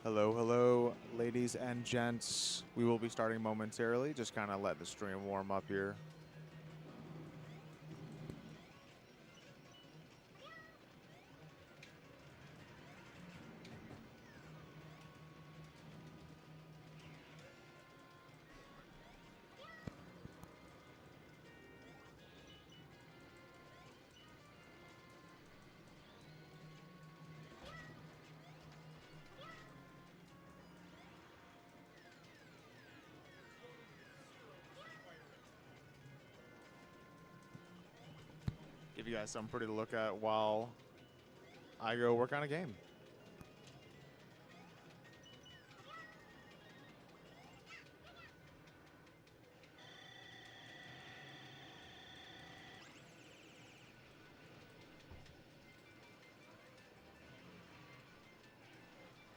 Hello, hello, ladies and gents. We will be starting momentarily. Just kind of let the stream warm up here. Give you guys something pretty to look at while I go work on a game.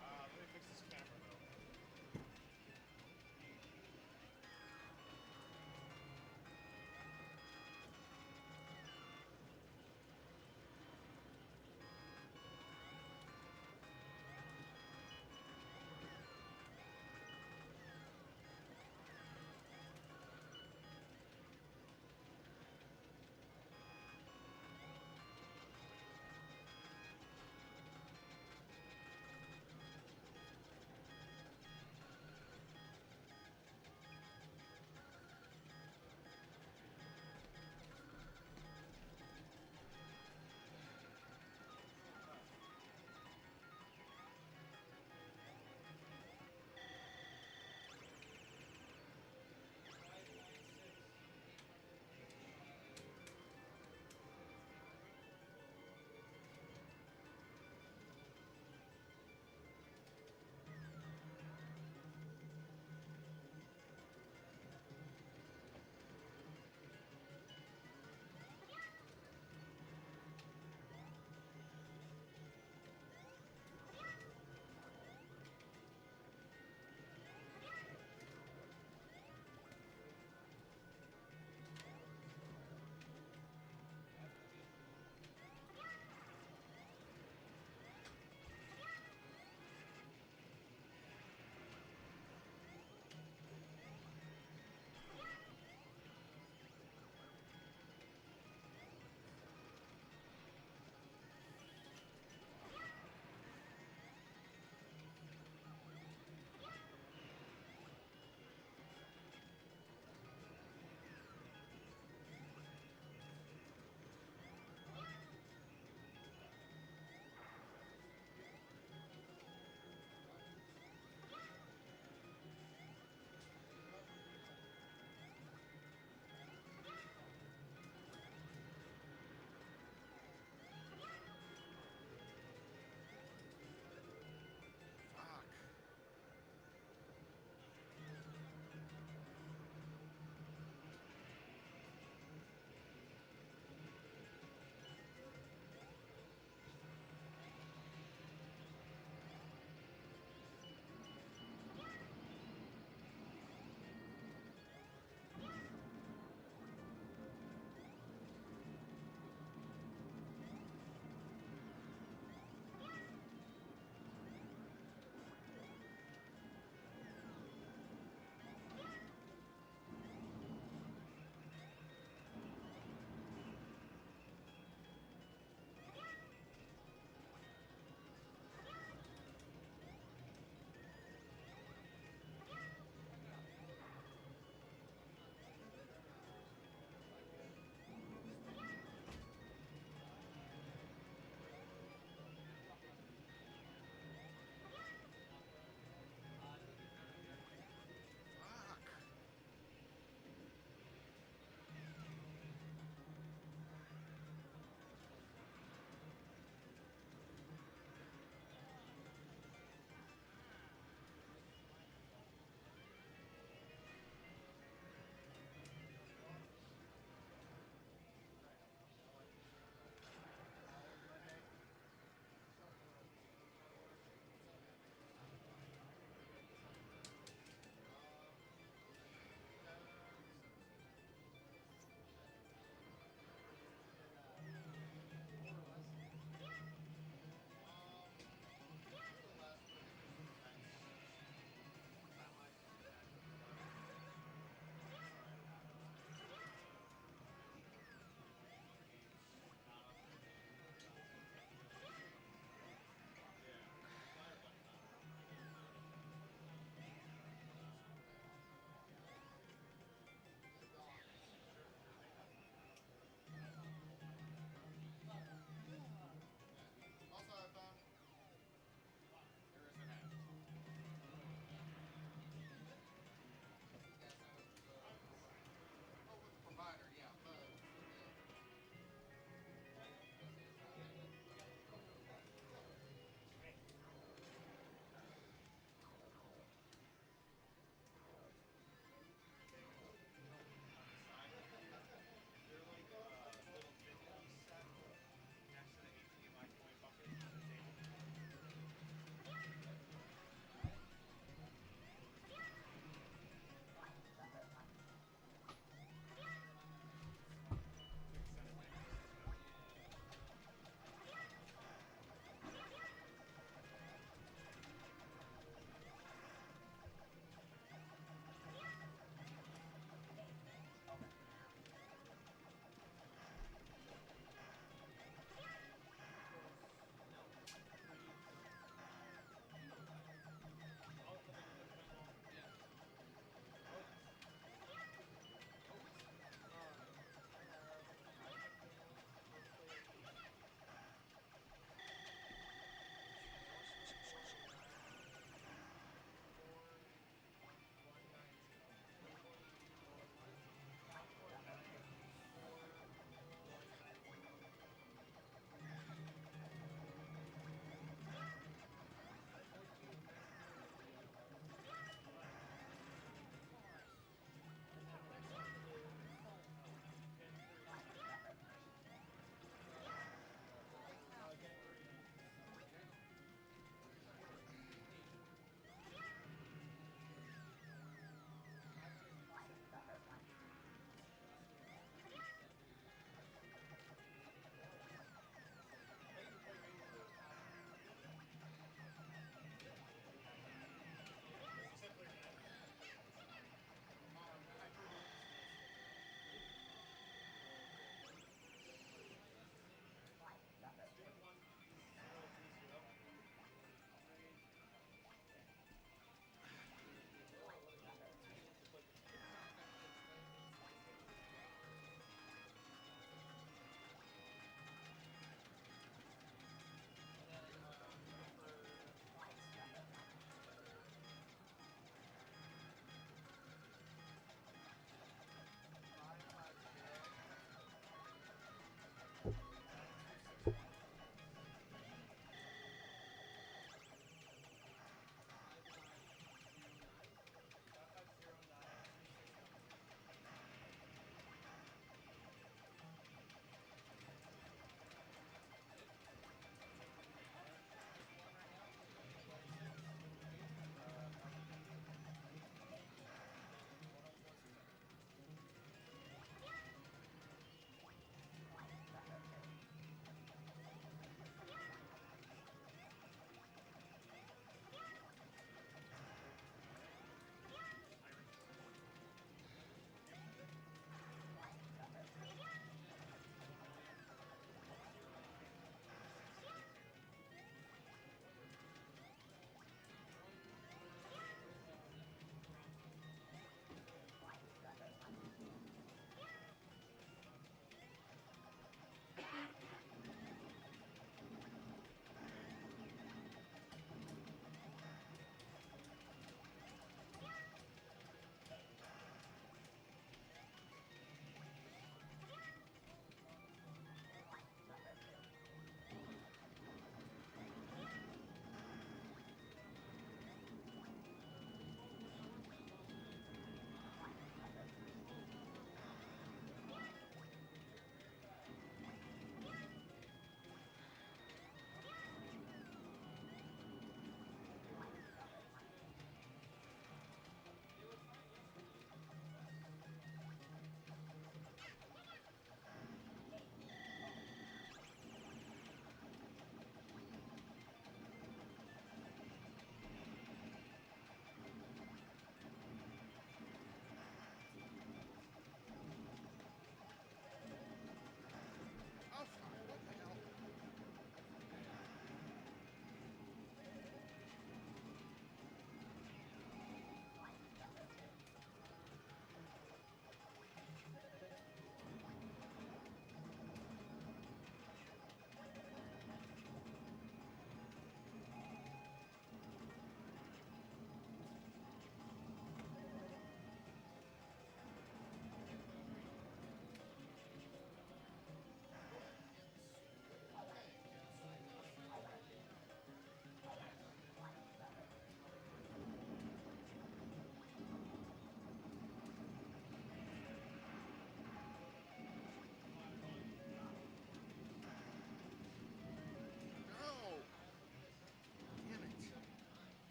Let me fix this camera though.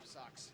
sucks.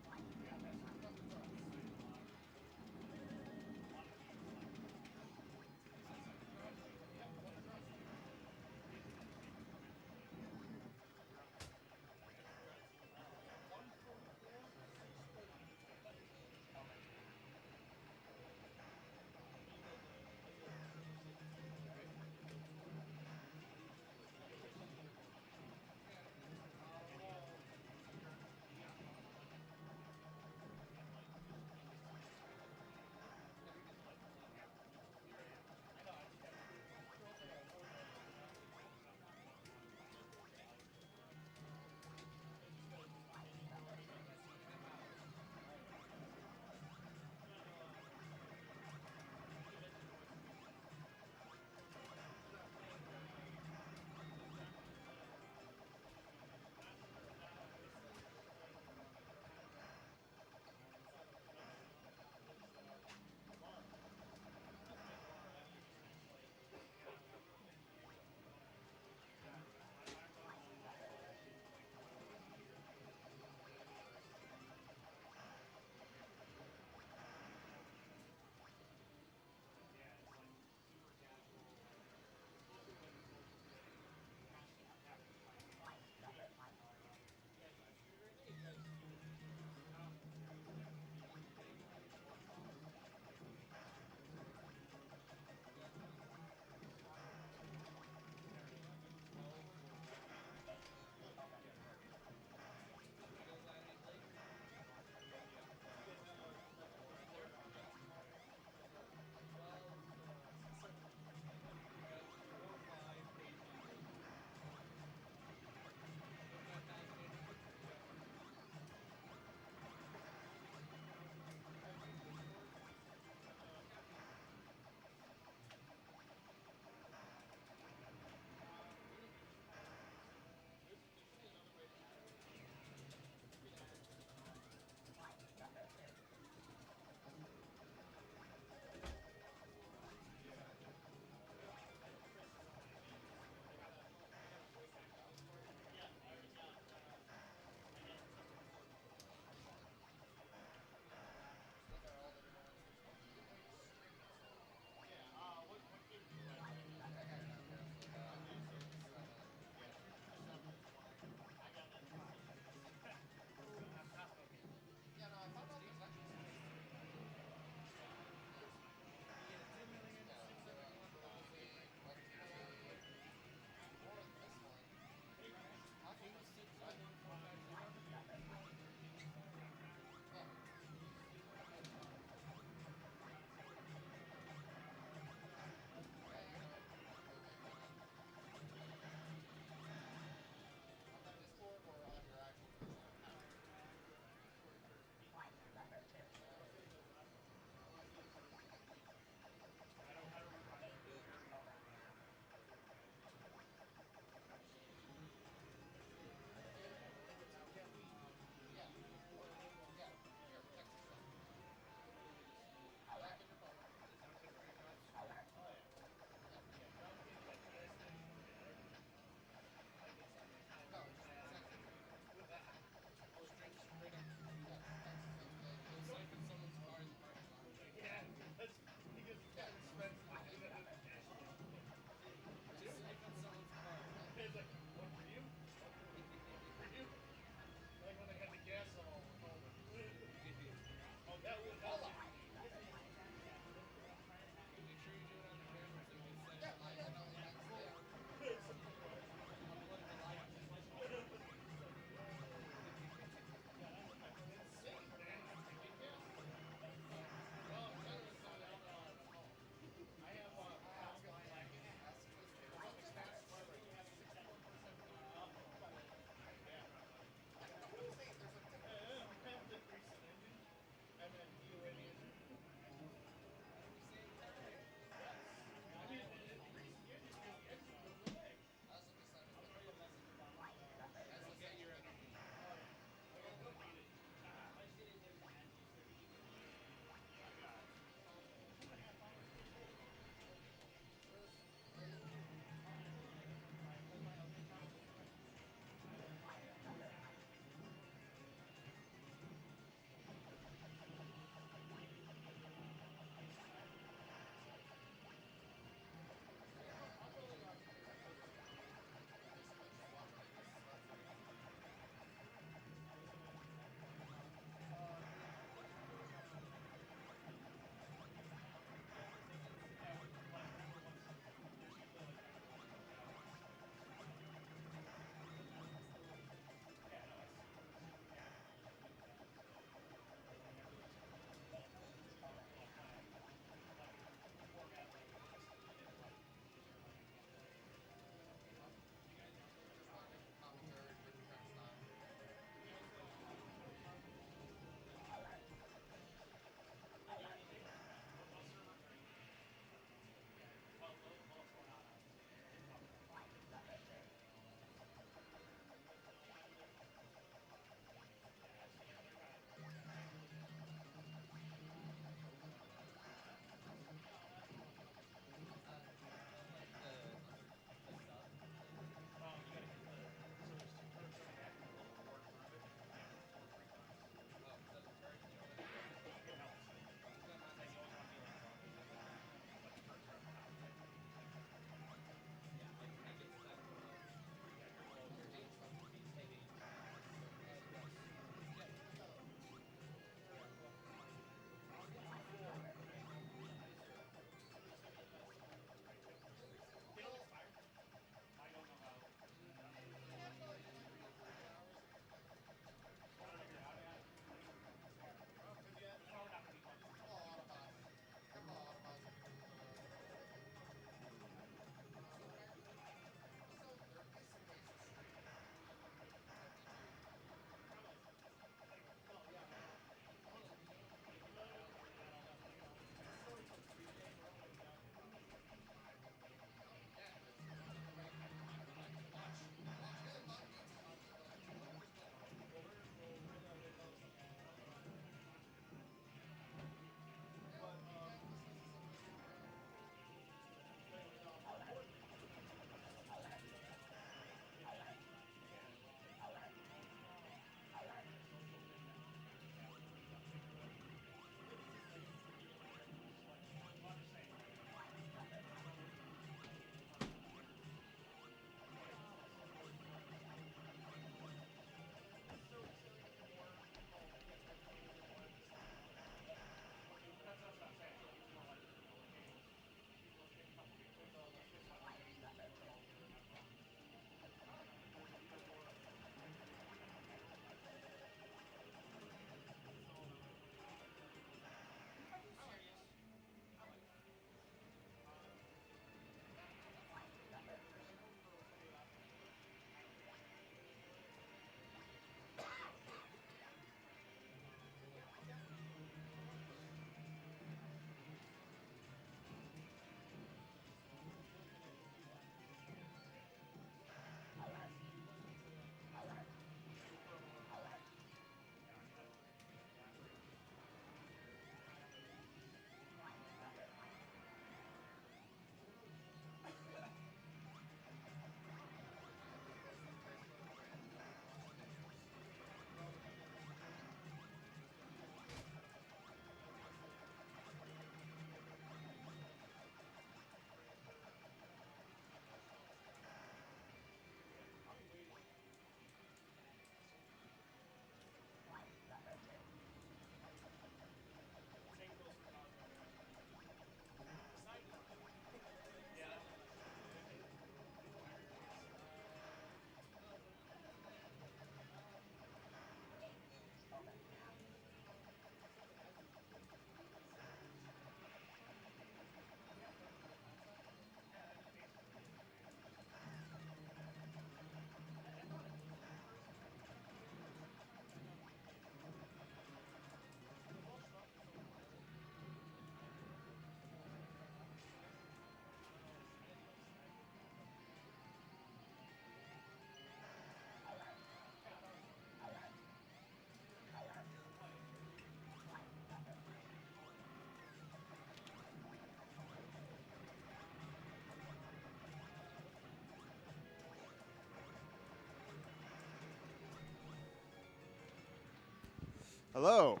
Hello.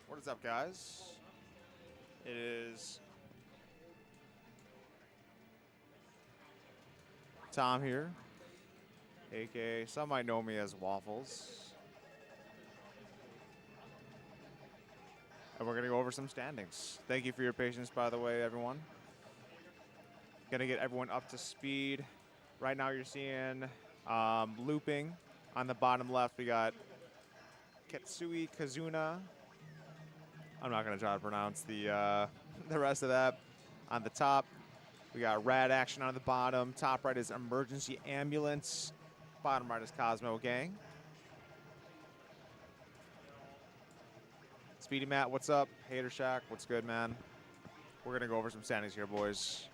What is up, guys? It is Tom here, aka some might know me as Waffles. And we're going to go over some standings. Thank you for your patience, by the way, everyone. Going to get everyone up to speed. Right now you're seeing looping. On the bottom left, we got Ketsui Kazuna. I'm not going to try to pronounce the the rest of that. On the top, we got Rad Action on the bottom. Top right is Emergency Ambulance. Bottom right is Cosmo Gang. Speedy Matt, what's up? Hater Shack, what's good, man? We're going to go over some standings here, boys.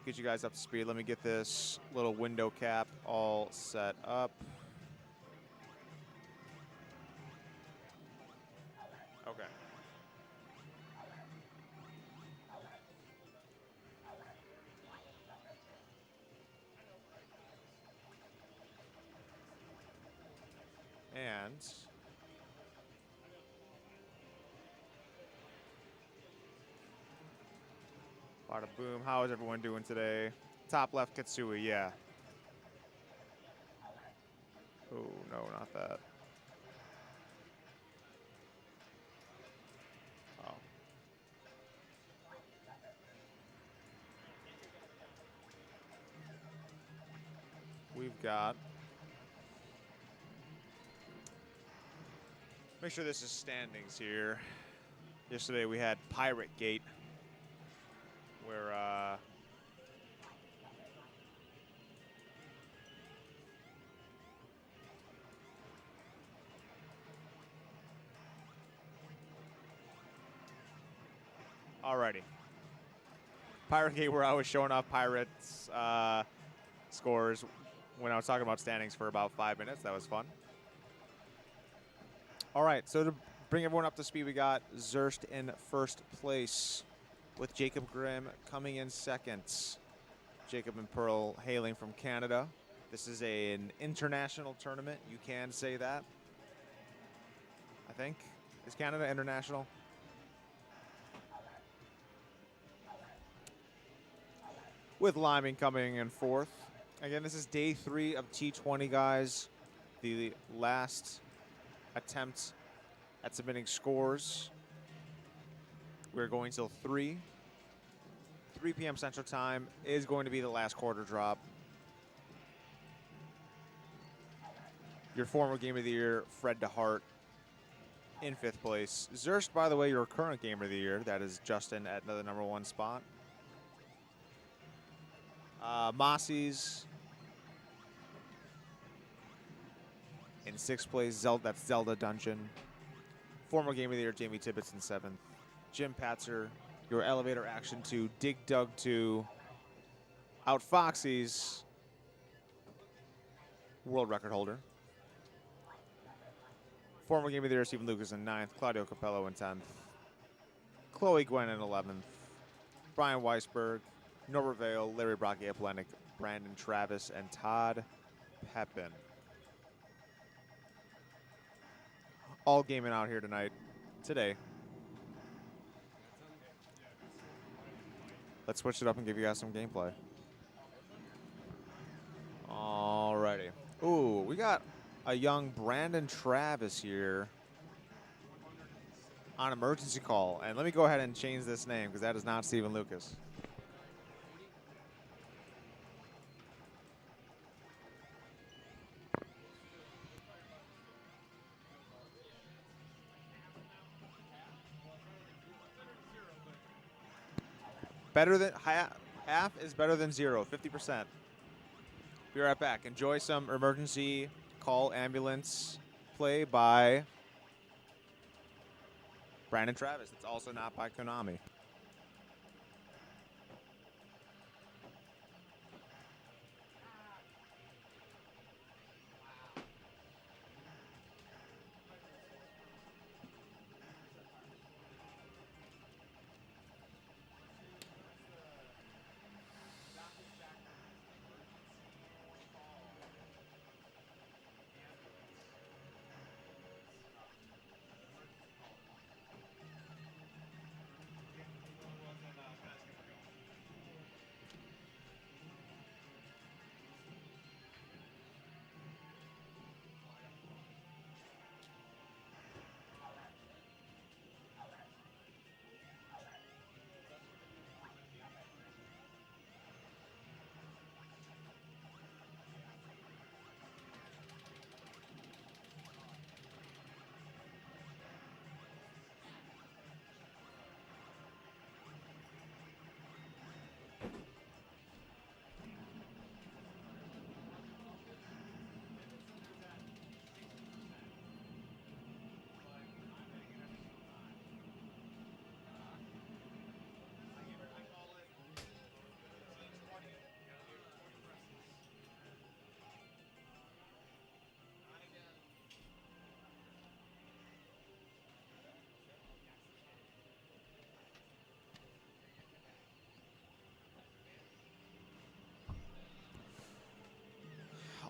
Get you guys up to speed. Let me get this little window cap all set up. Okay. And bada boom. How is everyone doing today? Top left, Ketsui, yeah. Oh, no, not that. Oh. We've got... Make sure this is standings here. Yesterday we had Pirate Gate, where alrighty. Pirate Gate, where I was showing off Pirates scores when I was talking about standings for about 5 minutes. That was fun. All right, so to bring everyone up to speed, we got Zerst in first place with Jacob Grimm coming in second. Jacob and Pearl hailing from Canada. This is an international tournament. You can say that, I think. Is Canada international? With Liming coming in fourth. Again, this is day 3 of T20, guys. The last attempt at submitting scores. We're going till 3 p.m. Central Time is going to be the last quarter drop. Your former Game of the Year, Fred DeHart, in 5th place. Zerst, by the way, your current Gamer of the Year. That is Justin at another #1 spot. Mossie's in 6th place. That's Zelda Dungeon. Former Game of the Year, Jamie Tibbetts in 7th. Jim Patzer, your Elevator Action 2, Dig Dug 2, Out Foxy's world record holder. Former Game of the Year, Stephen Lucas in 9th. Claudio Capello in 10th. Chloe Gwen in 11th. Brian Weisberg, Norbert Vale, Larry Brocky, Apolenic, Brandon Travis, and Todd Pepin. All gaming out here tonight, today. Let's switch it up and give you guys some gameplay. Alrighty. Ooh, we got a young Brandon Travis here on emergency call. And let me go ahead and change this name because that is not Stephen Lucas. Better than half is better than 0, 50%. Be right back. Enjoy some emergency call ambulance play by Brandon Travis. It's also not by Konami.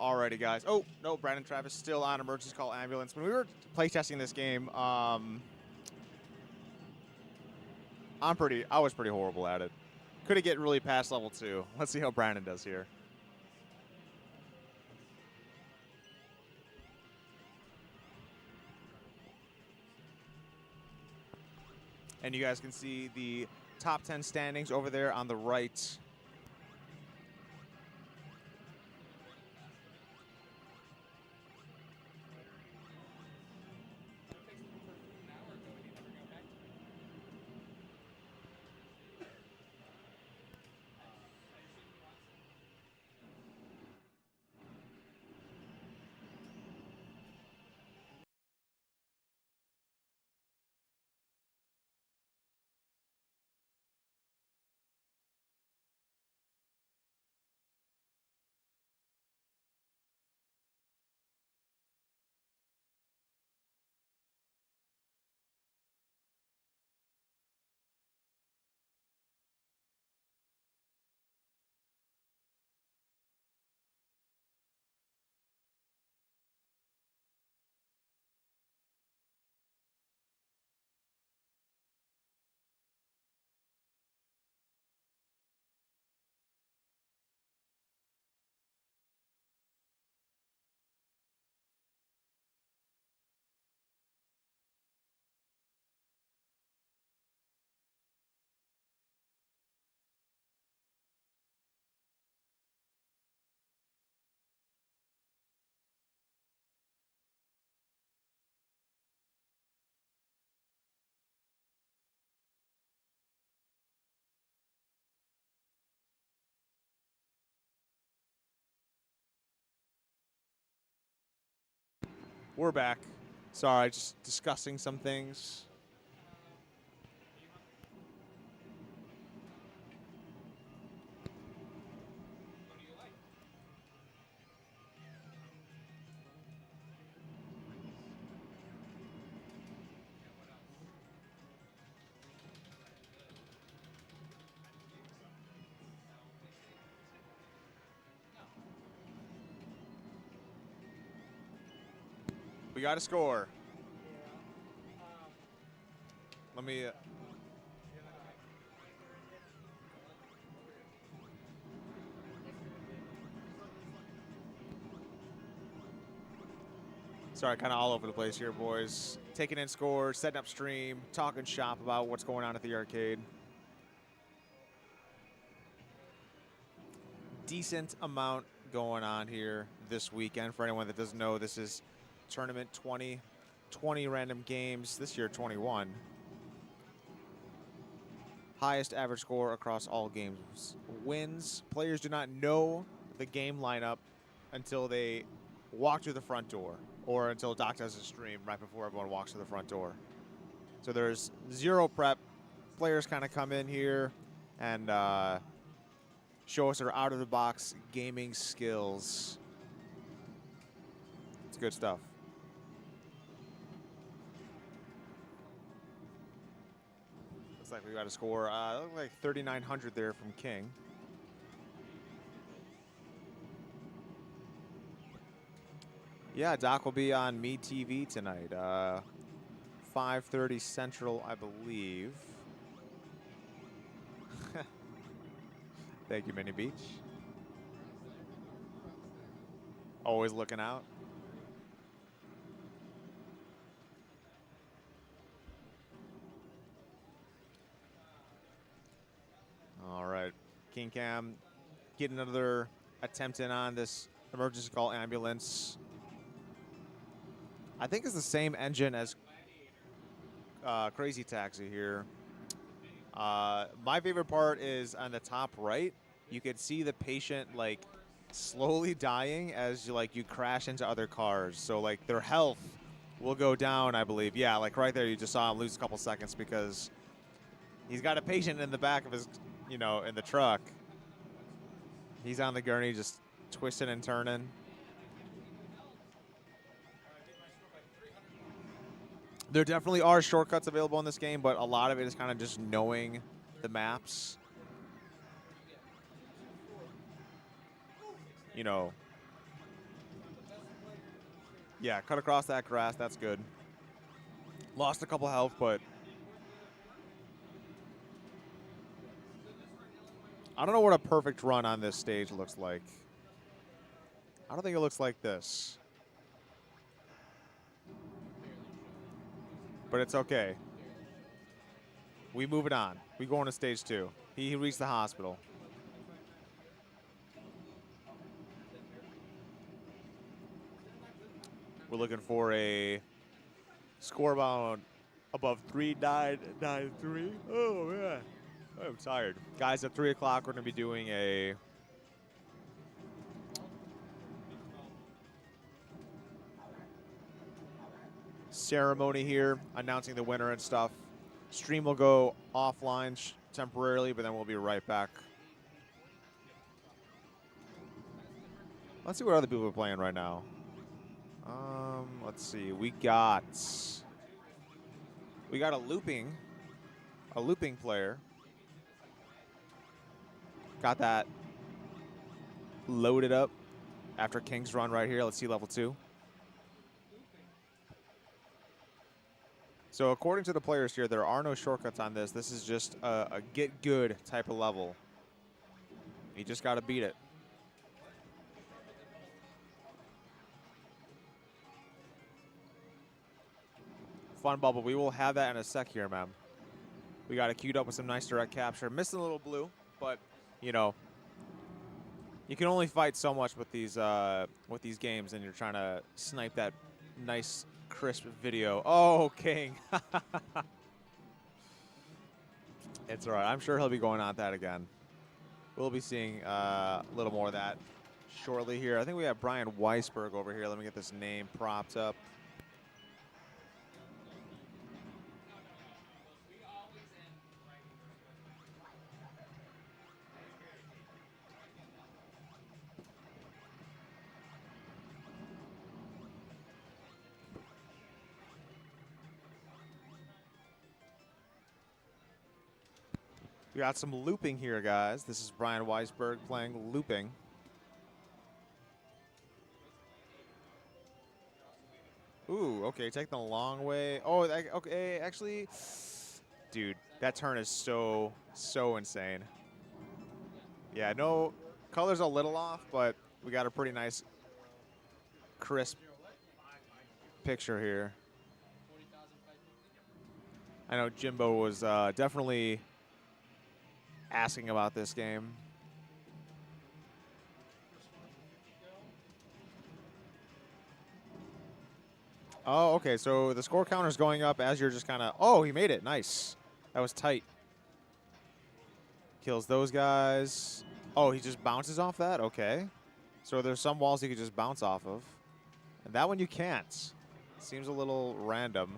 Alrighty, guys. Oh, no, Brandon Travis still on emergency call ambulance. When we were playtesting this game, I was pretty horrible at it. Couldn't get really past level 2. Let's see how Brandon does here. And you guys can see the top 10 standings over there on the right. We're back. Sorry, just discussing some things. We got a score. Let me... Sorry, kind of all over the place here, boys. Taking in scores, setting up stream, talking shop about what's going on at the arcade. Decent amount going on here this weekend. For anyone that doesn't know, this is Tournament 20. 20 random games, this year 21. Highest average score across all games wins. Players do not know the game lineup until they walk through the front door, or until Doc does a stream right before everyone walks through the front door. So there's zero prep. Players kind of come in here and show us their out-of-the-box gaming skills. It's good stuff. Looks like we got a score, looks like 3,900 there from King. Yeah, Doc will be on Me TV tonight, 5:30 Central, I believe. Thank you, Mini Beach. Always looking out. All right, King Cam getting another attempt in on this emergency call ambulance. I think it's the same engine as Crazy Taxi here. My favorite part is on the top right. You could see the patient like slowly dying as you crash into other cars. So like their health will go down, I believe. Yeah, like right there, you just saw him lose a couple seconds because he's got a patient in the back of his, in the truck. He's on the gurney, just twisting and turning. There definitely are shortcuts available in this game, but a lot of it is kind of just knowing the maps. Yeah, cut across that grass. That's good. Lost a couple health, but I don't know what a perfect run on this stage looks like. I don't think it looks like this. But it's okay. We move it on. We go on to stage 2. He reached the hospital. We're looking for a score above 3.993. Oh, man. I'm tired. Guys, at 3 o'clock, we're going to be doing a ceremony here, announcing the winner and stuff. Stream will go offline temporarily, but then we'll be right back. Let's see what other people are playing right now. Let's see. We got a looping player. Got that loaded up after King's Run right here. Let's see level 2. So according to the players here, there are no shortcuts on this. This is just a get good type of level. You just got to beat it. Fun bubble. We will have that in a sec here, ma'am. We got it queued up with some nice direct capture. Missing a little blue, but you know, you can only fight so much with these games, and you're trying to snipe that nice crisp video. Oh, King. It's all right. I'm sure he'll be going on that again. We'll be seeing a little more of that shortly here. I think we have Brian Weisberg over here. Let me get this name propped up. We got some looping here, guys. This is Brian Weisberg playing looping. Ooh, okay, take the long way. Oh, okay, actually, dude, that turn is so insane. Yeah, no, color's a little off, but we got a pretty nice, crisp picture here. I know Jimbo was definitely asking about this game. Oh, okay, so the score counter's going up as you're just kind of... Oh, he made it. Nice. That was tight. Kills those guys. Oh, he just bounces off that? Okay. So there's some walls you could just bounce off of. And that one you can't. Seems a little random.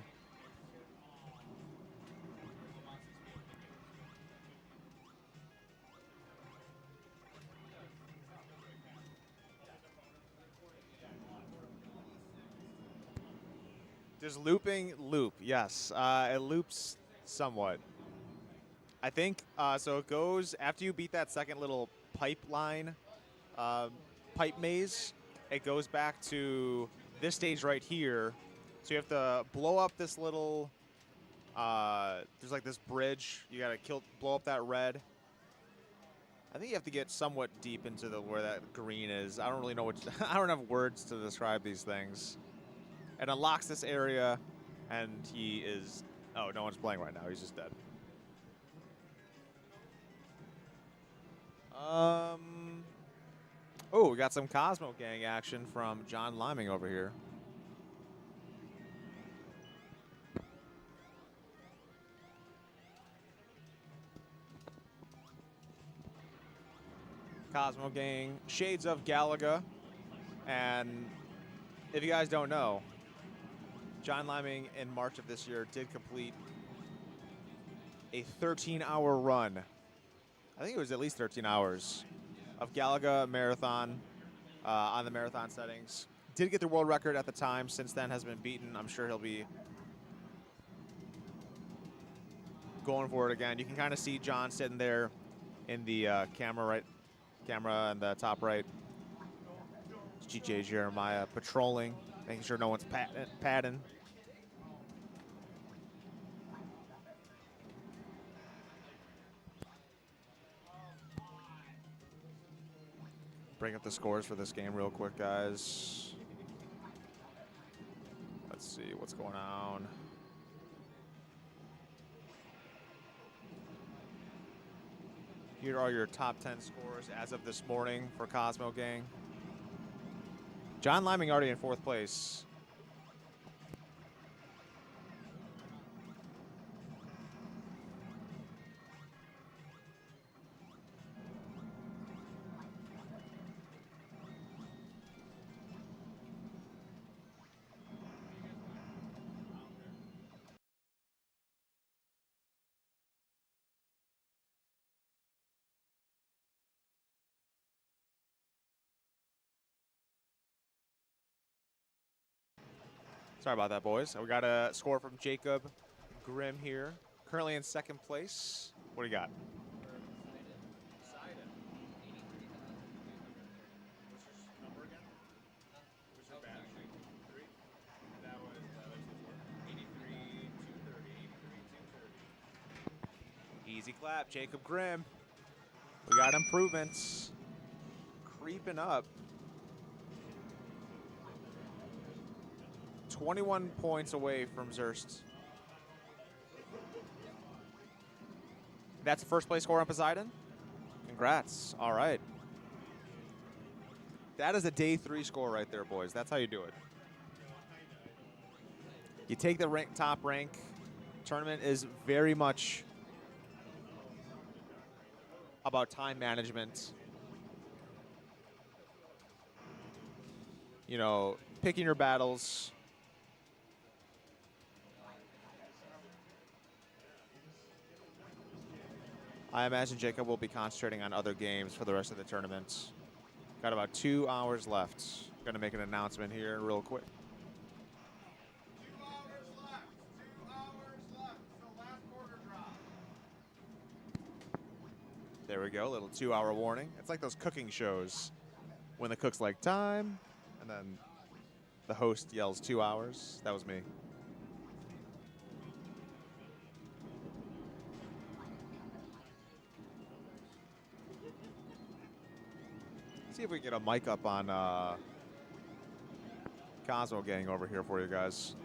Does looping loop? Yes, it loops somewhat. I think, so it goes, after you beat that second little pipeline, pipe maze, it goes back to this stage right here. So you have to blow up this little, there's like this bridge. You gotta blow up that red. I think you have to get somewhat deep into where that green is. I don't really know I don't have words to describe these things. It unlocks this area, and he is... Oh, no one's playing right now. He's just dead. Oh, we got some Cosmo Gang action from John Liming over here. Cosmo Gang, shades of Galaga, and if you guys don't know, John Liming in March of this year did complete a 13-hour run. I think it was at least 13 hours of Galaga marathon on the marathon settings. Did get the world record at the time. Since then has been beaten. I'm sure he'll be going for it again. You can kind of see John sitting there in the camera in the top right. It's GJ Jeremiah patrolling Making sure no one's padding. Bring up the scores for this game real quick, guys. Let's see what's going on. Here are your top 10 scores as of this morning for Cosmo Gang. John Liming already in 4th place. Sorry about that, boys. We got a score from Jacob Grimm here. Currently in 2nd place. What do you got? Poseidon. What's your number again? What's your badge? 3? That was 83, 230. 230. Easy clap, Jacob Grimm. We got improvements. Creeping up. 21 points away from Zurst. That's the 1st place score on Poseidon? Congrats. All right. That is a day 3 score right there, boys. That's how you do it. You take the top rank. Tournament is very much about time management. You know, picking your battles. I imagine Jacob will be concentrating on other games for the rest of the tournament. Got about 2 hours left. Gonna make an announcement here real quick. 2 hours left. 2 hours left. So last quarter drop. There we go, little 2-hour warning. It's like those cooking shows when the cook's like, time, and then the host yells 2 hours. That was me. See if we can get a mic up on Cosmo Gang over here for you guys.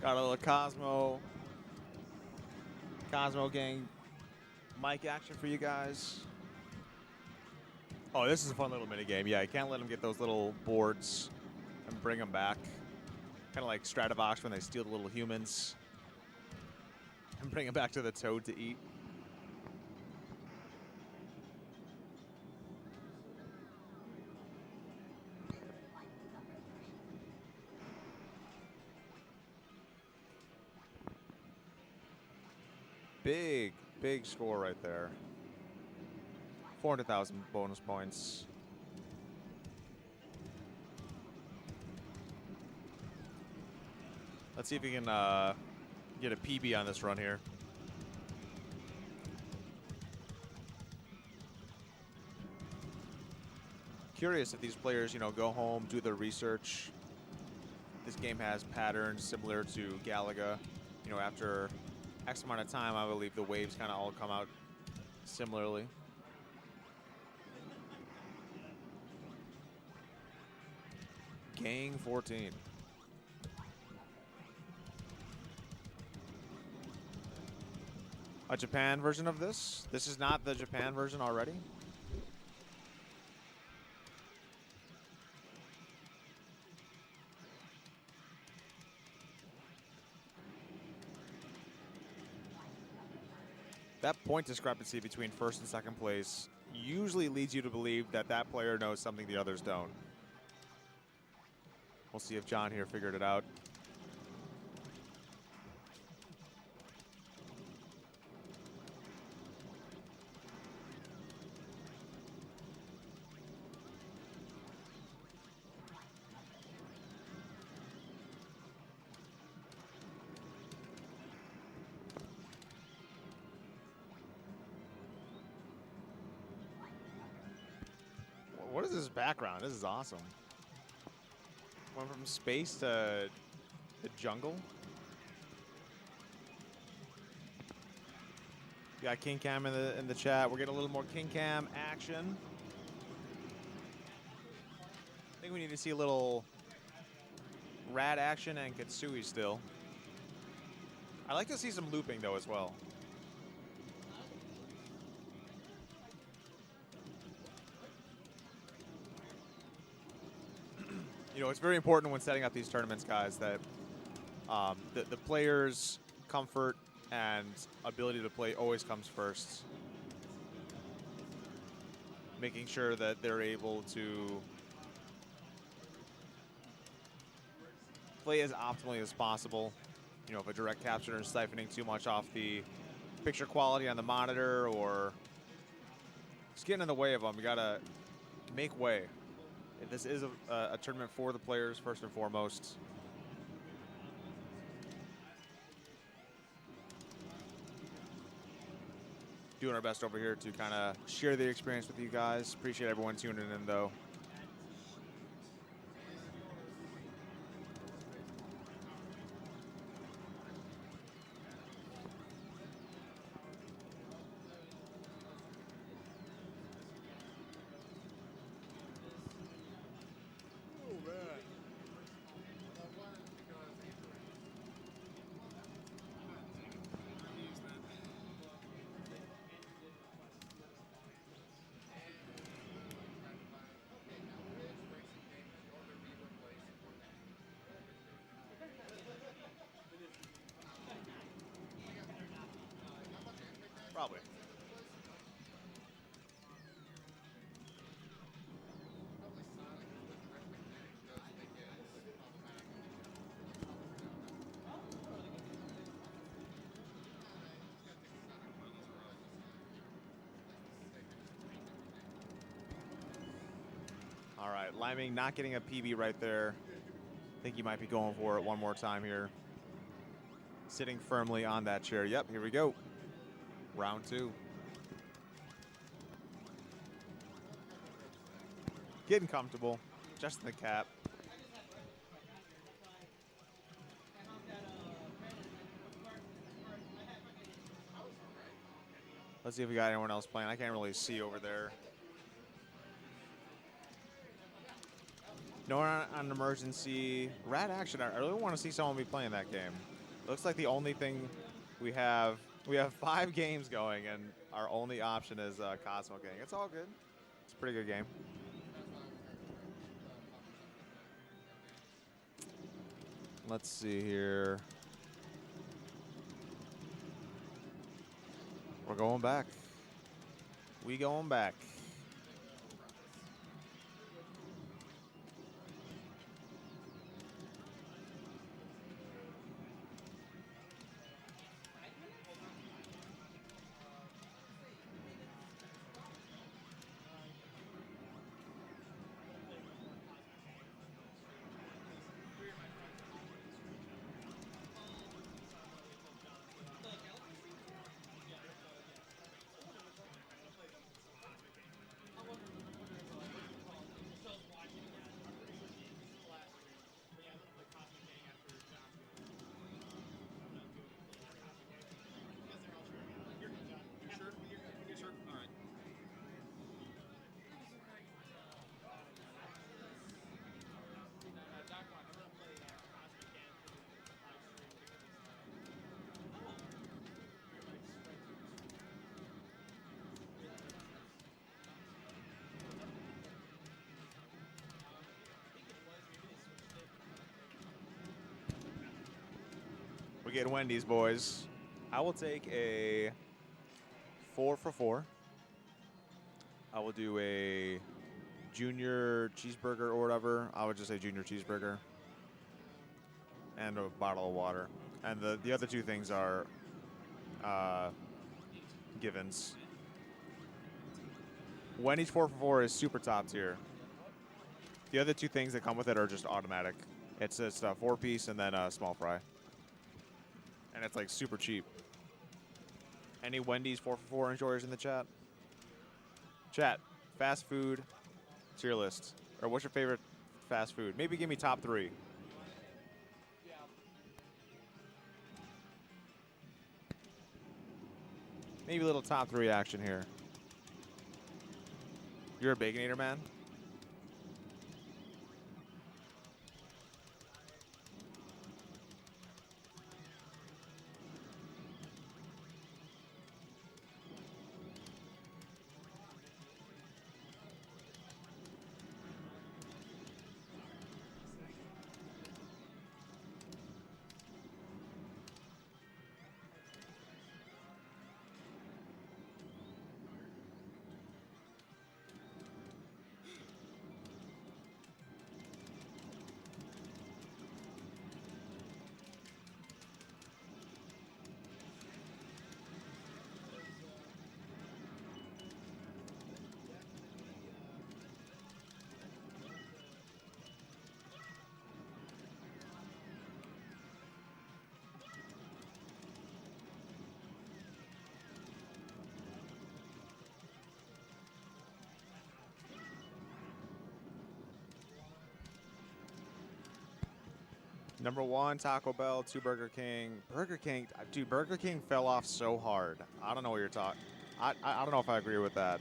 Got a little Cosmo Gang mic action for you guys. Oh, this is a fun little mini game. Yeah, you can't let them get those little boards and bring them back. Kind of like Stratovox when they steal the little humans and bring them back to the toad to eat. Big score right there. 400,000 bonus points. Let's see if we can get a PB on this run here. Curious if these players, you know, go home, do their research. This game has patterns similar to Galaga. You know, after X amount of time, I believe the waves kind of all come out similarly. Gang 14. A Japan version of this? This is not the Japan version already? That point discrepancy between first and second place usually leads you to believe that that player knows something the others don't. We'll see if John here figured it out. What is this background? This is awesome. Went from space to the jungle. Got King Cam in the chat. We're getting a little more King Cam action. I think we need to see a little Rad Action and Katsui still. I'd like to see some looping though as well. You know, it's very important when setting up these tournaments, guys, that the players' comfort and ability to play always comes first. Making sure that they're able to play as optimally as possible. You know, if a direct capture is siphoning too much off the picture quality on the monitor or just getting in the way of them, you gotta make way. This is a tournament for the players, first and foremost. Doing our best over here to kind of share the experience with you guys. Appreciate everyone tuning in, though. Probably. All right, Liming not getting a PB right there. I think he might be going for it one more time here. Sitting firmly on that chair. Yep, here we go. Round 2. Getting comfortable, just in the cap. Let's see if we got anyone else playing. I can't really see over there. No one on emergency. Rad Action. I really want to see someone be playing that game. Looks like the only thing we have 5 games going, and our only option is Cosmo Gang. It's all good. It's a pretty good game. Let's see here. We're going back. We going back. getting Wendy's, boys. I will take a 4 for $4. I will do a junior cheeseburger or whatever. I would just say junior cheeseburger. And a bottle of water. And the other two things are givens. Wendy's 4 for $4 is super top tier. The other two things that come with it are just automatic. It's a 4-piece and then a small fry. And it's like super cheap. Any Wendy's 4 for $4 enjoyers in the chat? Chat, fast food tier list. Or what's your favorite fast food? Maybe give me top 3. Maybe a little top 3 action here. You're a Baconator man? Number 1, Taco Bell. 2, Burger King. Burger King, dude, Burger King fell off so hard. I don't know what you're talking. I don't know if I agree with that.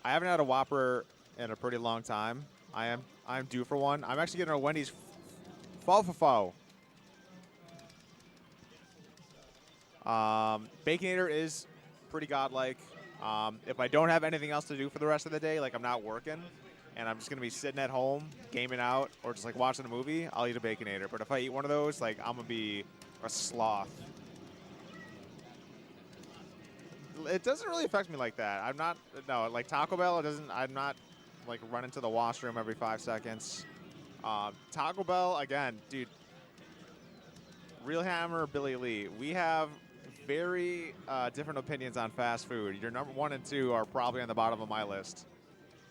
I haven't had a Whopper in a pretty long time. I'm due for one. I'm actually getting a Wendy's fo. Baconator is pretty godlike. If I don't have anything else to do for the rest of the day, like I'm not working, and I'm just gonna be sitting at home, gaming out, or just like watching a movie, I'll eat a Baconator. But if I eat one of those, like I'm gonna be a sloth. It doesn't really affect me like that. I'm not, no, like Taco Bell, it doesn't, I'm not like running to the washroom every 5 seconds. Taco Bell, again, dude, Real Hammer, Billy Lee, we have very different opinions on fast food. Your number 1 and 2 are probably on the bottom of my list.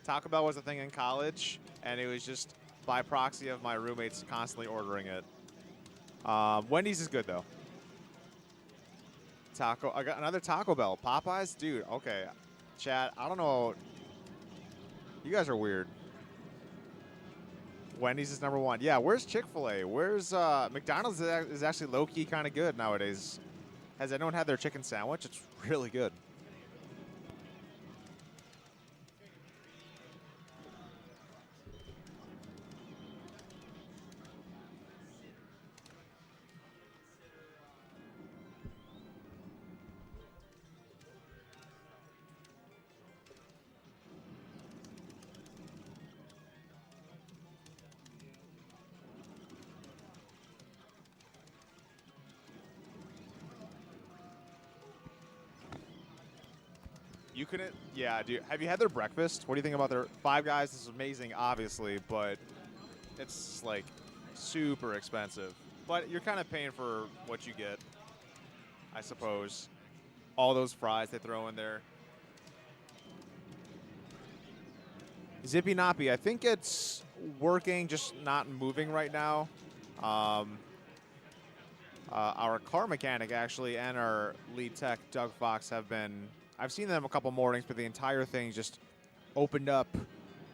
Taco Bell was a thing in college, and it was just by proxy of my roommates constantly ordering it. Wendy's is good, though. I got another Taco Bell. Popeyes? Dude, okay. Chat, I don't know. You guys are weird. Wendy's is number 1. Yeah, where's Chick-fil-A? Where's McDonald's is actually low-key kind of good nowadays. Has anyone had their chicken sandwich? It's really good. You couldn't, yeah, dude. Have you had their breakfast? What do you think about their Five Guys? This is amazing, obviously, but it's like super expensive. But you're kind of paying for what you get, I suppose. All those fries they throw in there. Zippy Noppy, I think it's working, just not moving right now. Our car mechanic, actually, and our lead tech, Doug Fox, have been... I've seen them a couple mornings, but the entire thing just opened up.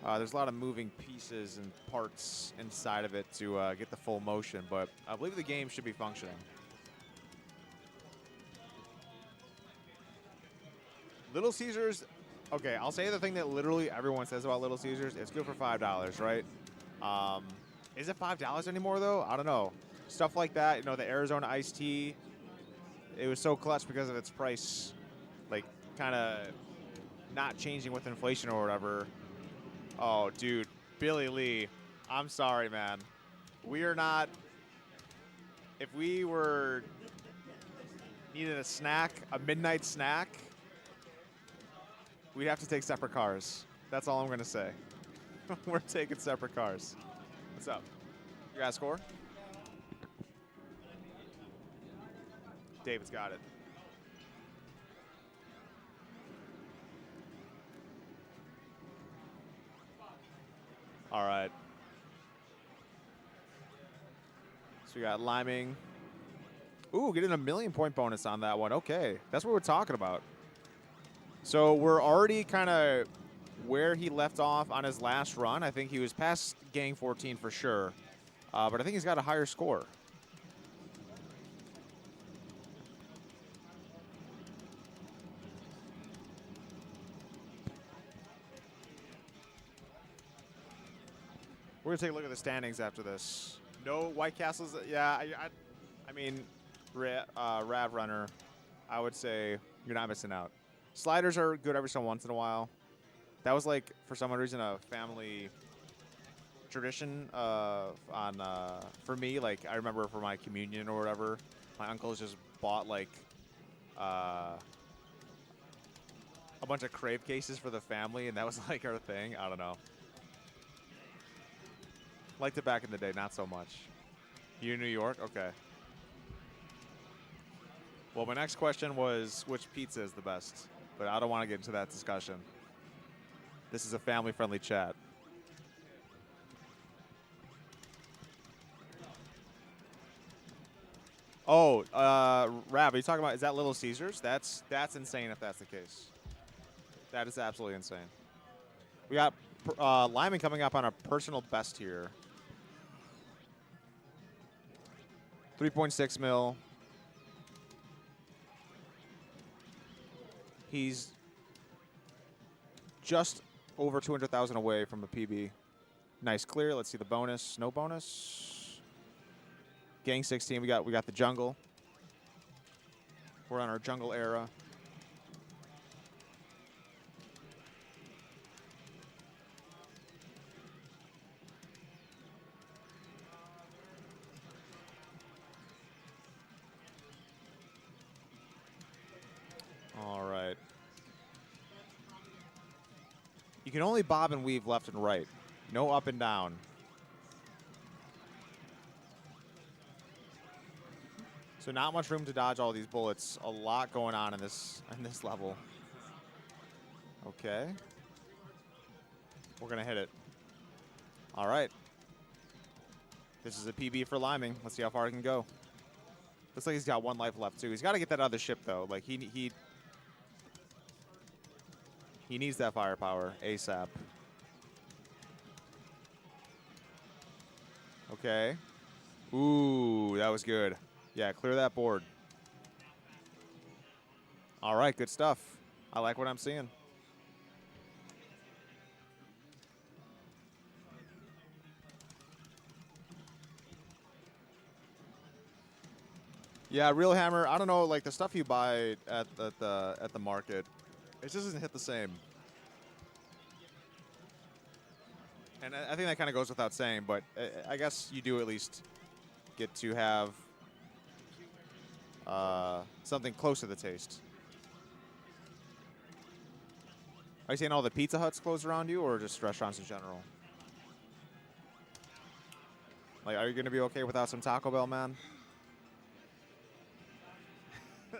There's a lot of moving pieces and parts inside of it to get the full motion, but I believe the game should be functioning. Little Caesars, okay, I'll say the thing that literally everyone says about Little Caesars. It's good for $5, right? Is it $5 anymore, though? I don't know. Stuff like that, you know, the Arizona iced tea, it was so clutch because of its price, like, kind of not changing with inflation or whatever. Oh, dude, Billy Lee, I'm sorry, man. We are not if we were needing a snack, a midnight snack, we'd have to take separate cars. That's all I'm gonna say. We're taking separate cars. What's up? You got a score? David's got it. All right. So we got liming. Ooh, getting a 1,000,000-point bonus on that one. Okay, that's what we're talking about. So we're already kind of where he left off on his last run. I think he was past Gang 14 for sure, but I think he's got a higher score. We're gonna take a look at the standings after this. No White Castles. Yeah, I mean, Rad Runner, I would say you're not missing out. Sliders are good every so once in a while. That was like, for some reason, a family tradition for me. Like, I remember for my communion or whatever, my uncles just bought like a bunch of crave cases for the family, and that was like our thing. I don't know. Liked it back in the day, not so much. You in New York? Okay. Well, my next question was which pizza is the best, but I don't want to get into that discussion. This is a family-friendly chat. Oh, Rab, are you talking about, is that Little Caesars? That's insane if that's the case. That is absolutely insane. We got Lyman coming up on a personal best here. 3.6 mil. He's just over 200,000 away from a PB. Nice clear. Let's see the bonus. No bonus. Gang 16. We got the jungle. We're on our jungle era. All right. You can only bob and weave left and right. No up and down. So not much room to dodge all these bullets. A lot going on in this level. Okay. We're gonna hit it. All right. This is a PB for Liming. Let's see how far he can go. Looks like he's got one life left too. He's got to get that other ship though. Like he needs that firepower ASAP. Okay. Ooh, that was good. Yeah, clear that board. All right, good stuff. I like what I'm seeing. Yeah, Real Hammer. I don't know, like the stuff you buy at the market, it just doesn't hit the same. And I think that kind of goes without saying, but I guess you do at least get to have something close to the taste. Are you saying all the Pizza Huts close around you, or just restaurants in general? Like, are you going to be okay without some Taco Bell, man?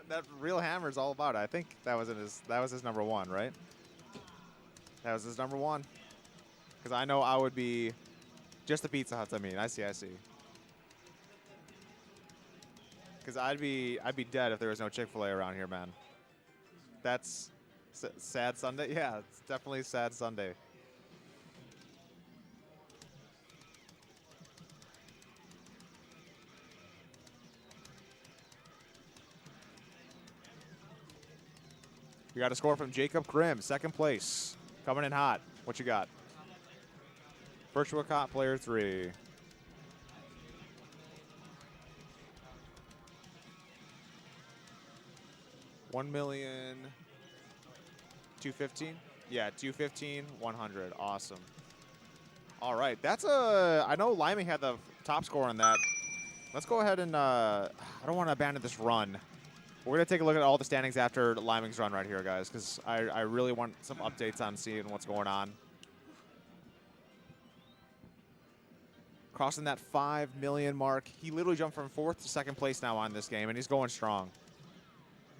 That Real Hammer is all about it. I think that was his number one, right? That was his number one. Because I know I would be just the Pizza Huts. I mean, I see. Because I'd be dead if there was no Chick-fil-A around here, man. That's sad Sunday. Yeah, it's definitely a sad Sunday. We got a score from Jacob Grimm, second place, coming in hot. What you got? Virtual Cop player 3. $1,215,000. Yeah, 215, 100. Awesome. All right, that's I know Liming had the top score on that. Let's go ahead and, I don't want to abandon this run. We're going to take a look at all the standings after Liming's run right here, guys, because I really want some updates on seeing what's going on. Crossing that 5 million mark. He literally jumped from 4th to 2nd place now on this game, and he's going strong.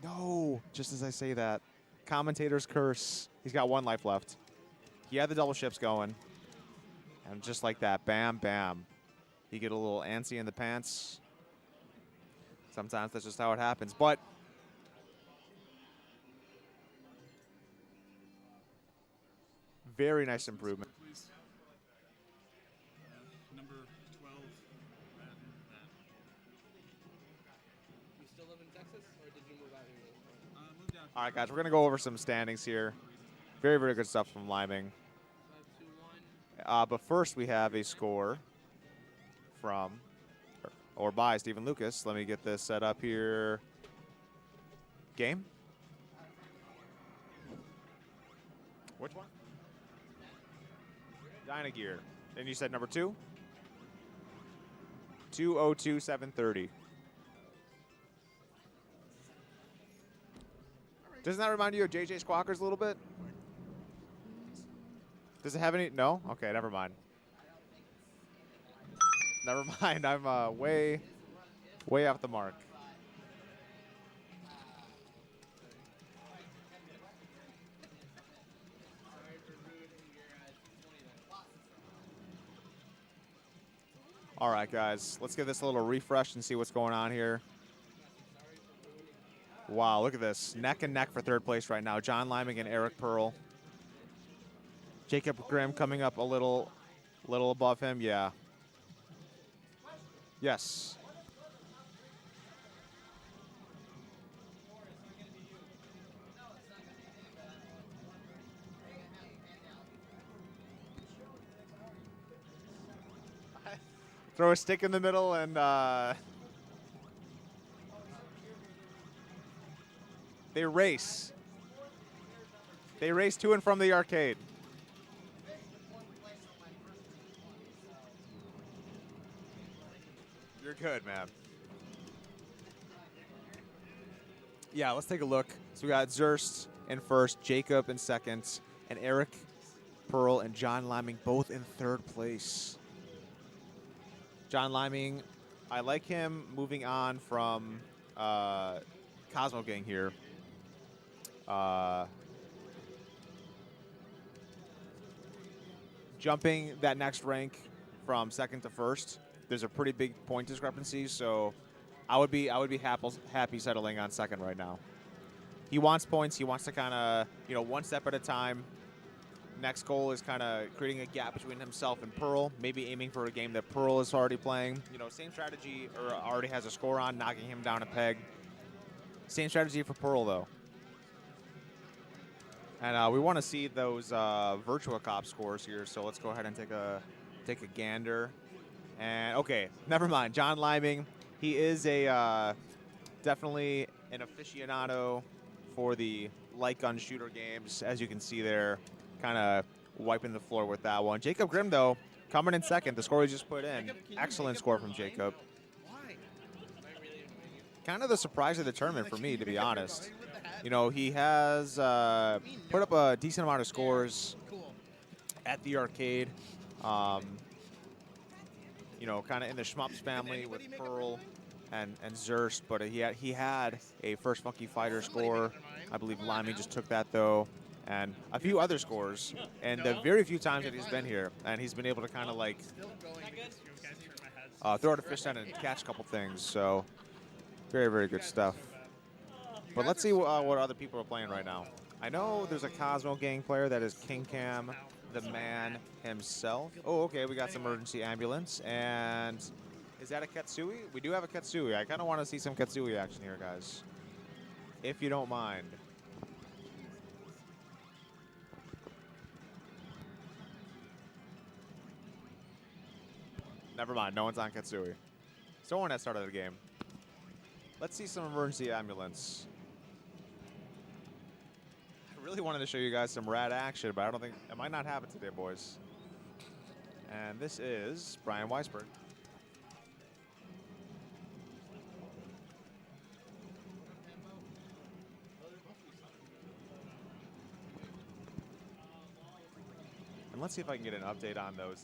No, just as I say that. Commentator's curse. He's got 1 life left. He had the double ships going. And just like that, bam, bam. He get a little antsy in the pants. Sometimes that's just how it happens. But very nice improvement. Number 12. You still live in Texas, or did you move out here? Moved out. All right, guys, we're going to go over some standings here. Very, very good stuff from Liming. 5-2-1. But first, we have a score from, or by Stephen Lucas. Let me get this set up here. Game? Which one? Dynagear. And you said number 2? 2:02.730. Doesn't that remind you of JJ Squawkers a little bit? Does it have any? No? Okay, never mind. Never mind. I'm way off the mark. All right, guys. Let's give this a little refresh and see what's going on here. Wow, look at this. Neck and neck for 3rd place right now. John Liming and Eric Pearl. Jacob Grimm coming up a little above him. Yeah. Yes. Throw a stick in the middle and they race. They race to and from the arcade. You're good, man. Yeah, let's take a look. So we got Zurst in 1st, Jacob in 2nd, and Eric Pearl and John Liming both in 3rd place. John Liming, I like him moving on from Cosmo Gang here. Jumping that next rank from 2nd to 1st. There's a pretty big point discrepancy, so I would be happy settling on 2nd right now. He wants points. He wants to kind of, one step at a time. Next goal is kind of creating a gap between himself and Pearl, maybe aiming for a game that Pearl is already playing. Same strategy, or already has a score on, knocking him down a peg. Same strategy for Pearl, though. And we want to see those Virtua Cop scores here, so let's go ahead and take a gander. And, okay, never mind. John Liming, he is definitely an aficionado for the light gun shooter games, as you can see there. Kind of wiping the floor with that one. Jacob Grimm, though, coming in 2nd. The score he just put in. Excellent score from Jacob. Kind of the surprise of the tournament for me, to be honest. He has put up a decent amount of scores at the arcade. Kind of in the Shmups family with Pearl and Zurst, but he had a First Funky Fighter score. I believe Liming just took that, though. And a few other scores, and the very few times that he's been here, and he's been able to kind of like throw out a fish net and catch a couple things. So very, very good stuff. But let's see what other people are playing right now. I know there's a Cosmo Gang player that is King Cam, the man himself. Oh, okay, we got some emergency ambulance, and is that a Katsui? We do have a Katsui. I kind of want to see some Katsui action here, guys, if you don't mind. Never mind, no one's on Katsui. Someone has started the game. Let's see some emergency ambulance. I really wanted to show you guys some rad action, but I don't think, it might not happen today, boys. And this is Brian Weisberg. Let's see if I can get an update on those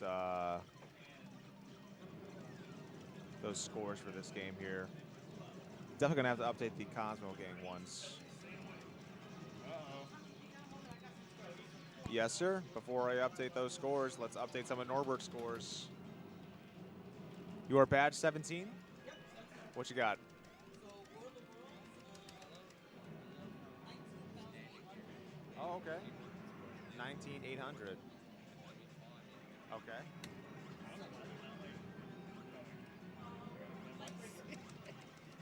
scores for this game here. Definitely gonna have to update the Cosmo Gang ones. Yes, sir. Before I update those scores, let's update some of Norbert's scores. Your badge 17? What you got? Oh, okay. 19,800. Okay.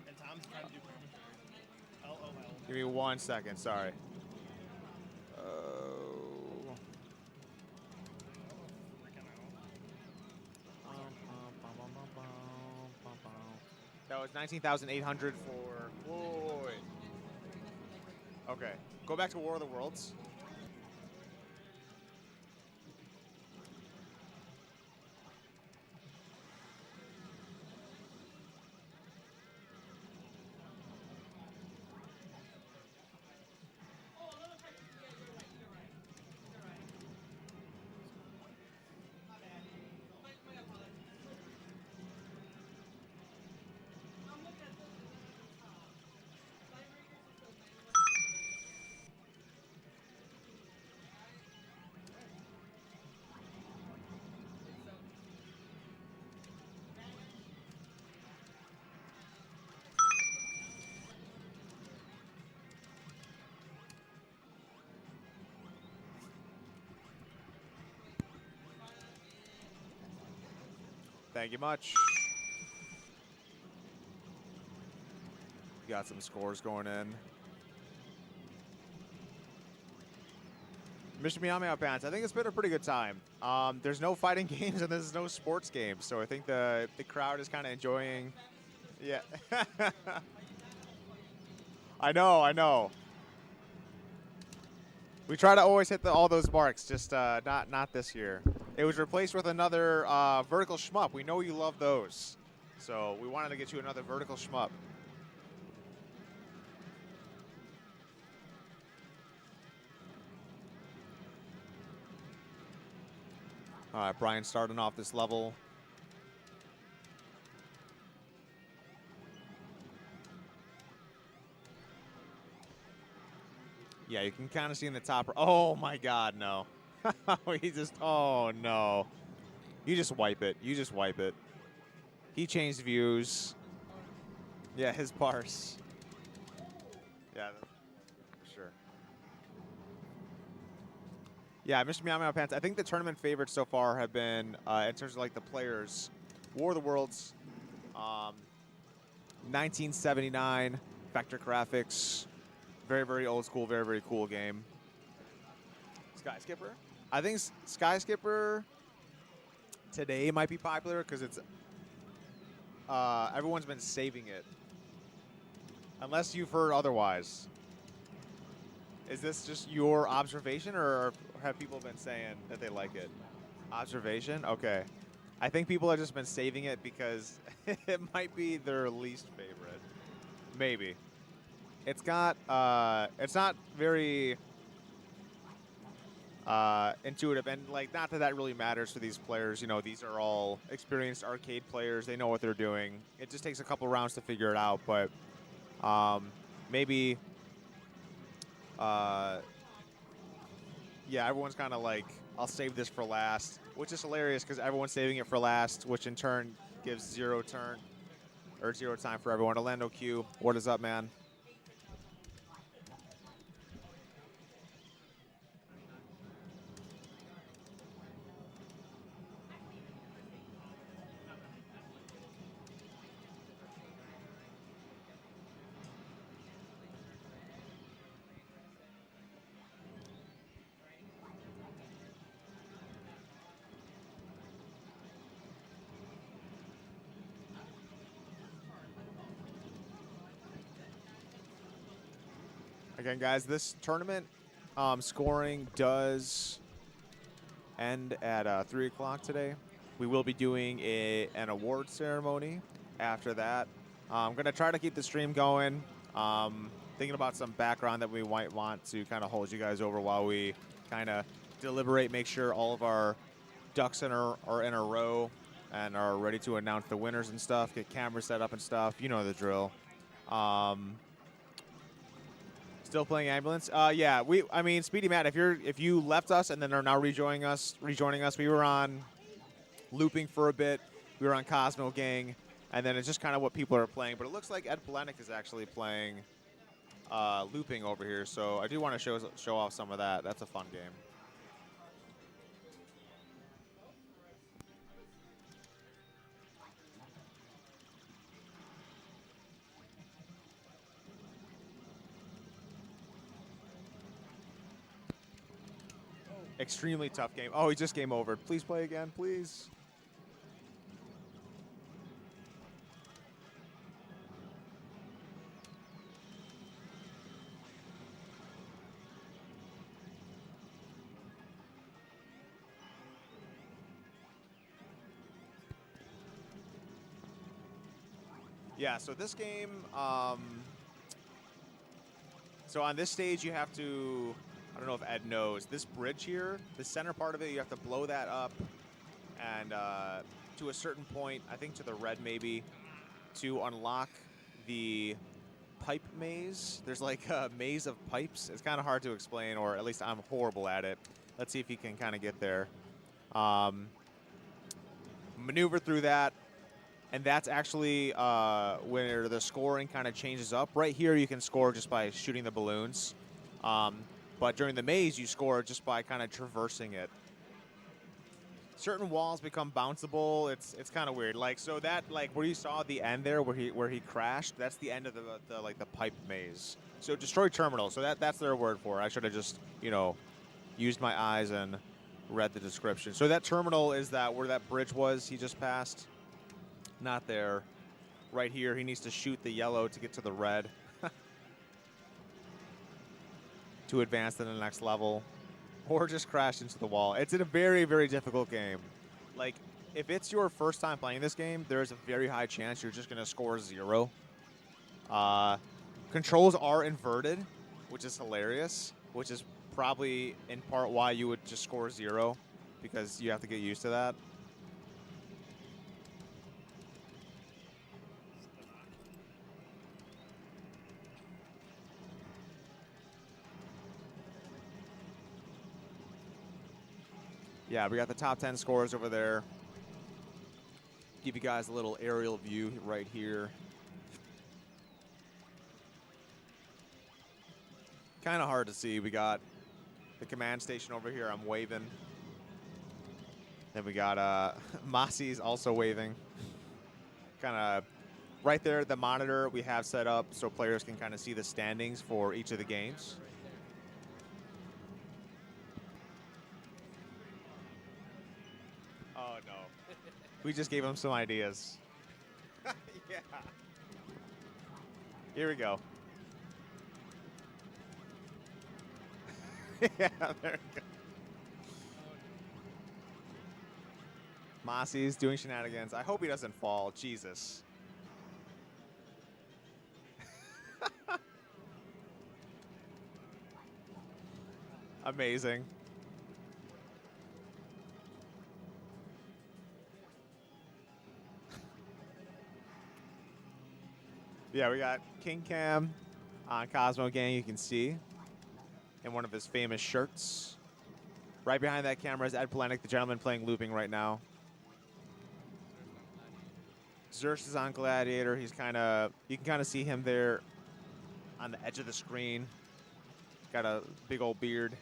And Tom's trying to do commentary. LOL. Give me 1 second. Sorry. That was 19,800 for. Whoa, wait. Okay. Go back to War of the Worlds. Thank you much. Got some scores going in. Mr. Miyami Pants, I think it's been a pretty good time. There's no fighting games and there's no sports games, so I think the crowd is kind of enjoying. Yeah. I know. We try to always hit all those marks, just not this year. It was replaced with another vertical shmup. We know you love those, so we wanted to get you another vertical shmup. All right, Brian starting off this level. Yeah, you can kind of see in the top. Oh my God, no. He just, oh no. You just wipe it. You just wipe it. He changed views. Yeah, his parse. Yeah, for sure. Yeah, Mr. Meow Pants. I think the tournament favorites so far have been, in terms of like the players, War of the Worlds, 1979, vector graphics, very, very old school, very, very cool game. Sky Skipper? I think Sky Skipper today might be popular because it's, everyone's been saving it. Unless you've heard otherwise. Is this just your observation, or have people been saying that they like it? Observation? Okay. I think people have just been saving it because it might be their least favorite. Maybe. It's got, it's not very intuitive, and like, not that really matters for these players. You know, these are all experienced arcade players. They know what they're doing. It just takes a couple rounds to figure it out, but maybe, yeah, everyone's kind of like, I'll save this for last, which is hilarious because everyone's saving it for last, which in turn gives zero time for everyone. Orlando Q, what is up, man? Again, guys, this tournament scoring does end at 3 o'clock today. We will be doing an award ceremony after that. I'm going to try to keep the stream going. Thinking about some background that we might want to kind of hold you guys over while we kind of deliberate, make sure all of our ducks are in a row and are ready to announce the winners and stuff, get cameras set up and stuff. You know the drill. Still playing ambulance? Yeah. I mean, Speedy Matt, if you left us and then are now rejoining us, we were on looping for a bit. We were on Cosmo Gang, and then it's just kind of what people are playing. But it looks like Ed Polenic is actually playing looping over here, so I do want to show off some of that. That's a fun game. Extremely tough game. Oh, he just game over. Please play again, please. Yeah, so this game, so on this stage you have to, I don't know if Ed knows, this bridge here, the center part of it, you have to blow that up and to a certain point, I think to the red maybe, to unlock the pipe maze. There's like a maze of pipes. It's kind of hard to explain, or at least I'm horrible at it. Let's see if you can kind of get there. Maneuver through that. And that's actually where the scoring kind of changes up. Right here, you can score just by shooting the balloons. But during the maze, you score just by kind of traversing it. Certain walls become bounceable. It's kind of weird. Like, so that, like, where you saw the end there, where he crashed, that's the end of the pipe maze. So destroy terminal. So that's their word for it. I should have just, you know, used my eyes and read the description. So that terminal is that where that bridge was he just passed. Not there. Right here, he needs to shoot the yellow to get to the red to advance to the next level, or just crash into the wall. It's in a very, very difficult game. Like, if it's your first time playing this game, there's a very high chance you're just going to score 0. Controls are inverted, which is hilarious, which is probably in part why you would just score 0, because you have to get used to that. Yeah, we got the top 10 scores over there. Give you guys a little aerial view right here. Kind of hard to see. We got the command station over here. I'm waving. Then we got Masi's also waving. Kind of right there at the monitor we have set up so players can kind of see the standings for each of the games. Oh, no. We just gave him some ideas. Yeah. Here we go. Yeah, there we go. Masi's doing shenanigans. I hope he doesn't fall. Jesus. Amazing. Yeah, we got King Cam on Cosmo Gang, you can see, in one of his famous shirts. Right behind that camera is Ed Polenic, the gentleman playing looping right now. Zerst is on Gladiator. He's kind of, you can kind of see him there on the edge of the screen. Got a big old beard.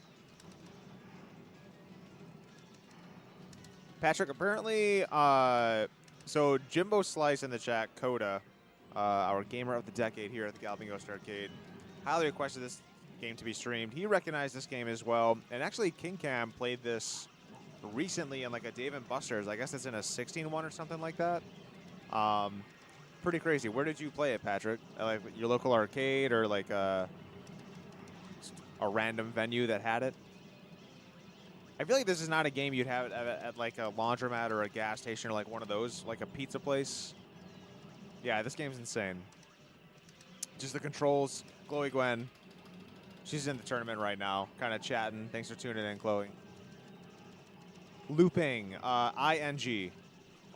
Patrick, apparently, so Jimbo Slice in the chat, Coda, our gamer of the decade here at the Galloping Ghost Arcade, highly requested this game to be streamed. He recognized this game as well, and actually King Cam played this recently in like a Dave & Buster's. I guess it's in a 16-1 or something like that. Pretty crazy. Where did you play it, Patrick? Like your local arcade or like a random venue that had it? I feel like this is not a game you'd have at like a laundromat or a gas station or like one of those, like a pizza place. Yeah, this game's insane. Just the controls. Chloe Gwen, she's in the tournament right now, kind of chatting. Thanks for tuning in, Chloe. Looping, ING.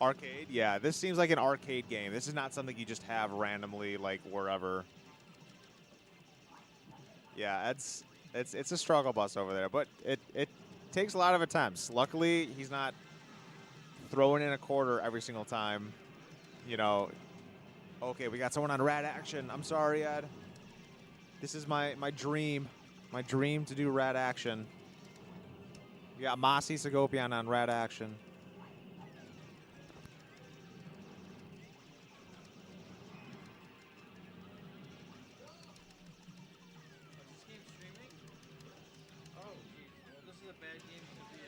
Arcade, yeah. This seems like an arcade game. This is not something you just have randomly, like, wherever. Yeah, it's a struggle bus over there, but it takes a lot of attempts. Luckily, he's not throwing in a quarter every single time. You know, okay, we got someone on Rad Action. I'm sorry, Ed. This is my dream. My dream to do Rad Action. We got Masi Segopian on Rad Action. Is this game streaming? Oh, geez. Well, this is a bad game to be,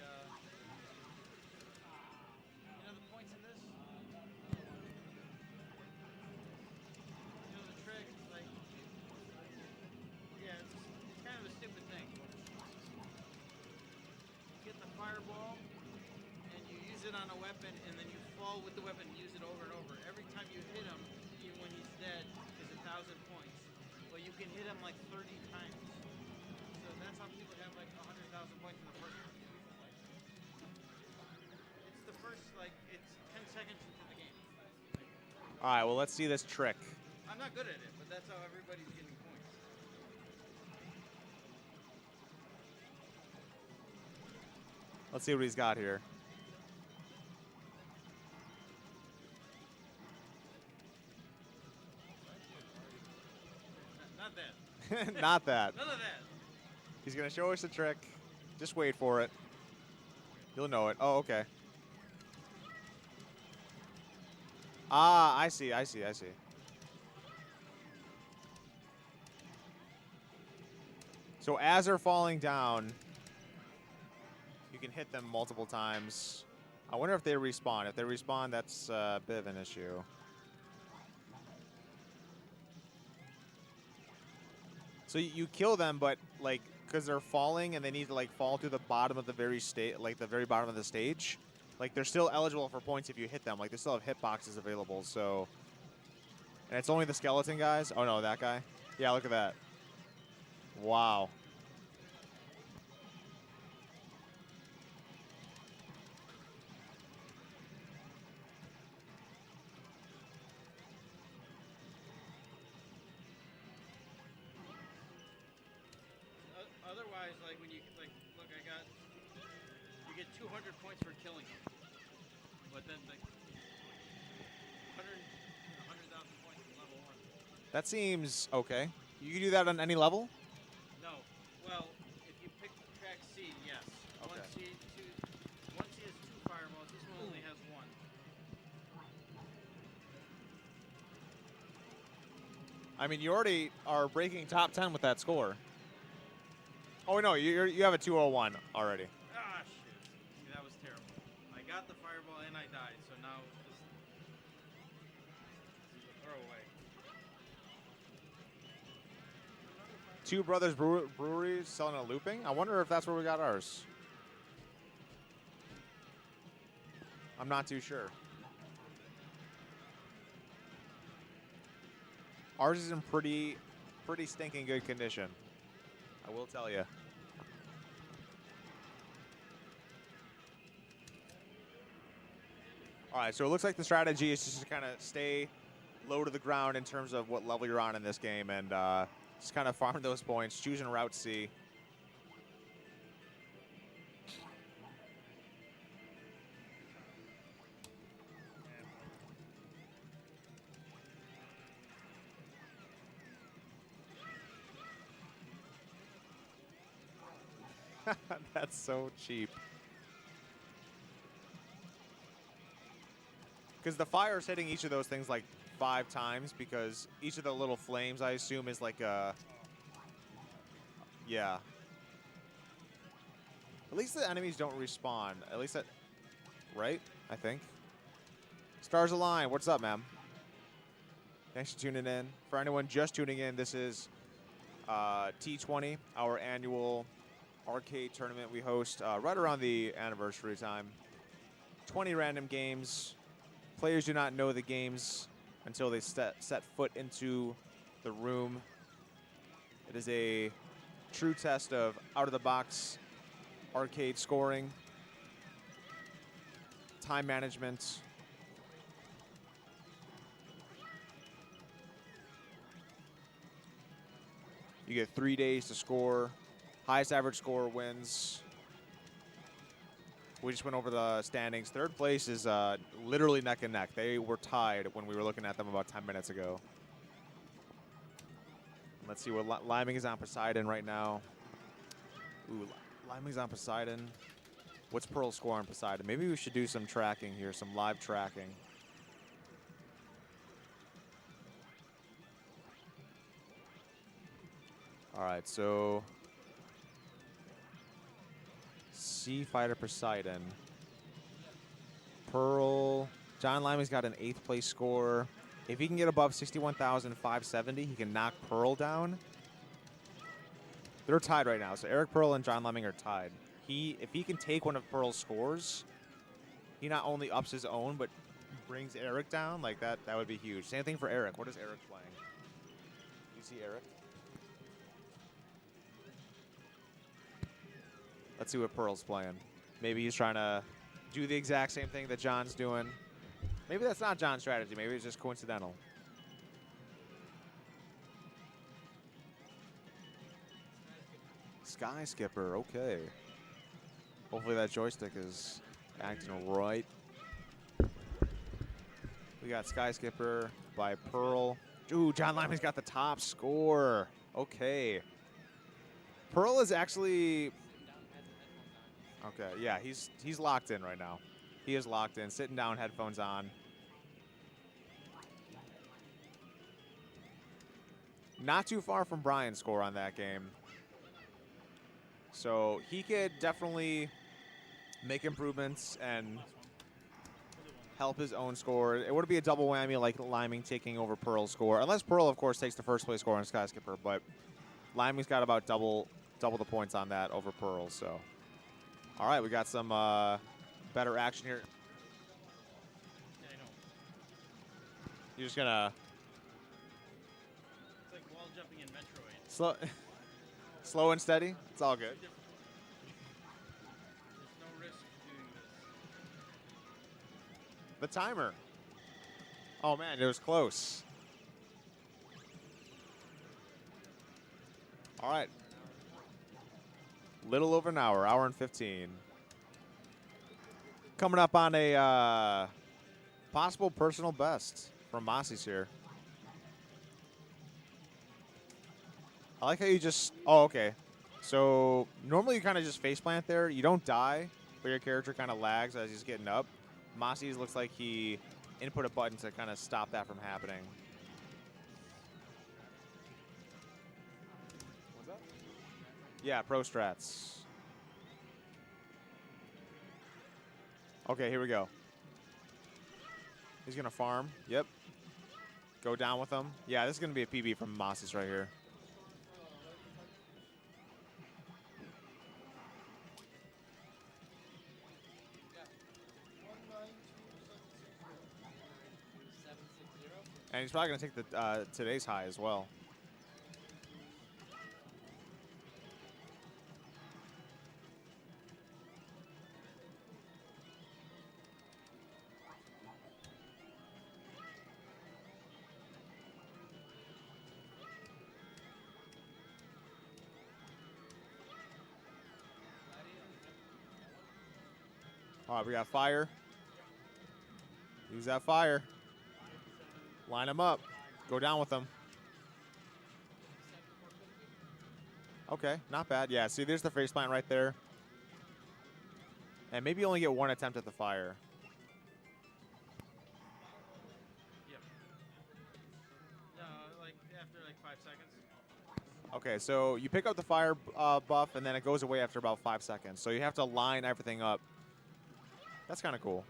You know the points in this? You know the trick? Like, yeah, it's kind of a stupid thing. You get the fireball, and you use it on a weapon, and then you fall with the weapon and use it over and over. Every time you hit him, even when he's dead, is 1,000 points. Well, you can hit him like 30 times. So that's how people have like 100,000 points in the first one. It's the first, like, it's 10 seconds into the game. All right, well, let's see this trick. I'm not good at it, but that's how everybody's getting points. Let's see what he's got here. Not that. Not that. None of that. He's going to show us a trick. Just wait for it. You'll know it. Oh, okay. Ah, I see. So as they're falling down, you can hit them multiple times. I wonder if they respawn. If they respawn, that's a bit of an issue. So you kill them, but like because they're falling and they need to like fall to the bottom of the very bottom of the stage. Like they're still eligible for points if you hit them. Like they still have hitboxes available. So, and it's only the skeleton guys. Oh no, that guy. Yeah, look at that. Wow. Otherwise, like when you look, you get 200 points for killing him, but then like 100,000 points in level 1. That seems okay. You can do that on any level? No, well, if you pick track C, yes. Okay. Once he has 2 fireballs, this one only has 1. I mean, you already are breaking top 10 with that score. Oh no, you have a 201 already. Ah, shit. See, that was terrible. I got the fireball and I died, so now this throw away. Two Brothers Breweries selling a looping? I wonder if that's where we got ours. I'm not too sure. Ours is in pretty stinking good condition. I will tell you. All right, so it looks like the strategy is just to kind of stay low to the ground in terms of what level you're on in this game and just kind of farm those points, choosing Route C. That's so cheap. Because the fire is hitting each of those things like 5 times because each of the little flames, I assume, is like a... Yeah. At least the enemies don't respawn. At least that... Right? I think. Stars Align, what's up, ma'am? Thanks for tuning in. For anyone just tuning in, this is T20, our annual arcade tournament we host right around the anniversary time. 20 random games. Players do not know the games until they set foot into the room. It is a true test of out-of-the-box arcade scoring. time management. You get 3 days to score. Highest average score wins. We just went over the standings. Third place is literally neck and neck. They were tied when we were looking at them about 10 minutes ago. Let's see what Liming is on Poseidon right now. Ooh, Liming's on Poseidon. What's Pearl's score on Poseidon? Maybe we should do some tracking here, some live tracking. All right, so Sea Fighter Poseidon. Pearl. John Liming's got an 8th place score. If he can get above 61,570, he can knock Pearl down. They're tied right now, so Eric Pearl and John Liming are tied. If he can take one of Pearl's scores, he not only ups his own, but brings Eric down. Like that would be huge. Same thing for Eric. What is Eric playing? You see Eric? Let's see what Pearl's playing. Maybe he's trying to do the exact same thing that John's doing. Maybe that's not John's strategy. Maybe it's just coincidental. Sky Skipper, okay. Hopefully that joystick is acting right. We got Sky Skipper by Pearl. Ooh, John Liming's got the top score. Okay. Pearl is actually... Okay, yeah, he's locked in right now. He is locked in, sitting down, headphones on. Not too far from Brian's score on that game. So he could definitely make improvements and help his own score. It would be a double whammy like Liming taking over Pearl's score. Unless Pearl, of course, takes the first place score on Sky Skipper. But Liming's got about double the points on that over Pearl. So, all right, we got some better action here. Yeah, I know. You're just gonna It's like wall jumping in Metroid. slow and steady. It's all good. There's no risk doing this. The timer. Oh man, it was close. All right. Little over an hour and 15. Coming up on a possible personal best from Mossy's here. I like how you just, oh, okay. So normally you kind of just face plant there. You don't die, but your character kind of lags as he's getting up. Mossy's looks like he input a button to kind of stop that from happening. What's that? Yeah, pro strats. Okay, here we go. He's going to farm. Yep. Go down with him. Yeah, this is going to be a PB from Mossy's right here. And he's probably going to take the today's high as well. All right, we got fire. Use that fire. Line them up. Go down with them. Okay, not bad. Yeah, see, there's the face plant right there. And maybe you only get one attempt at the fire. Yep. No, like after like 5 seconds. Okay, so you pick up the fire buff, and then it goes away after about 5 seconds. So you have to line everything up. That's kind of cool.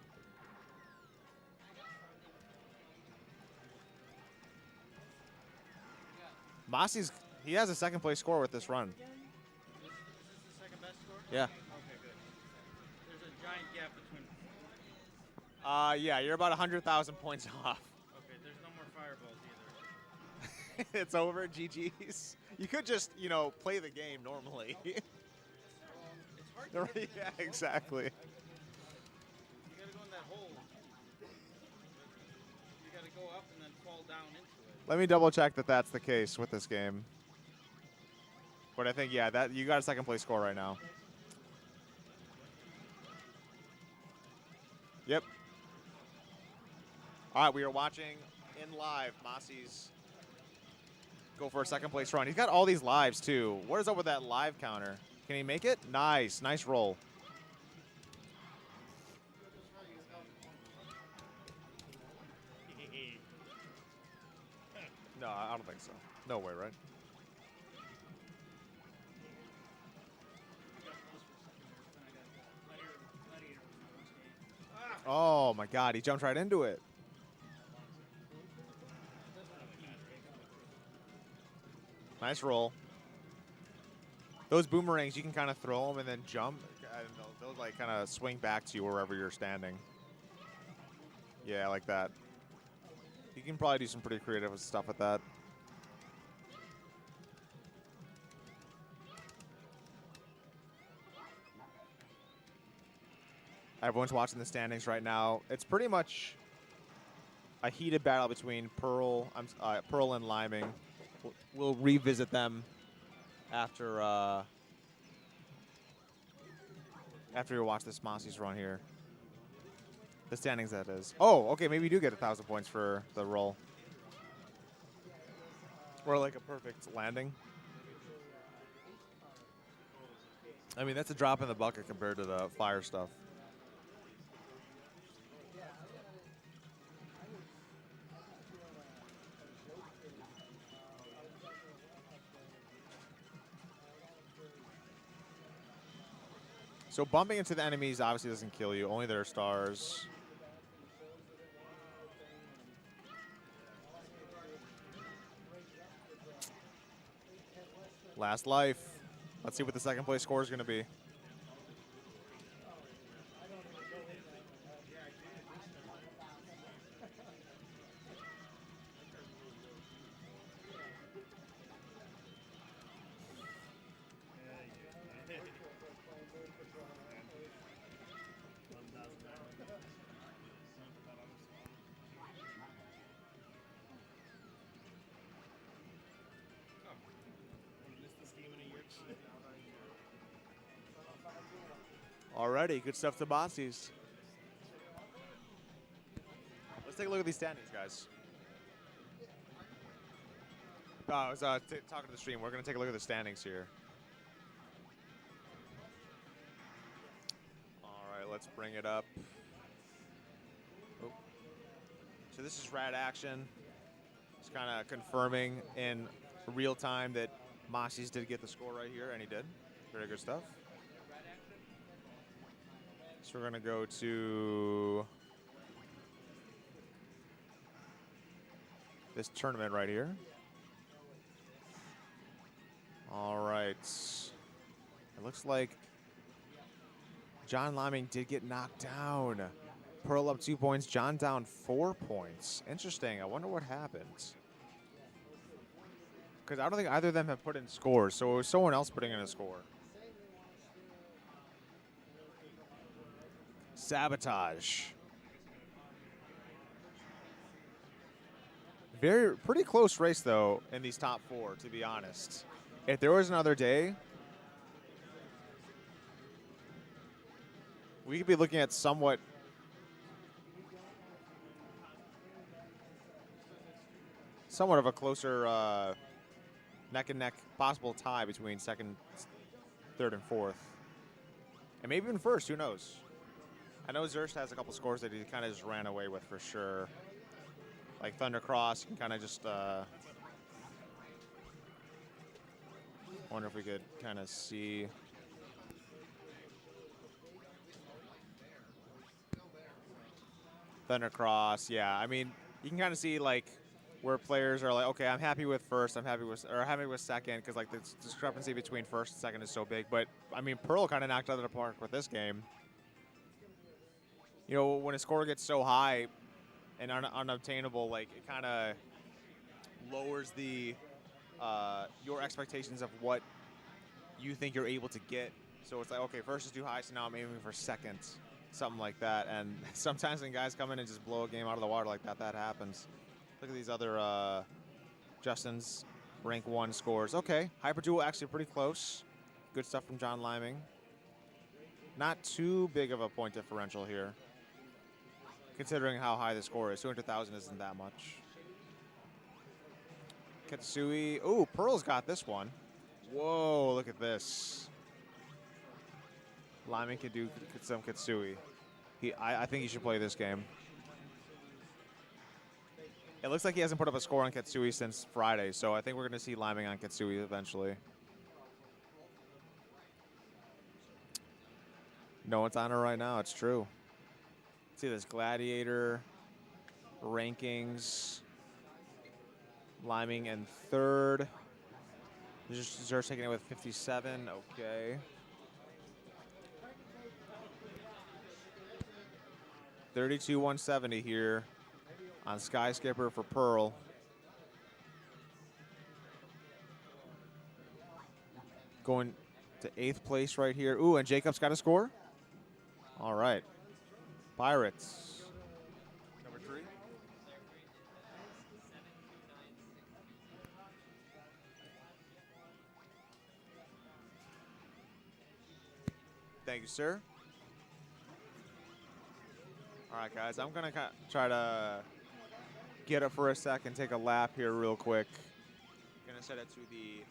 Mossy's, he has a second place score with this run. Is this the second best score? Yeah. Okay, good. There's a giant gap between. Yeah, you're about 100,000 points off. Okay, there's no more fireballs either. It's over, GG's. You could just, you know, play the game normally. It's hard to Yeah, exactly. You gotta go in that go up and then fall down into it. Let me double check that that's the case with this game. But I think, yeah, that you got a second place score right now. Yep. All right, we are watching in live Masi's go for a second place run. He's got all these lives too. What is up with that live counter? Can he make it? Nice, nice roll. No, I don't think so. No way, right? Oh my God, he jumped right into it. Nice roll. Those boomerangs, you can kind of throw them and then jump. And they'll like kind of swing back to you wherever you're standing. Yeah, like that. You can probably do some pretty creative stuff with that. Everyone's watching the standings right now. It's pretty much a heated battle between Pearl and Liming. We'll revisit them after after you watch this Masi's run here. The standings, that is. Oh, okay, maybe you do get 1,000 points for the roll. Or like a perfect landing. I mean, that's a drop in the bucket compared to the fire stuff. So bumping into the enemies obviously doesn't kill you, only their stars. Last life. Let's see what the second place score is going to be. Alrighty, good stuff to Masi's. Let's take a look at these standings, guys. I was talking to the stream. We're going to take a look at the standings here. All right, let's bring it up. Oh. So this is Rad Action. It's kind of confirming in real time that Masi's did get the score right here, and he did. Very good stuff. So we're going to go to this tournament right here. All right. It looks like John Liming did get knocked down. Pearl up 2 points. John down 4 points. Interesting. I wonder what happened. Because I don't think either of them have put in scores. So it was someone else putting in a score. Sabotage. Pretty close race, though, in these top four, to be honest. If there was another day, we could be looking at somewhat of a closer neck and neck possible tie between second, third, and fourth. And maybe even first, who knows? I know Zurst has a couple scores that he kind of just ran away with for sure. Like Thundercross, you can kind of just wonder if we could kind of see. Thundercross, yeah. I mean, you can kind of see like where players are like, okay, I'm happy with first, I'm happy with second, because like the discrepancy between first and second is so big. But I mean, Pearl kind of knocked out of the park with this game. You know, when a score gets so high and unobtainable, like it kind of lowers the your expectations of what you think you're able to get. So it's like, okay, first is too high, so now I'm aiming for second. something like that. And sometimes when guys come in and just blow a game out of the water like that, that happens. Look at these other Justin's rank 1 scores. Okay, Hyper Duel actually pretty close. Good stuff from John Liming. Not too big of a point differential here, considering how high the score is. 200,000 isn't that much. Kitsui. Ooh, Pearl's got this one. Whoa, look at this. Lyman could do some Kitsui. I think he should play this game. It looks like he hasn't put up a score on Kitsui since Friday, so I think we're going to see Liming on Kitsui eventually. No one's on her right now. It's true. See this Gladiator rankings. Liming in 3rd. Zer's taking it with 57. Okay. 32-170 here on Sky Skipper for Pearl. Going to 8th place right here. Ooh, and Jacob's got a score? All right. Pirates. Number 3. Thank you, sir. All right, guys, I'm going to try to get up for a second, take a lap here real quick. Going to set it to the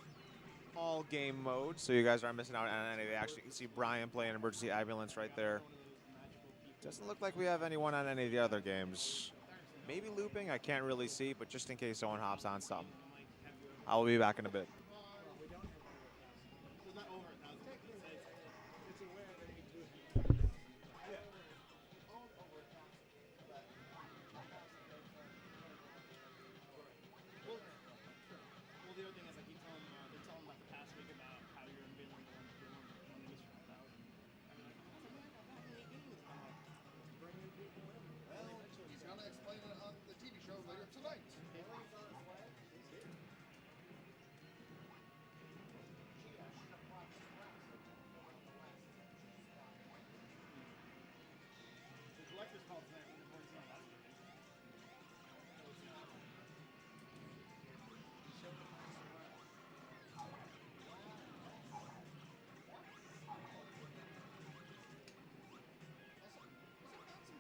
all game mode so you guys aren't missing out on anything. Actually, you can see Brian playing Emergency Ambulance right there. Doesn't look like we have anyone on any of the other games. Maybe looping, I can't really see, but just in case someone hops on some. I will be back in a bit. He's gonna explain it on the TV show later tonight.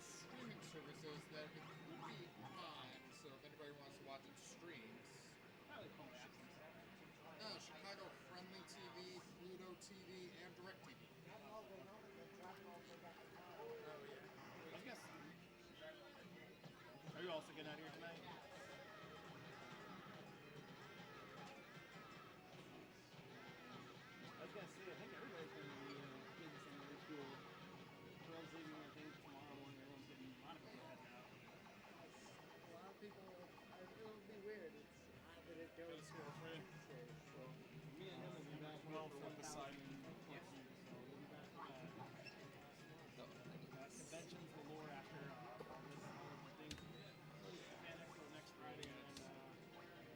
Streaming services that it would be on, so if anybody wants to watch it streams. Chicago Friendly TV, Pluto TV, and DirecTV. Are you also getting out of here tonight? I was gonna say, I think everybody's gonna be getting some really cool. Girls leaving, I think tomorrow morning. Everyone's getting a lot of people heading out. A lot of people, it'll be weird. It's odd that it goes so so. Me and him will be back well for Poseidon. Yeah. So we'll be back for that. Conventions galore after this all of the things. Japan Expo next Friday and a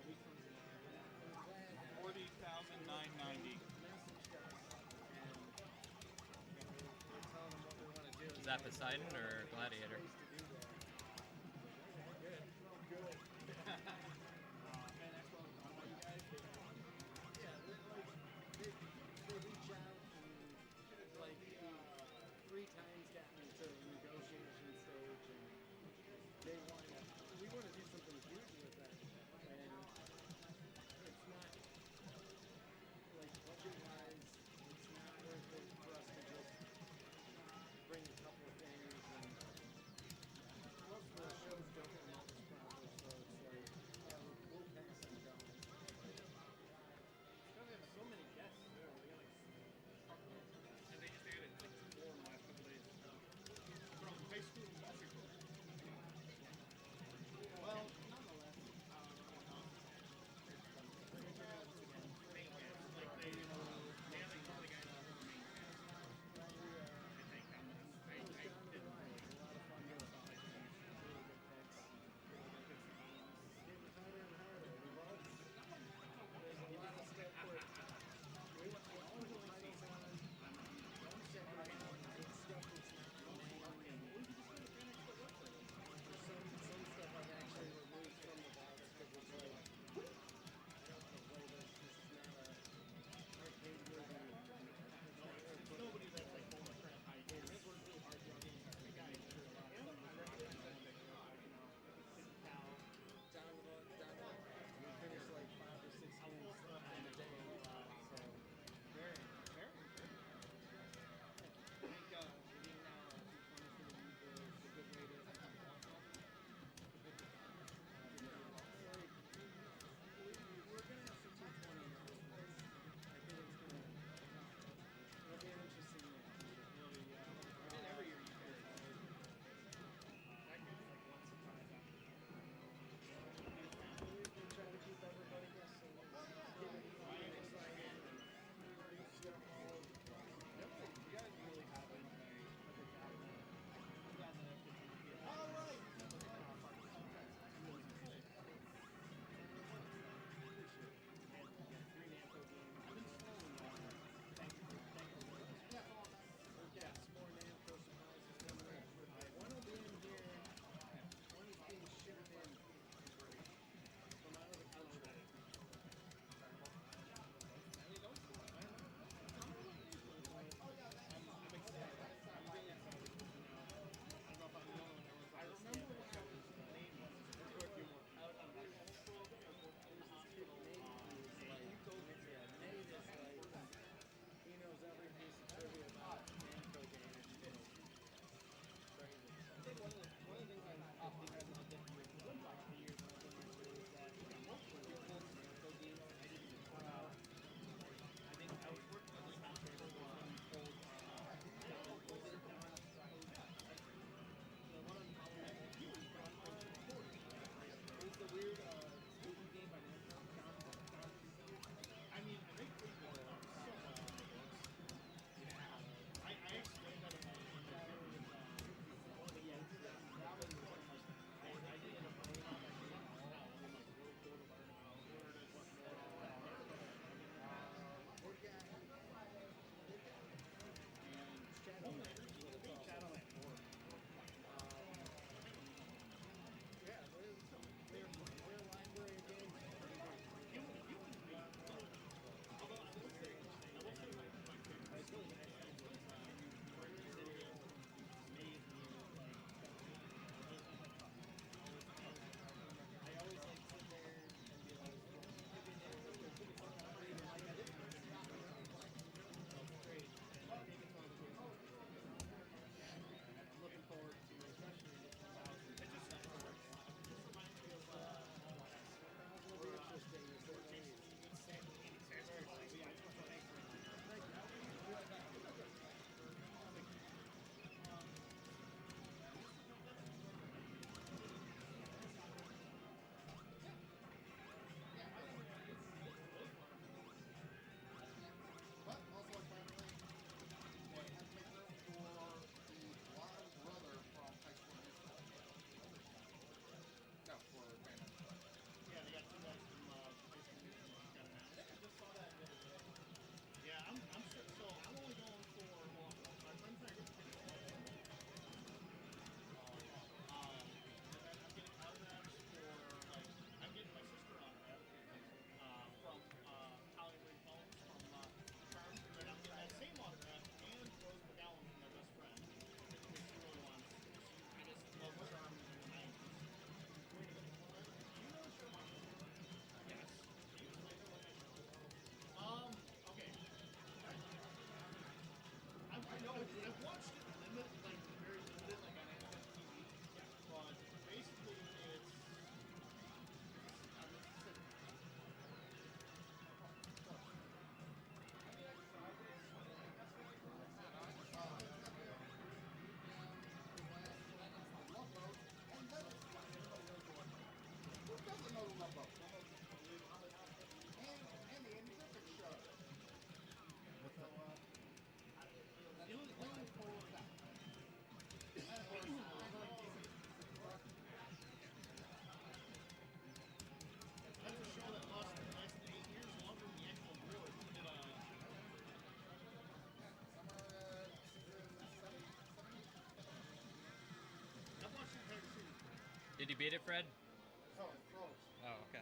week from tonight. 40,990. Is that Poseidon or Gladiator? They reach out and like 3 times got me to the negotiation stage, and we want to do something huge with that, and it's not like budget-wise, it's not worth it for us to just bring a couple of things and Did you beat it, Fred? Oh, close. Oh, okay.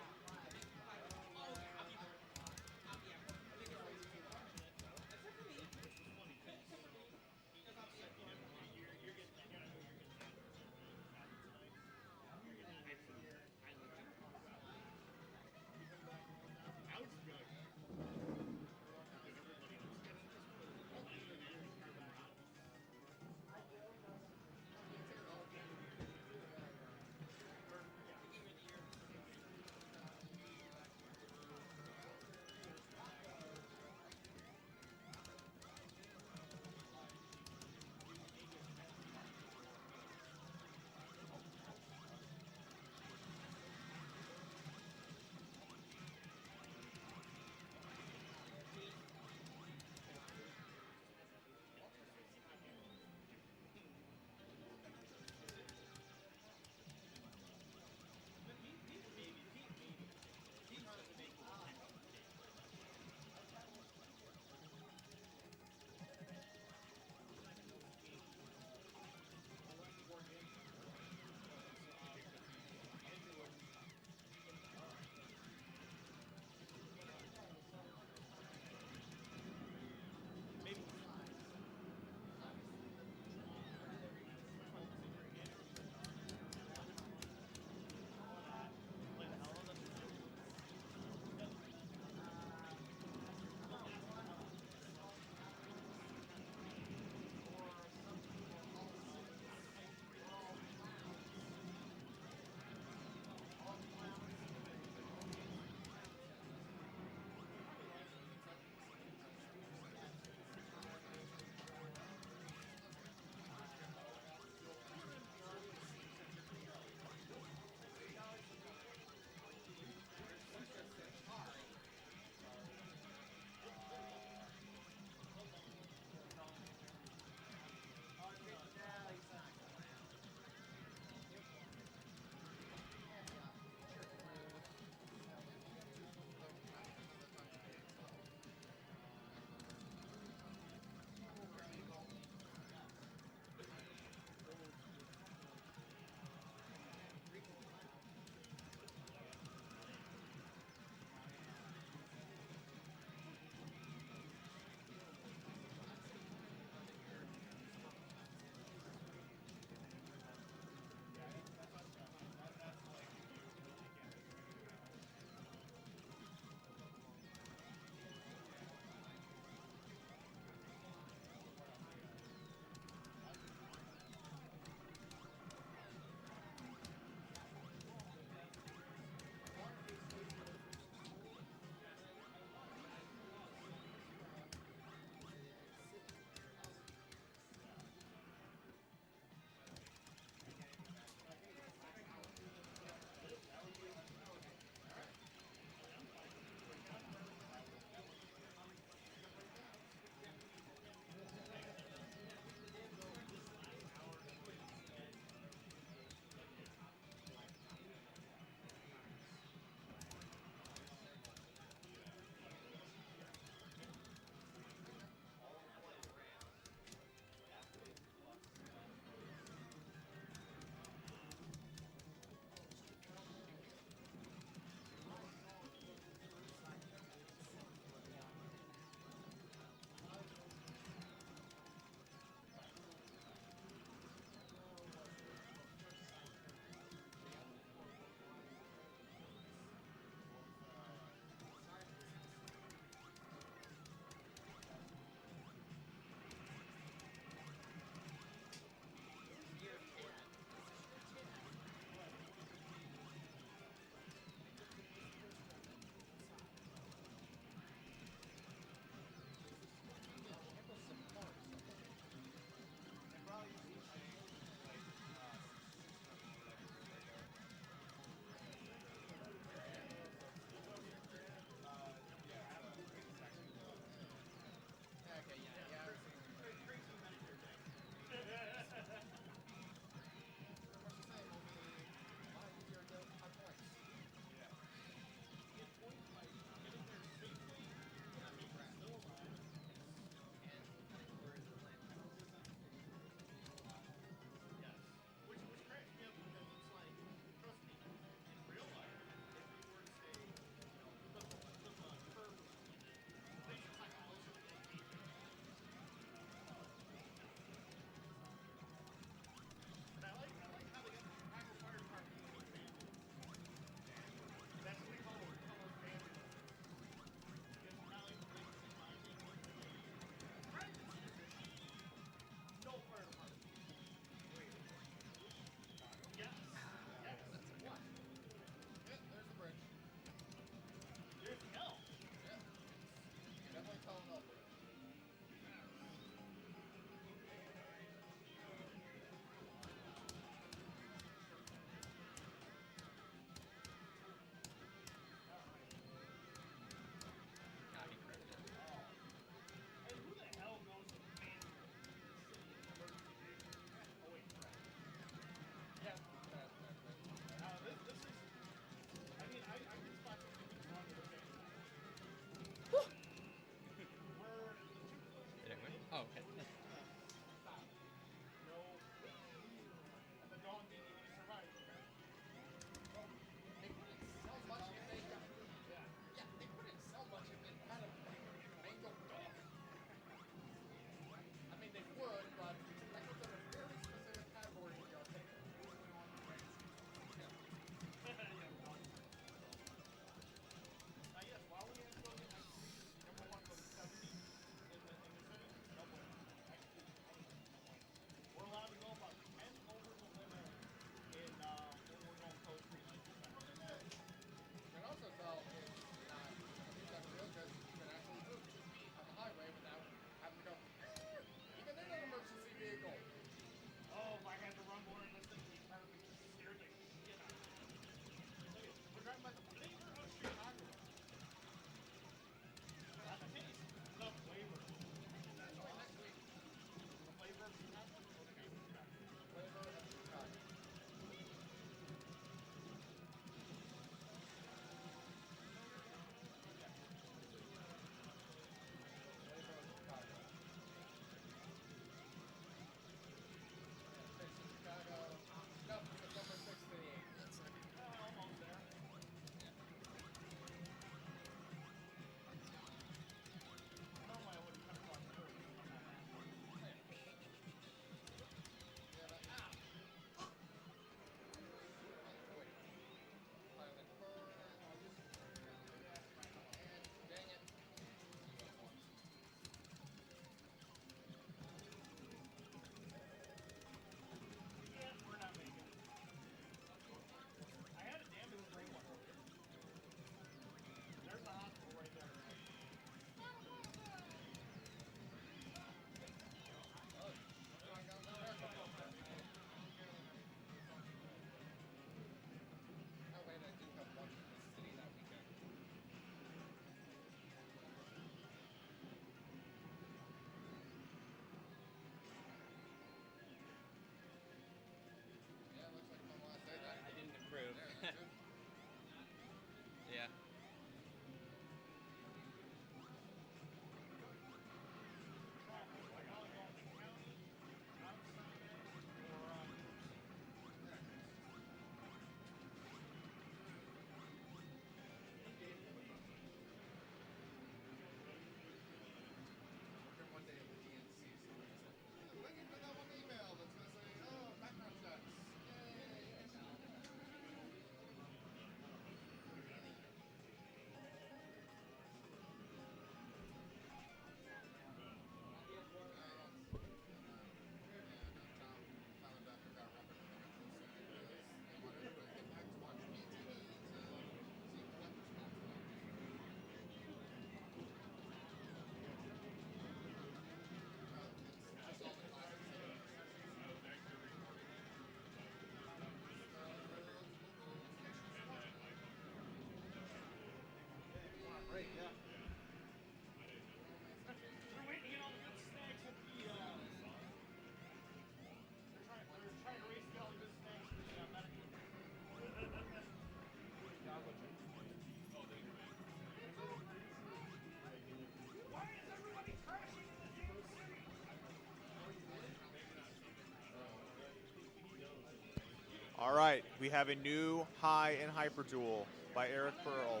All right, we have a new high in Hyper Duel by Eric Pearl.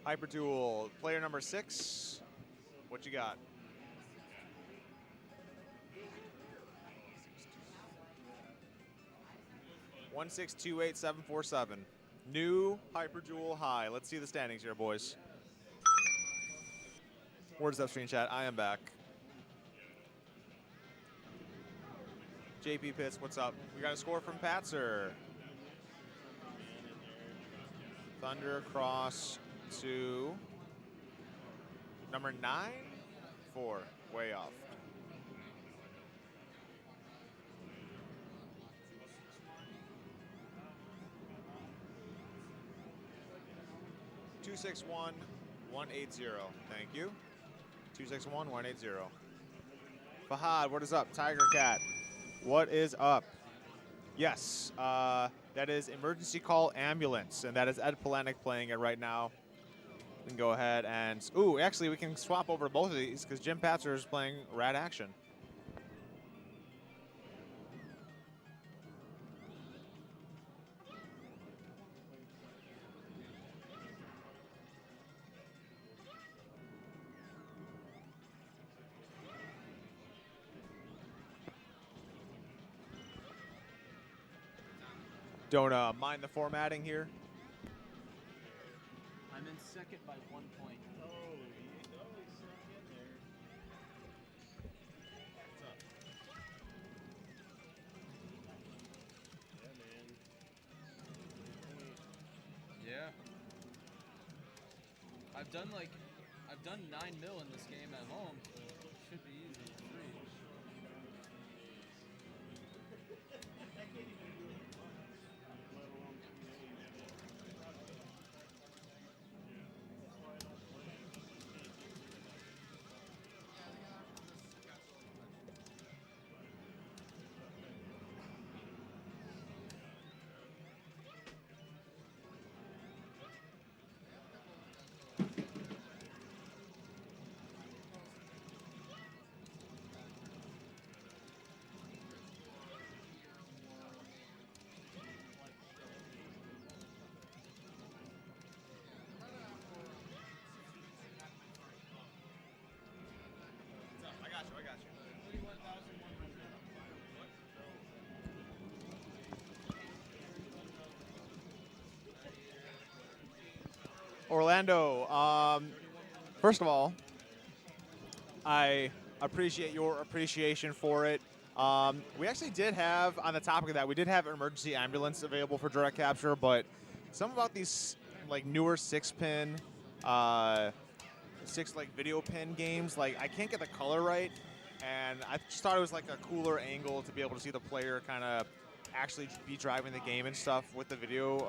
Hyper Duel, player number 6. What you got? One 1628747. New Hyper Duel high. Let's see the standings here, boys. Words up, screen chat. I am back. JP Pitts, what's up? We got a score from Patzer. Thunder Cross to number 9, 4. Way off. Two 180. Thank you. 261-180. Fahad, what is up? Tiger Cat, what is up? Yes, that is Emergency Call Ambulance, and that is Ed Polanic playing it right now. We can go ahead and, ooh, actually we can swap over both of these because Jim Patzer is playing Rad Action. Don't mind the formatting here. I'm in second by 1 point. Oh, he's always stuck in there. What's up? Yeah, man. Yeah. I've done 9 mil in this game at home, so it should be easy. Free. I got you. Orlando, first of all, I appreciate your appreciation for it. We actually did have, on the topic of that, we did have an emergency ambulance available for direct capture, but something about these like newer 6-pin, 6 like video pin games, like I can't get the color right, and I just thought it was like a cooler angle to be able to see the player kind of actually be driving the game and stuff with the video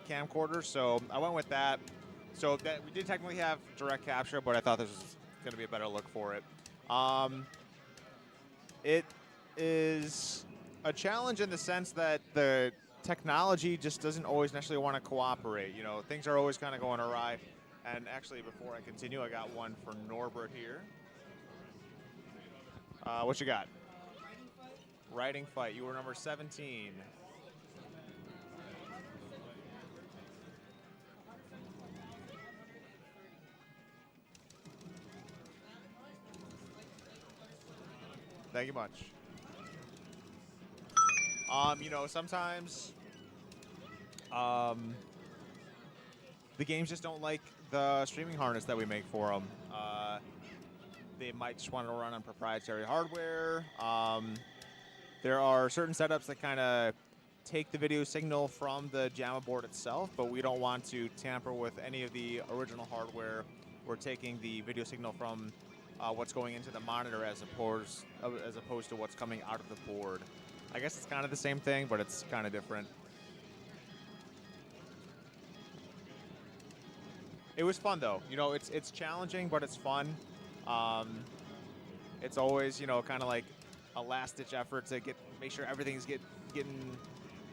camcorder. So I went with that. So that we did technically have direct capture, but I thought this was going to be a better look for it. It is a challenge in the sense that the technology just doesn't always necessarily want to cooperate. You know, things are always kind of going awry. And actually, before I continue, I got one for Norbert here. What you got? Riding Fight. You were number 17. Thank you much. You know, sometimes the games just don't like the streaming harness that we make for them. They might just want to run on proprietary hardware. There are certain setups that kind of take the video signal from the JAMA board itself, but we don't want to tamper with any of the original hardware. We're taking the video signal from what's going into the monitor as opposed to what's coming out of the board. I guess it's kind of the same thing, but it's kind of different. It was fun though. You know, it's challenging, but it's fun. It's always, you know, kind of like a last-ditch effort to make sure everything's getting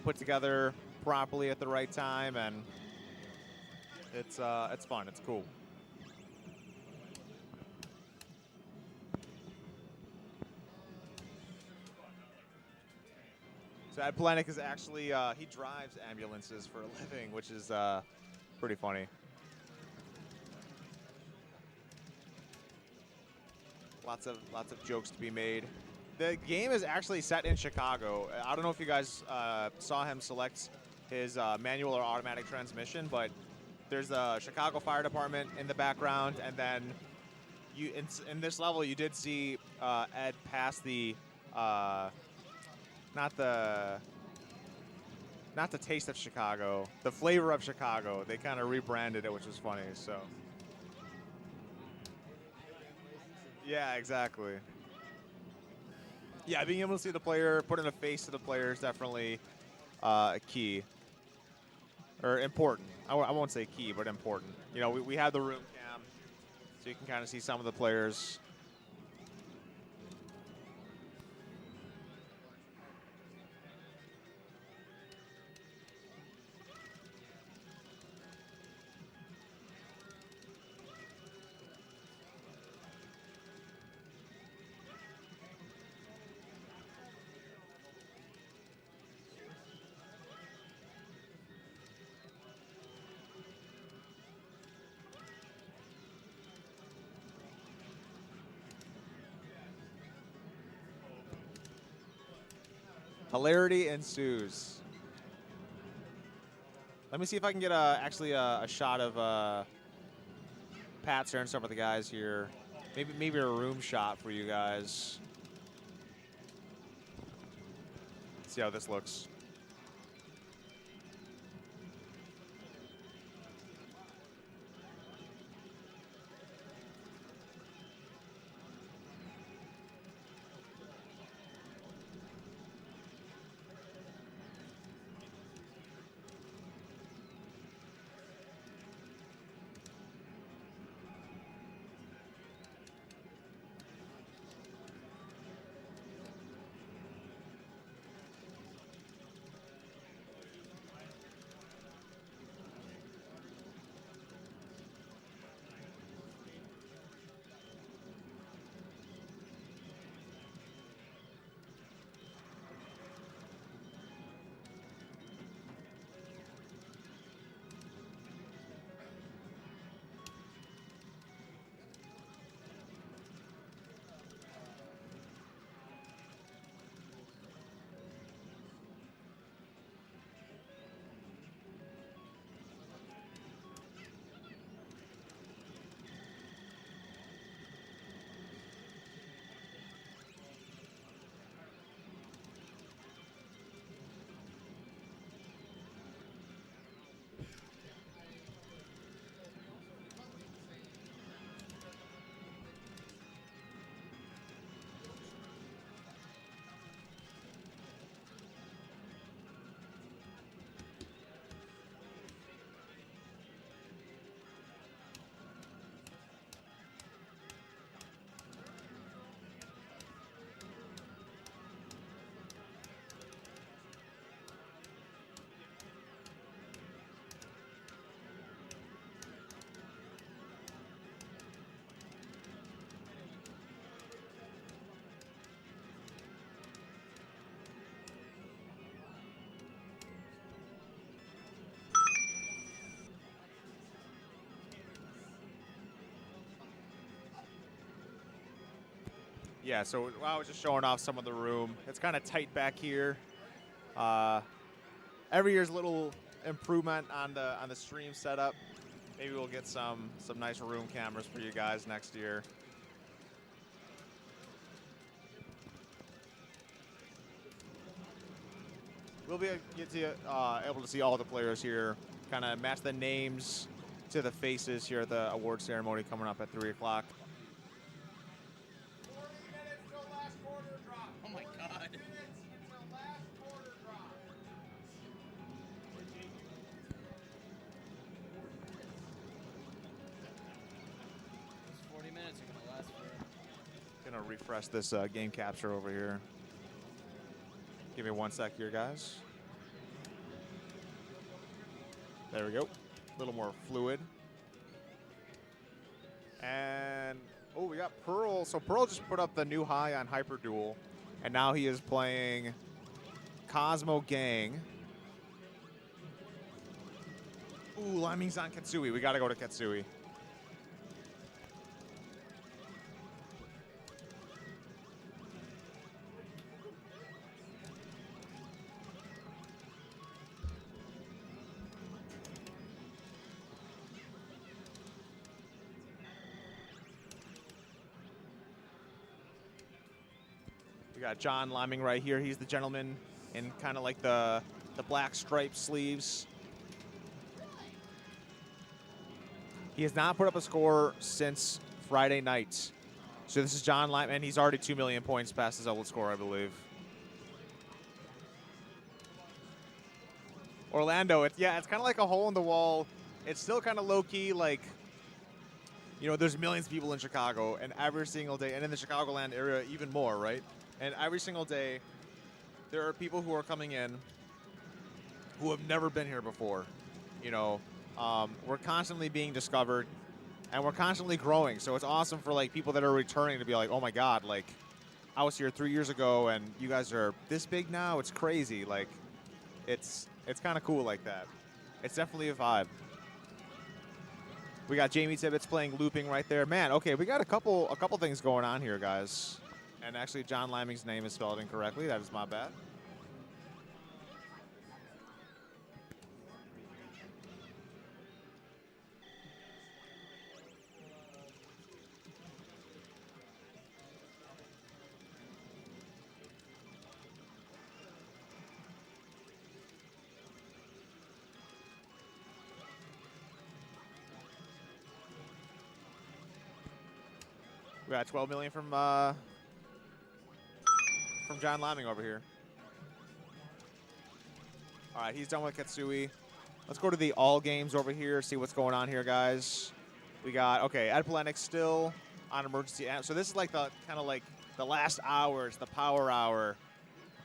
put together properly at the right time, and it's fun. It's cool. So Ed Palenik is actually he drives ambulances for a living, which is pretty funny. Lots of jokes to be made. The game is actually set in Chicago. I don't know if you guys saw him select his manual or automatic transmission, but there's the Chicago Fire Department in the background, and then you in this level you did see Ed pass the not the taste of Chicago, the flavor of Chicago. They kind of rebranded it, which was funny. So yeah, exactly. Yeah, being able to see the player, putting a face to the player is definitely key. Or important. I won't say key, but important. You know, we have the room cam, so you can kind of see some of the players. Hilarity ensues. Let me see if I can get actually a shot of Pat staring stuff with the guys here. Maybe a room shot for you guys. See how this looks. Yeah, so I was just showing off some of the room. It's kind of tight back here. Every year's a little improvement on the stream setup. Maybe we'll get some nice room cameras for you guys next year. We'll be able to see all the players here, kind of match the names to the faces here at the award ceremony coming up at 3 o'clock. 40 minutes till last quarter drop. Oh my god. 40 minutes until last quarter drop. Those 40 minutes are gonna last for. Gonna refresh this game capture over here. Give me 1 sec here, guys. There we go. A little more fluid. And, oh, we got Pearl. So Pearl just put up the new high on Hyper Duel. And now he is playing Cosmo Gang. Ooh, Liming's on Katsui. We got to go to Katsui. We got John Liming right here. He's the gentleman in kind of like the black striped sleeves. He has not put up a score since Friday night. So this is John Liming, and he's already 2 million points past his old score, I believe. Orlando, it's kind of like a hole in the wall. It's still kind of low key, like, you know, there's millions of people in Chicago, and every single day, and in the Chicagoland area even more, right? And every single day, there are people who are coming in who have never been here before. You know, we're constantly being discovered, and we're constantly growing. So it's awesome for like people that are returning to be like, oh my God, like I was here 3 years ago, and you guys are this big now. It's crazy. Like, it's kind of cool like that. It's definitely a vibe. We got Jamie Tibbetts playing looping right there. Man, okay, we got a couple things going on here, guys. And actually, John Liming's name is spelled incorrectly. That is my bad. We got 12 million from John Liming over here. All right, he's done with Katsui. Let's go to the all games over here, see what's going on here, guys. We got, okay, Ed Palenik still on emergency. So this is like the kind of like the last hours, the power hour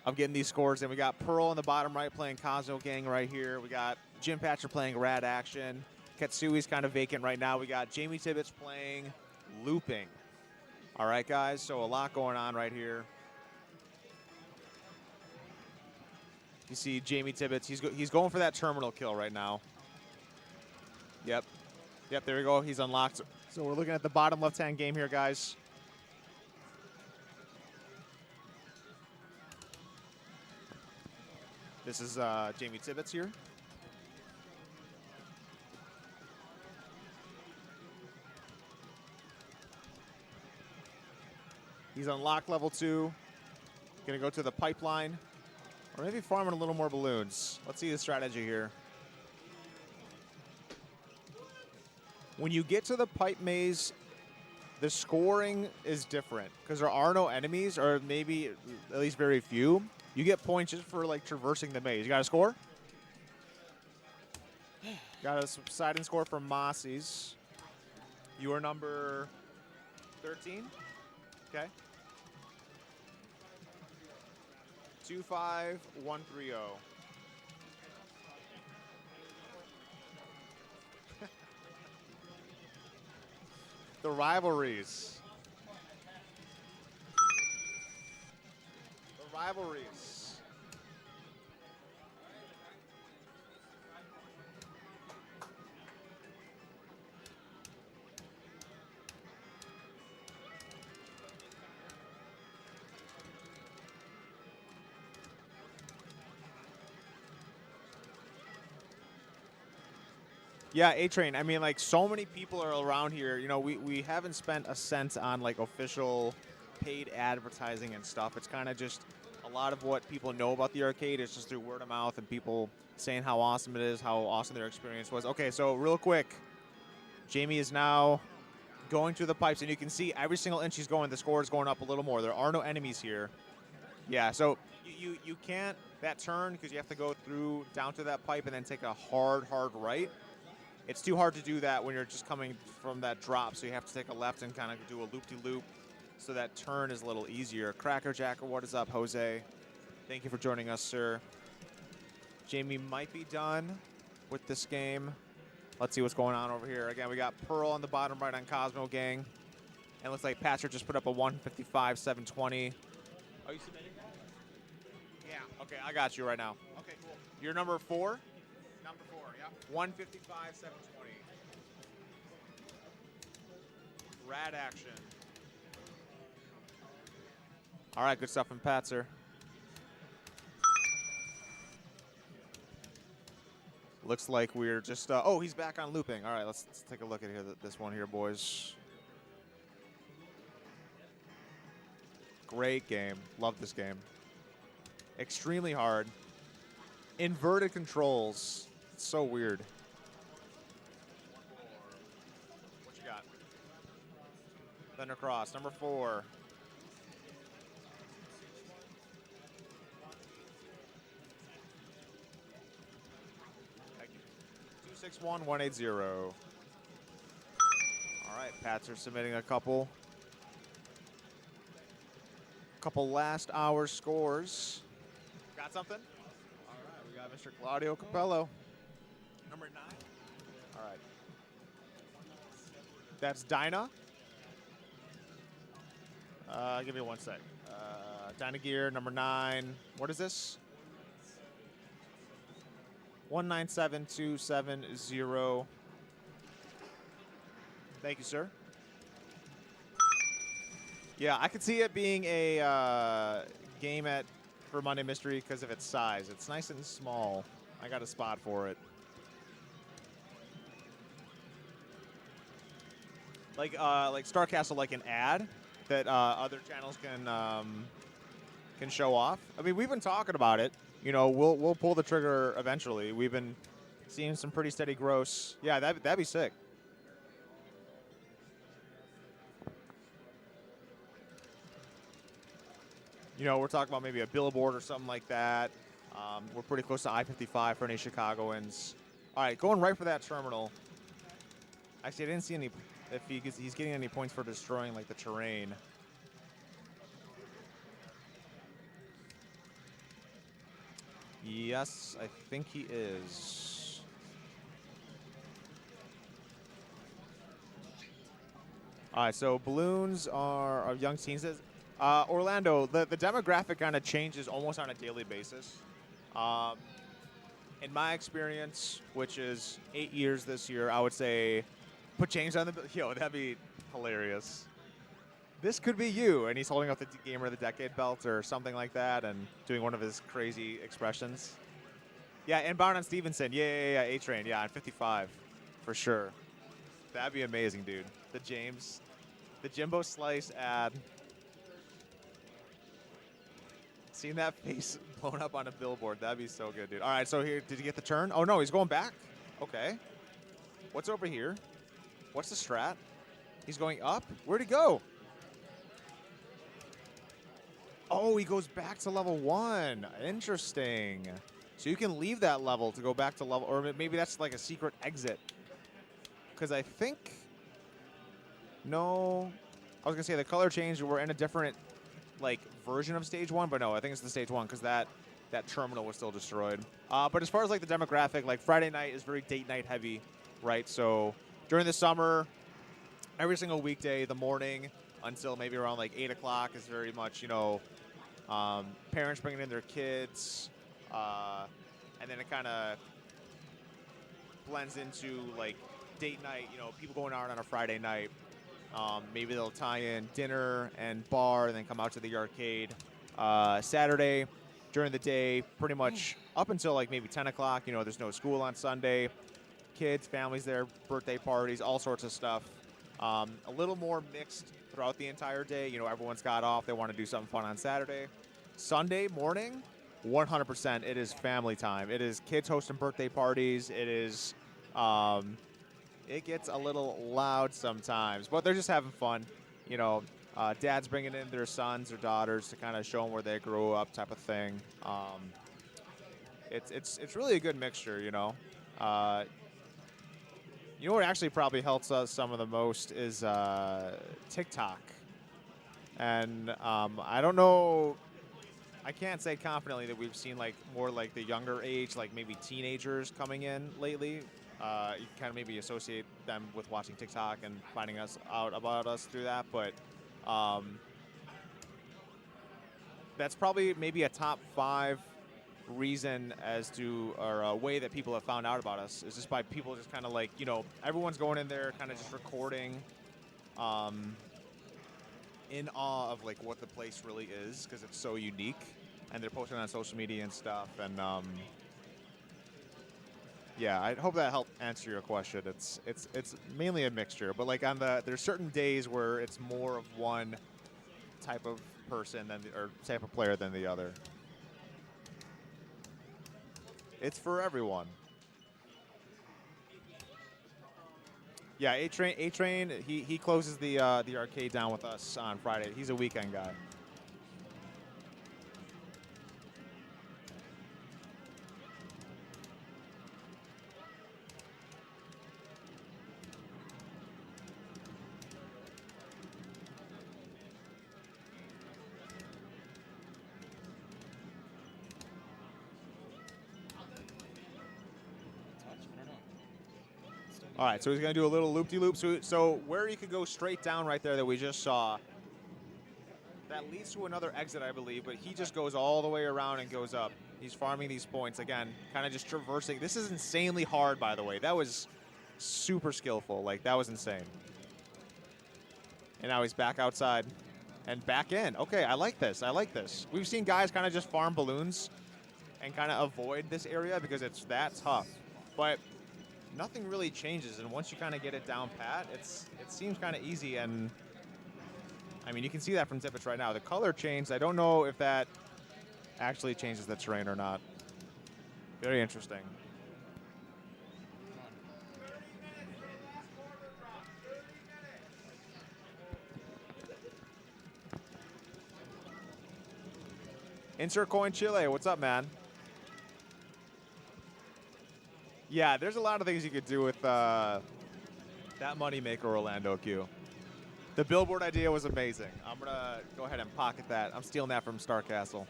of getting these scores. And we got Pearl in the bottom right playing Cosmo Gang right here. We got Jim Patcher playing Rad Action. Katsui's kind of vacant right now. We got Jamie Tibbetts playing Looping. All right, guys, so a lot going on right here. You see Jamie Tibbetts, he's going for that terminal kill right now. Yep, there we go, he's unlocked. So we're looking at the bottom left-hand game here, guys. This is Jamie Tibbetts here. He's unlocked level 2. Gonna go to the pipeline. Or maybe farming a little more balloons. Let's see the strategy here. When you get to the pipe maze, the scoring is different because there are no enemies, or maybe at least very few. You get points just for like traversing the maze. You got a score? Got a subsiding score from Mossie's. You are number 13? Okay. 25130. The rivalries. The rivalries. Yeah, A-Train. I mean, like, so many people are around here. You know, we haven't spent a cent on, like, official paid advertising and stuff. It's kind of just a lot of what people know about the arcade is just through word of mouth and people saying how awesome it is, how awesome their experience was. Okay, so real quick, Jamie is now going through the pipes, and you can see every single inch he's going, the score is going up a little more. There are no enemies here. Yeah, so you can't, that turn, because you have to go through down to that pipe and then take a hard right. It's too hard to do that when you're just coming from that drop, so you have to take a left and kind of do a loop-de-loop, so that turn is a little easier. Crackerjack, what is up, Jose? Thank you for joining us, sir. Jamie might be done with this game. Let's see what's going on over here. Again, we got Pearl on the bottom right on Cosmo Gang. And it looks like Patrick just put up a 155, 720. Are you submitting that? Yeah. Okay, I got you right now. Okay, cool. You're number 4? Number 4, yep. 155, 720. Rad Action. All right, good stuff from Patzer. Looks like we're just, oh, he's back on looping. All right, let's take a look at this one here, boys. Great game. Love this game. Extremely hard. Inverted controls. It's so weird. What you got? Thunder Cross, number 4. Thank you. 261180. All right, Pats are submitting a couple last hour scores. Got something? All right, we got Mr. Claudio Capello. Number 9. All right. That's Dyna. Give me 1 sec. Dyna Gear, number 9. What is this? 197270. Thank you, sir. Yeah, I could see it being a game for Monday Mystery because of its size. It's nice and small. I got a spot for it. Like Star Castle, like an ad that other channels can show off. I mean, we've been talking about it. You know, we'll pull the trigger eventually. We've been seeing some pretty steady gross. Yeah, that'd be sick. You know, we're talking about maybe a billboard or something like that. We're pretty close to I-55 for any Chicagoans. All right, going right for that terminal. Actually, I didn't see any if he's getting any points for destroying like the terrain. Yes, I think he is. All right, so balloons are young teens. Orlando, the demographic kind of changes almost on a daily basis. In my experience, which is 8 years this year, I would say put James on the... Yo, that'd be hilarious. This could be you, and he's holding up the Gamer of the Decade belt or something like that and doing one of his crazy expressions. Yeah, inbound on Stevenson. Yeah, A-Train. Yeah, on 55, for sure. That'd be amazing, dude. The Jimbo Slice ad. Seeing that face blown up on a billboard, that'd be so good, dude. All right, so here, did you get the turn? Oh, no, he's going back. Okay. What's over here? What's the strat? He's going up? Where'd he go? Oh, he goes back to level 1. Interesting. So you can leave that level to go back to level, or maybe that's like a secret exit. Because I think, no, I was going to say the color changed. We're in a different like version of stage 1, but no, I think it's the stage 1 because that terminal was still destroyed. But as far as like the demographic, like Friday night is very date night heavy, right? So during the summer, every single weekday, the morning until maybe around like 8 o'clock is very much, you know, parents bringing in their kids, and then it kind of blends into like date night, you know, people going out on a Friday night. Maybe they'll tie in dinner and bar and then come out to the arcade. Saturday during the day, pretty much up until like maybe 10 o'clock. You know, there's no school on Sunday. Kids, families there, birthday parties, all sorts of stuff. A little more mixed throughout the entire day. You know, everyone's got off. They want to do something fun on Saturday. Sunday morning, 100%, it is family time. It is kids hosting birthday parties. It is... it gets a little loud sometimes, but they're just having fun. You know, dads bringing in their sons or daughters to kind of show them where they grew up, type of thing. It's really a good mixture, you know. You know what actually probably helps us some of the most is TikTok. And I don't know, I can't say confidently that we've seen like more like the younger age, like maybe teenagers coming in lately. You can kind of maybe associate them with watching TikTok and finding out about us through that, but that's probably maybe a top 5 reason as to, or a way that people have found out about us is just by people just kind of like, you know, everyone's going in there kind of just recording in awe of like what the place really is because it's so unique, and they're posting on social media and stuff. And yeah, I hope that helped answer your question. It's mainly a mixture, but like there's certain days where it's more of one type of person or type of player than the other. It's for everyone. Yeah, A-Train, he closes the arcade down with us on Friday. He's a weekend guy. All right, so he's going to do a little loop-de-loop. So where you could go straight down right there that we just saw, that leads to another exit, I believe, but he just goes all the way around and goes up. He's farming these points, again, kind of just traversing. This is insanely hard, by the way. That was super skillful. Like, that was insane. And now he's back outside and back in. Okay, I like this. I like this. We've seen guys kind of just farm balloons and kind of avoid this area because it's that tough. But nothing really changes, and once you kind of get it down pat, it seems kind of easy. And I mean, you can see that from Tippets right now. The color changed. I don't know if that actually changes the terrain or not. Very interesting. 30 minutes for the last quarter drop. 30 minutes. Insert Coin Chile, what's up, man? Yeah, there's a lot of things you could do with that moneymaker, Orlando Q. The billboard idea was amazing. I'm going to go ahead and pocket that. I'm stealing that from Star Castle.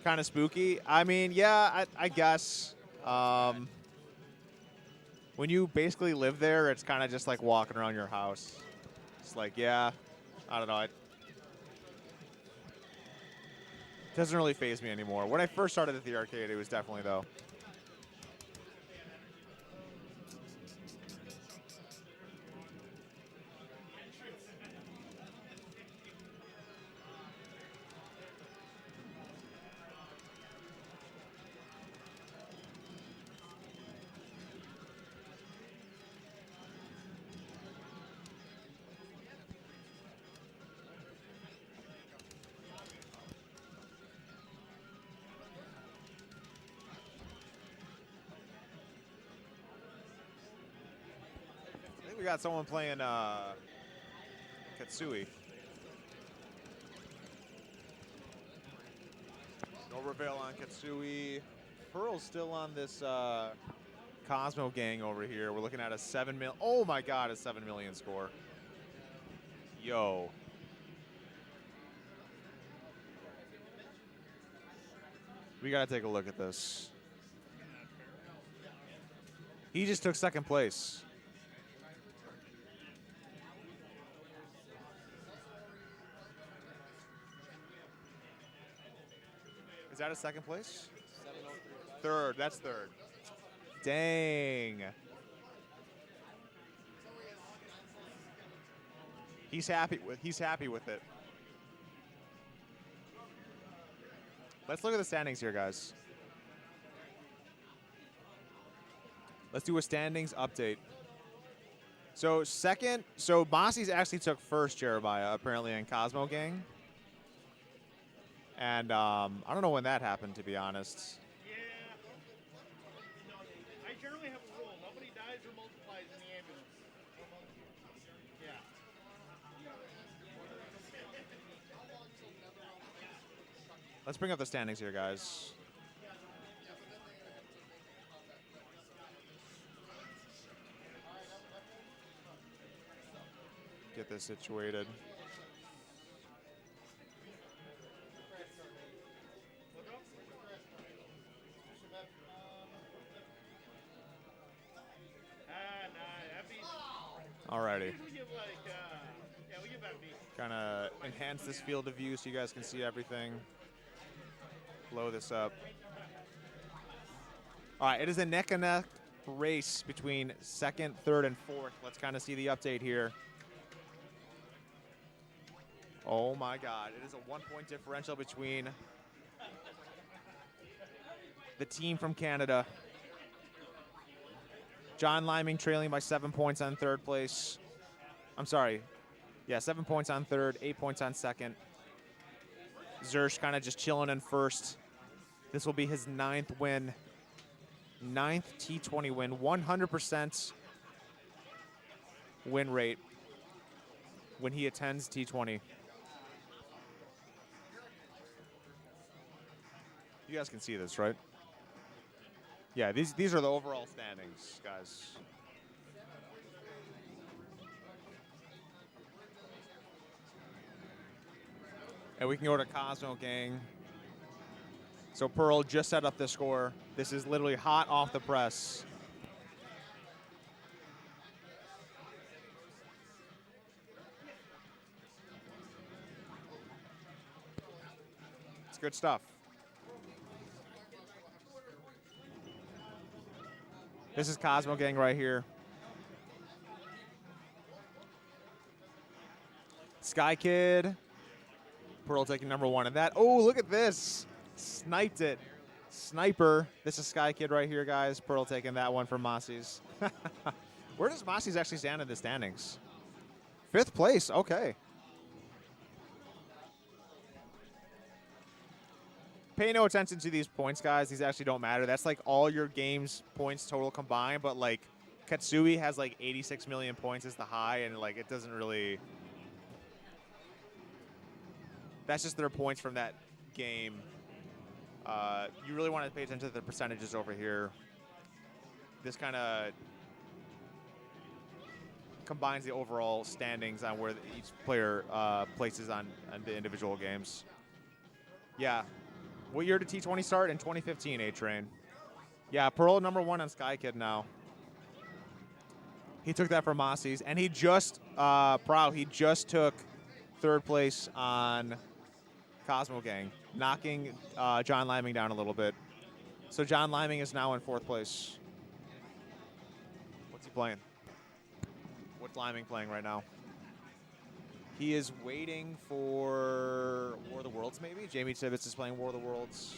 Kind of spooky. I mean, yeah, I guess. When you basically live there, it's kind of just like walking around your house. It's like, yeah, I don't know. It doesn't really faze me anymore. When I first started at the arcade, it was definitely, though. I think we got someone playing Katsui. No reveal on Katsui. Pearl's still on this Cosmo Gang over here. We're looking at a 7 mil. Oh my God, a 7 million score. Yo. We gotta take a look at this. He just took second place. Is that a second place? Third. That's third. Dang. He's happy with it. Let's look at the standings here, guys. Let's do a standings update. So second, so Mossy's actually took first, Jeremiah, apparently in Cosmo Gang. And I don't know when that happened, to be honest. Yeah. I generally have a rule. Nobody dies or multiplies in the ambulance. Yeah. Let's bring up the standings here, guys. Get this situated. Nah, that'd be. Alrighty. We give like, yeah, we give that beat. Kind of enhance this field of view so you guys can see everything. Blow this up. All right, it is a neck and neck race between second, third, and fourth. Let's kind of see the update here. Oh my God, it is a 1-point differential between the team from Canada. John Liming trailing by 7 points on third place. I'm sorry. Yeah, 7 points on third, 8 points on second. Zersh kind of just chilling in first. This will be his 9th win. 9th T20 win. 100% win rate when he attends T20. You guys can see this, right? Yeah, these are the overall standings, guys. And we can go to Cosmo Gang. So Pearl just set up the score. This is literally hot off the press. It's good stuff. This is Cosmo Gang right here. Sky Kid. Pearl taking number 1. And that, oh, look at this. Sniped it. Sniper. This is Sky Kid right here, guys. Pearl taking that one from Mossies. Where does Mossies actually stand in the standings? 5th place. Okay. Pay no attention to these points, guys. These actually don't matter. That's like all your game's points total combined, but like Katsui has like 86 million points as the high, and like it doesn't really... That's just their points from that game. You really want to pay attention to the percentages over here. This kind of combines the overall standings on where each player places on the individual games. Yeah. What year did T20 start? In 2015, A-Train. Yeah, Pearl number 1 on Sky Kid now. He took that from Mossies, and he just, he just took 3rd place on Cosmo Gang, knocking John Liming down a little bit. So John Liming is now in 4th place. What's he playing? What's Liming playing right now? He is waiting for War of the Worlds, maybe? Jamie Tibbetts is playing War of the Worlds.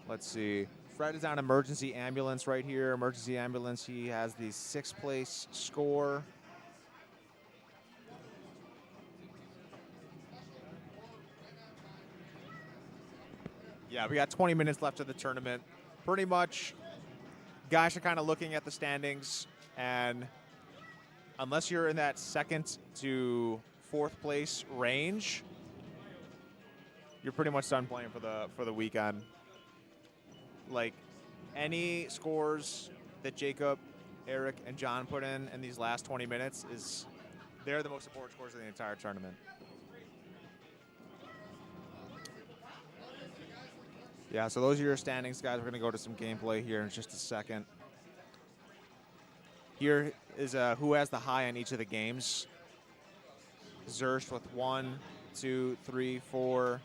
Let's see. Fred is on Emergency Ambulance right here. Emergency Ambulance, he has the 6th place score. Yeah, we got 20 minutes left of the tournament. Pretty much, guys are kind of looking at the standings, and unless you're in that 2nd to 4th place range, you're pretty much done playing for the weekend. Like, any scores that Jacob, Eric, and John put in these last 20 minutes they're the most important scores of the entire tournament. Yeah, so those are your standings, guys. We're going to go to some gameplay here in just a second. Here is who has the high on each of the games. Zersh with 1, 2, 3, 4,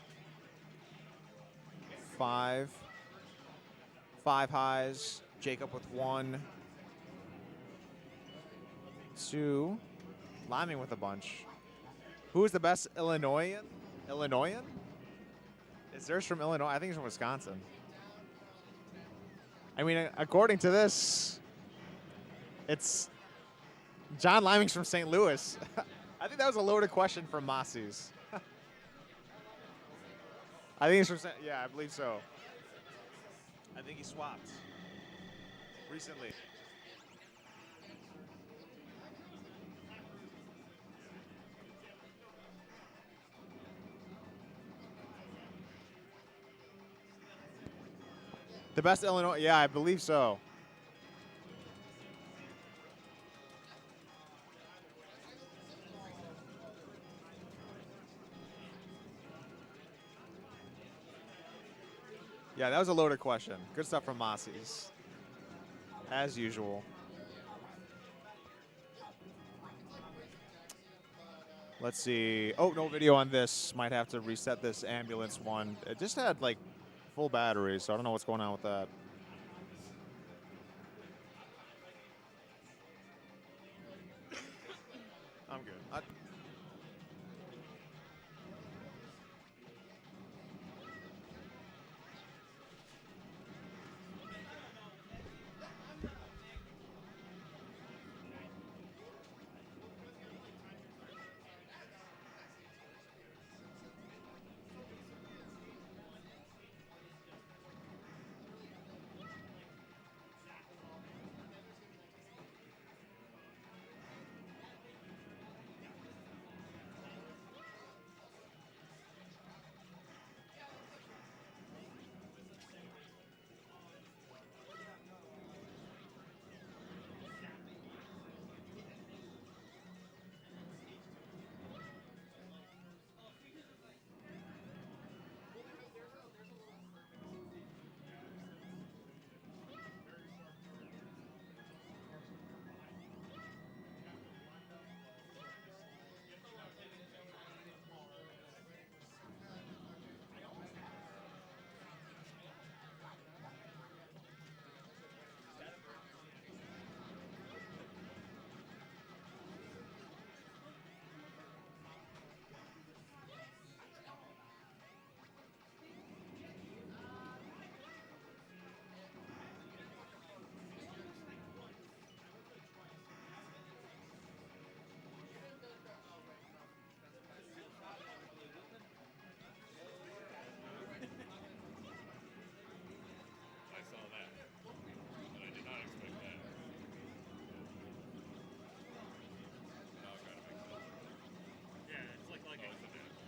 5. 5 highs. Jacob with 1, 2. Liming with a bunch. Who is the best Illinoisan? Is Zersh from Illinois? I think he's from Wisconsin. I mean, according to this, it's John Liming's from St. Louis. I think that was a loaded question from Mossies. I think he's from yeah, I believe so. I think he swapped recently. The best Illinois, yeah, I believe so. Yeah, that was a loaded question. Good stuff from Mossies, as usual. Let's see. Oh, no video on this. Might have to reset this ambulance one. It just had like full battery, so I don't know what's going on with that. I'm good. I saw that, but I did not expect that. Now I gotta make sense. Yeah, it's like Oh, it's a dance.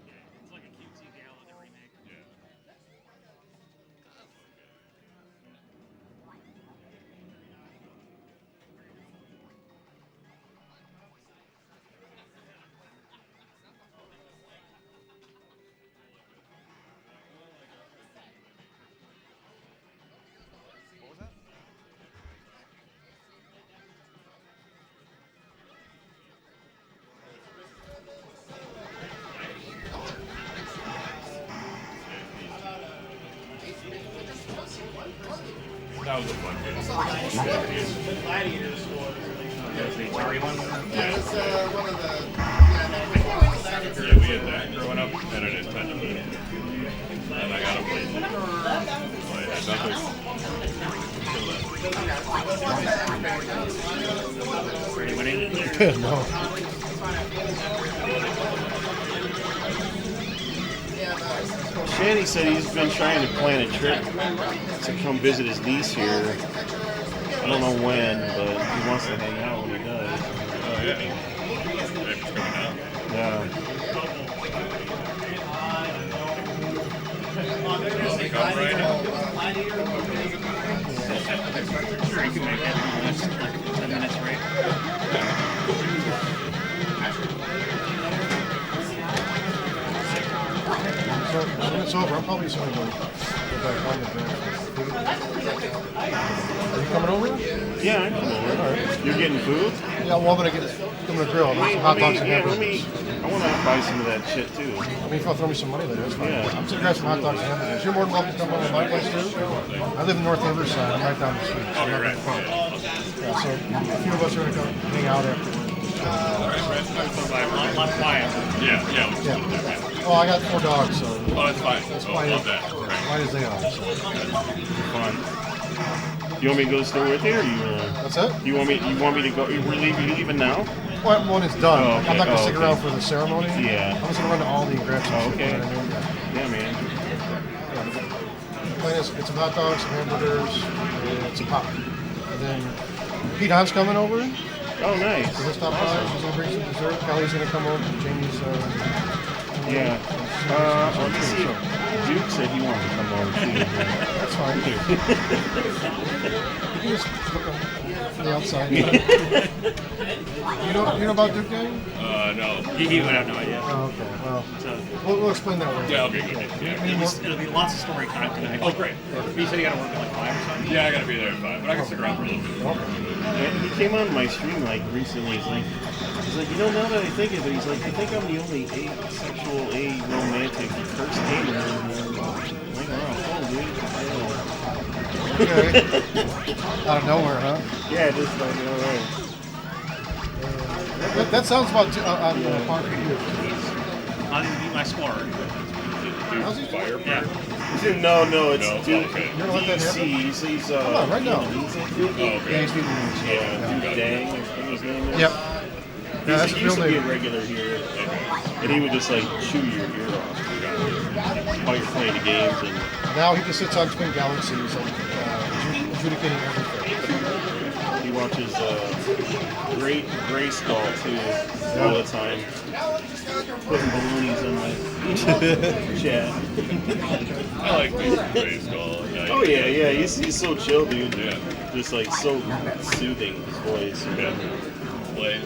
yeah, it's like a cutesy Gallon remake. Yeah. What was that? That was a fun game. Yeah, it's one of the. Yeah, we had that growing up, and I didn't touch it. And I got a play. So I had nothing. No. Shanny said he's been trying to plan a trip to come visit his niece here. I don't know when, but he wants to hang out when he does. Oh, yeah. Maybe it's coming out. Yeah. Well, they come right now. Sure, you can make it. That's like 10 minutes, right? So when it's over, I'm probably just going to go back home and drink. Are you coming over? Yeah, I'm coming over. All right. You're getting food? Yeah, well, I'm going to grill. I'm some hot dogs and hamburgers. I want to buy some of that shit too. I mean, if you'll throw me some money later, that's fine. Yeah. I'm going to grab some hot dogs and hamburgers. You're more than welcome to come over to my place too. I live in North Riverside. I'm right down the street. So Oh, you're right. Yeah, so a few of us are going to come hang out after. Yeah. Oh, I got 4 dogs, so. Oh, that's fine. That's Oh, fine. love that. Fine as they are. So. Fun. You want me to go to the store with you, or you? What's that? You want me to go? You leaving now? Well, when it's done, Oh, okay. I'm not gonna Oh, stick okay. around for the ceremony. Yeah. I'm just gonna run to Aldi and grab some. Oh, shit, okay. you know what I mean? Yeah, man. The plan is get some hot dogs, some hamburgers, and some pop. And then Pete Hahn's coming over. Oh, nice. So he'll stop by. He's gonna bring some dessert. Kelly's gonna come over. Jamie's. Yeah. Let me see. Duke said he wanted to come over too. That's fine. You can just look on the outside. You know about Duke Gang? No. He would have no idea. Oh, okay. Well, we'll explain that later. Yeah, okay, good. Yeah. There'll be lots of story time tonight. Oh, great. You said you got to work at like 5 or something? Yeah, I gotta be there at 5, but I can stick around for a little bit. He came on my stream like recently. He's like, He's like, you know, now that I think of it, he's like, I think I'm the only asexual, aromantic, cursed gamer. And I'm like, wow, cool, dude. Okay. Out of nowhere, huh? Yeah, just like, all right. That sounds about on par for you. How did he beat my score? How's he Fire. Yeah. No, it's No, Duke. okay. You're gonna let that happen? He's Come on, right now. Oh, Yeah, okay. he's beating me. Yeah, Duke Dang, I think his name is. Yep. Yeah, that's He his used real to be a name. regular here, and he would just like chew your ear off while you're playing the games. And Now he just sits on Twin Galaxies and adjudicating everything. he watches Gray Skull too all the time, putting balloonies in my chat. I like Gray Skull. Oh yeah, he's so chill, dude. Yeah. Just like so soothing, his voice. Yeah. Play.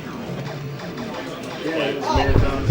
Yeah, it was marathons.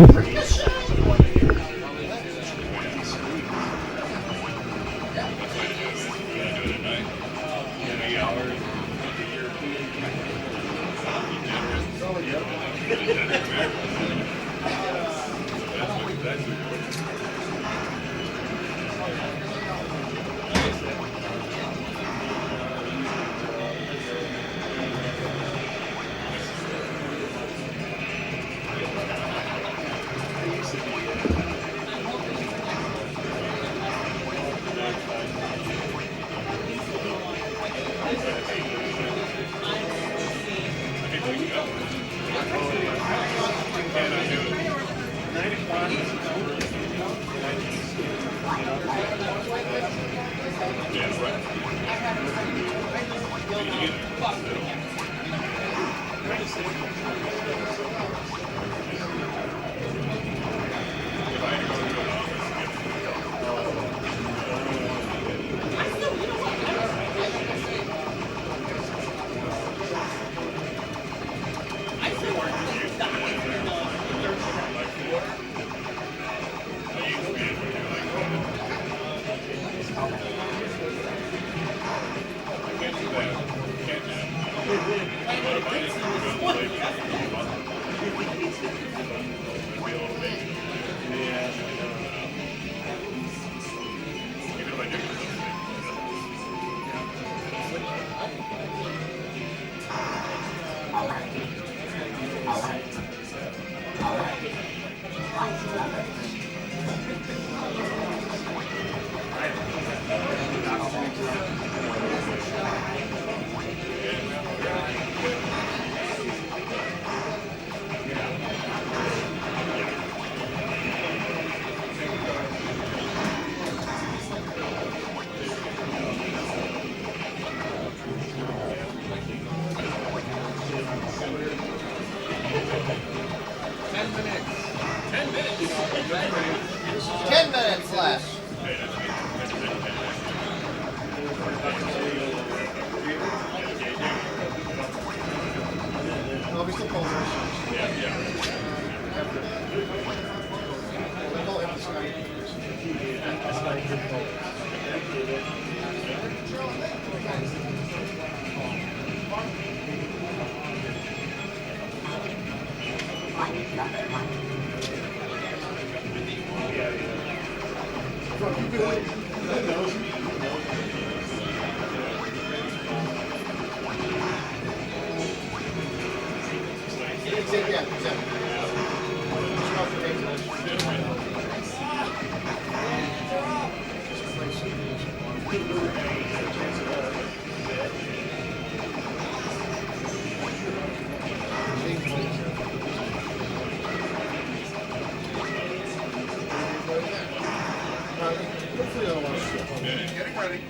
Getting ready.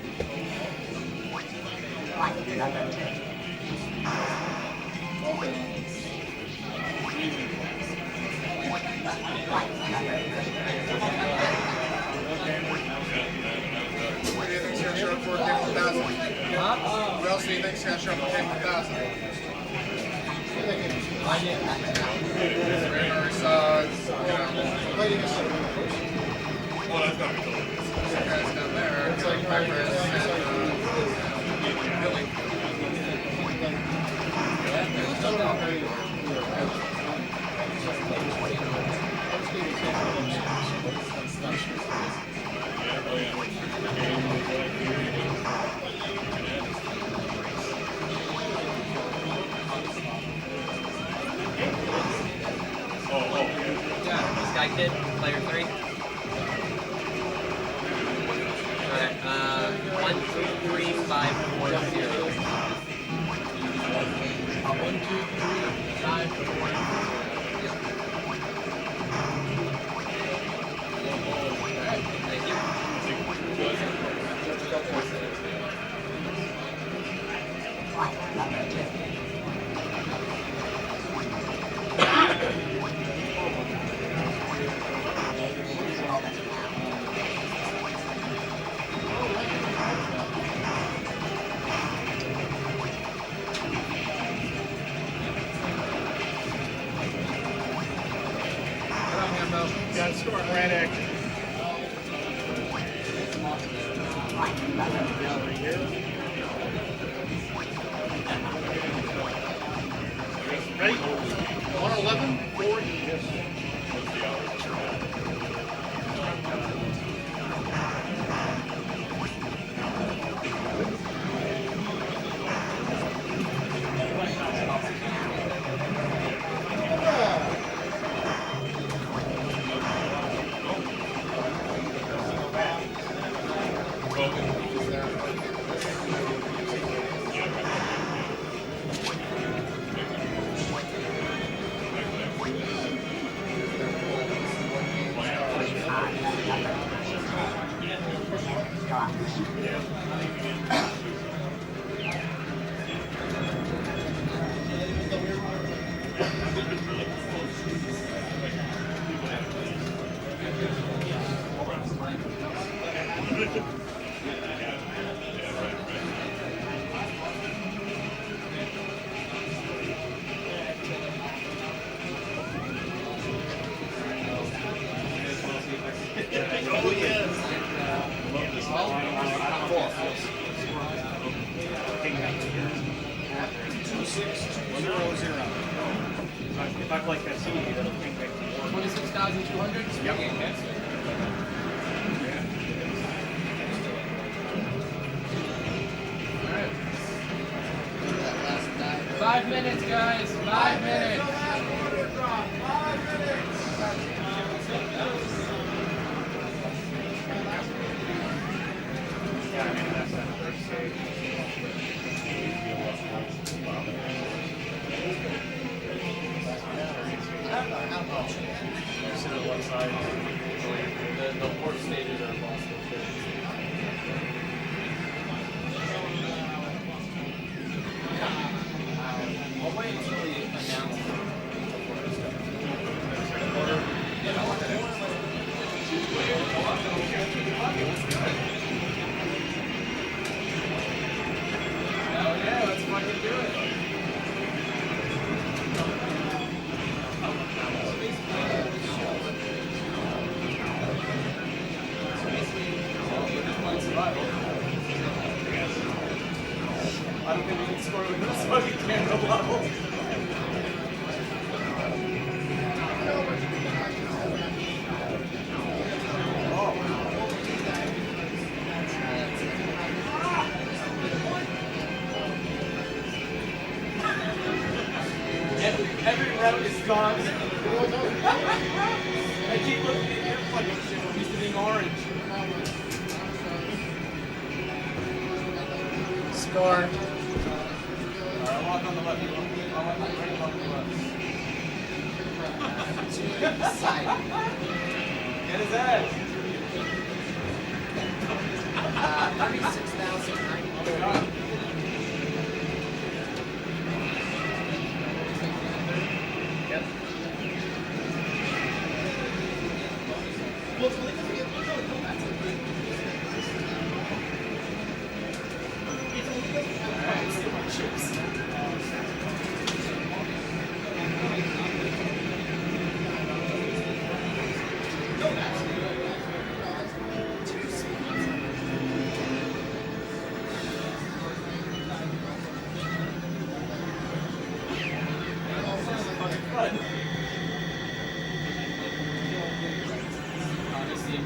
What do you think's gonna show up for a game 1000? What else do you think's gonna show up for game 1000? Streamers, Well, that's gotta be totally some guys down there, it's like Peppers and Billy. Selected. Player 3. Alright, 1, 2, 3, 5, 4, 0. 1, 2, 3, 5, 4, 0. Alright, thank you. Got to start Rad Action. Ready? 111, 40. Yes. What's the hours for that? If I play Cassini, that'll bring back 26,200? Yep. Alright. 5 minutes, guys. 5 minutes. Sit on one side. The port stages are Boston. I'll wait until he announces Hell yeah, let's fucking do it. I don't think we can score with this fucking camera level. Every round is gone. I keep looking at your fucking shit. I'm used to being orange. Score. Alright, walk on the left. I'll walk on the left. Get his ass. 36,900. Honestly,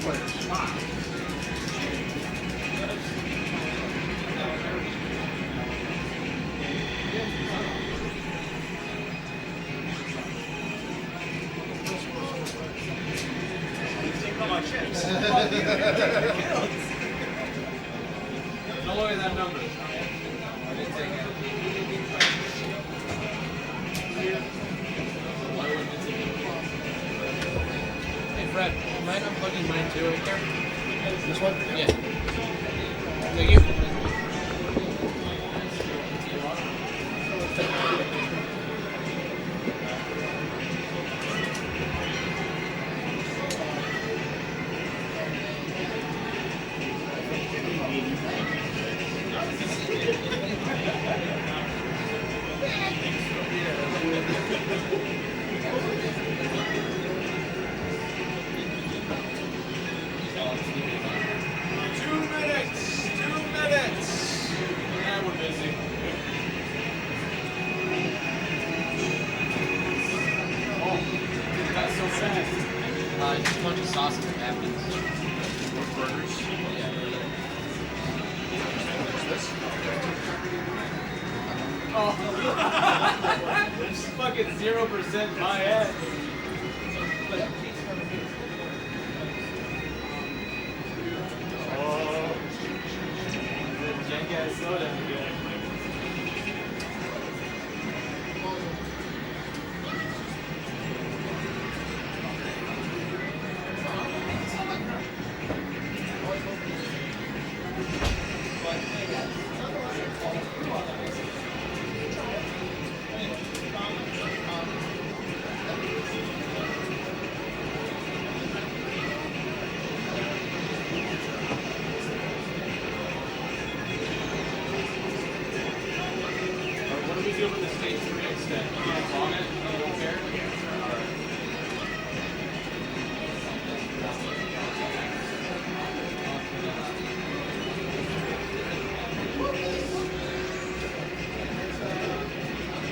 Don't look at that number. I didn't take it. Hey Fred, you mind unplugging mine too right there? This one? Yeah. Thank you. Just a bunch of sauces and napkins. Burgers? Yeah. This? Oh. It's fucking 0% my head. Oh. Jank ass soda again. What do we do with the stage 3 extent? Do you log it? You don't care? Alright.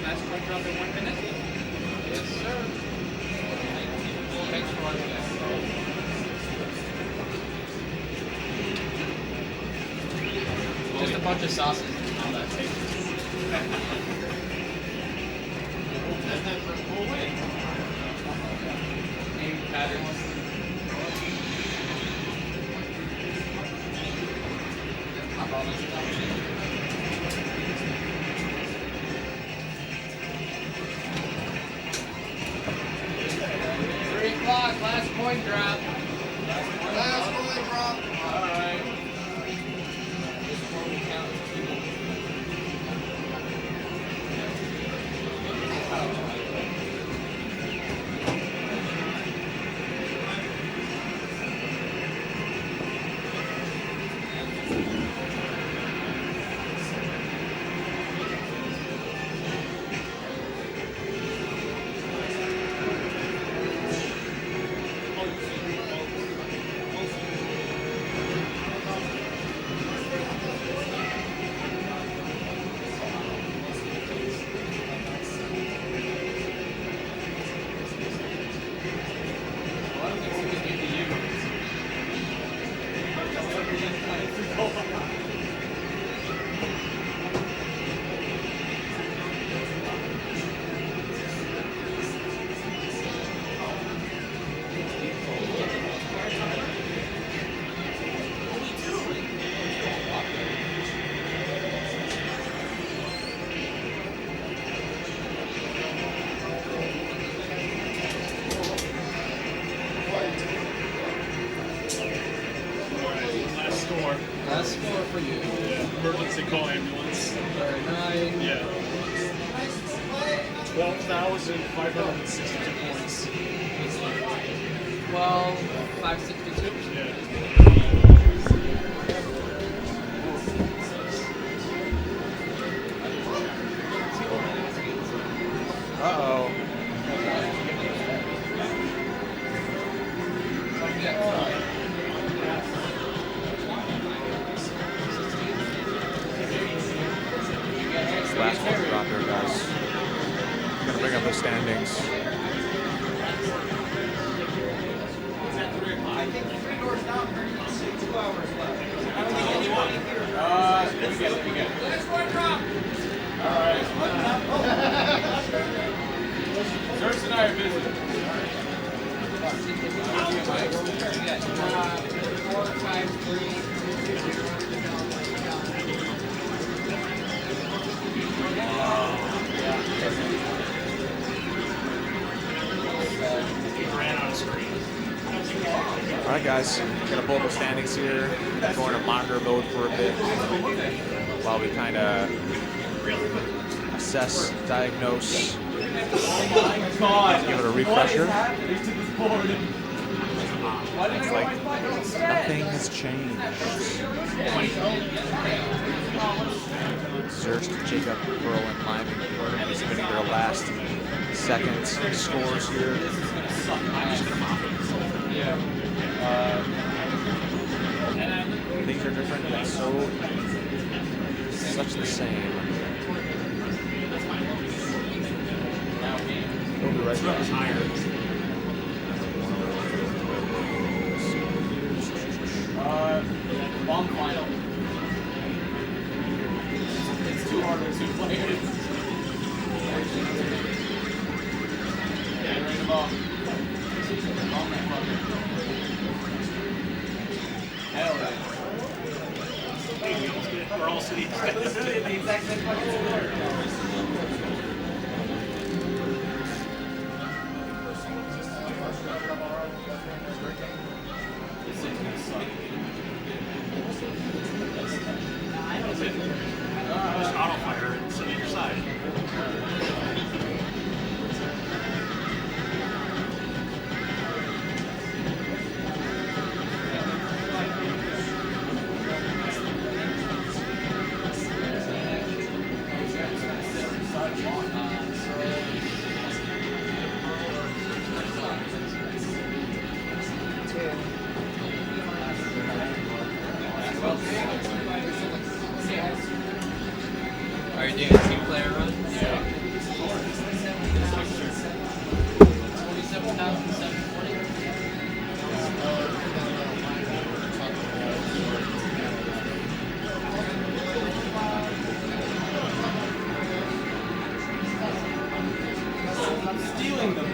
That's quick drop in 1 minute? Yes, sir. Thanks for watching, guys. Just a bunch of sauces and all that. Name patterns. Hop on this one. 3 o'clock, last coin drop. Last coin drop. Alright. Before we count people. Last score for you. Emergency call ambulance. Very nice. Yeah. 12,562 points. 12,562. Yeah. Uh-oh. Last one drop there, guys. I'm gonna bring up the standings. I think 3 doors down. All right, guys, gonna pull up the standings here. Going to monitor mode for a bit while we kind of assess, diagnose, give it a refresher. It's like nothing has changed. Zerst, Jacob, Pearl, and Lyman and submitting their last second scores here. Things are different, but such the same. We'll be right back. Bomb final. It's too hard with 2 players. Yeah, ring the ball. Bomb that fucker. Hell yeah. We're all sitting the exact same fucking score. Just auto fire and sit on your side. Are you doing a two-player run? Yeah. 27,720. I'm stealing them.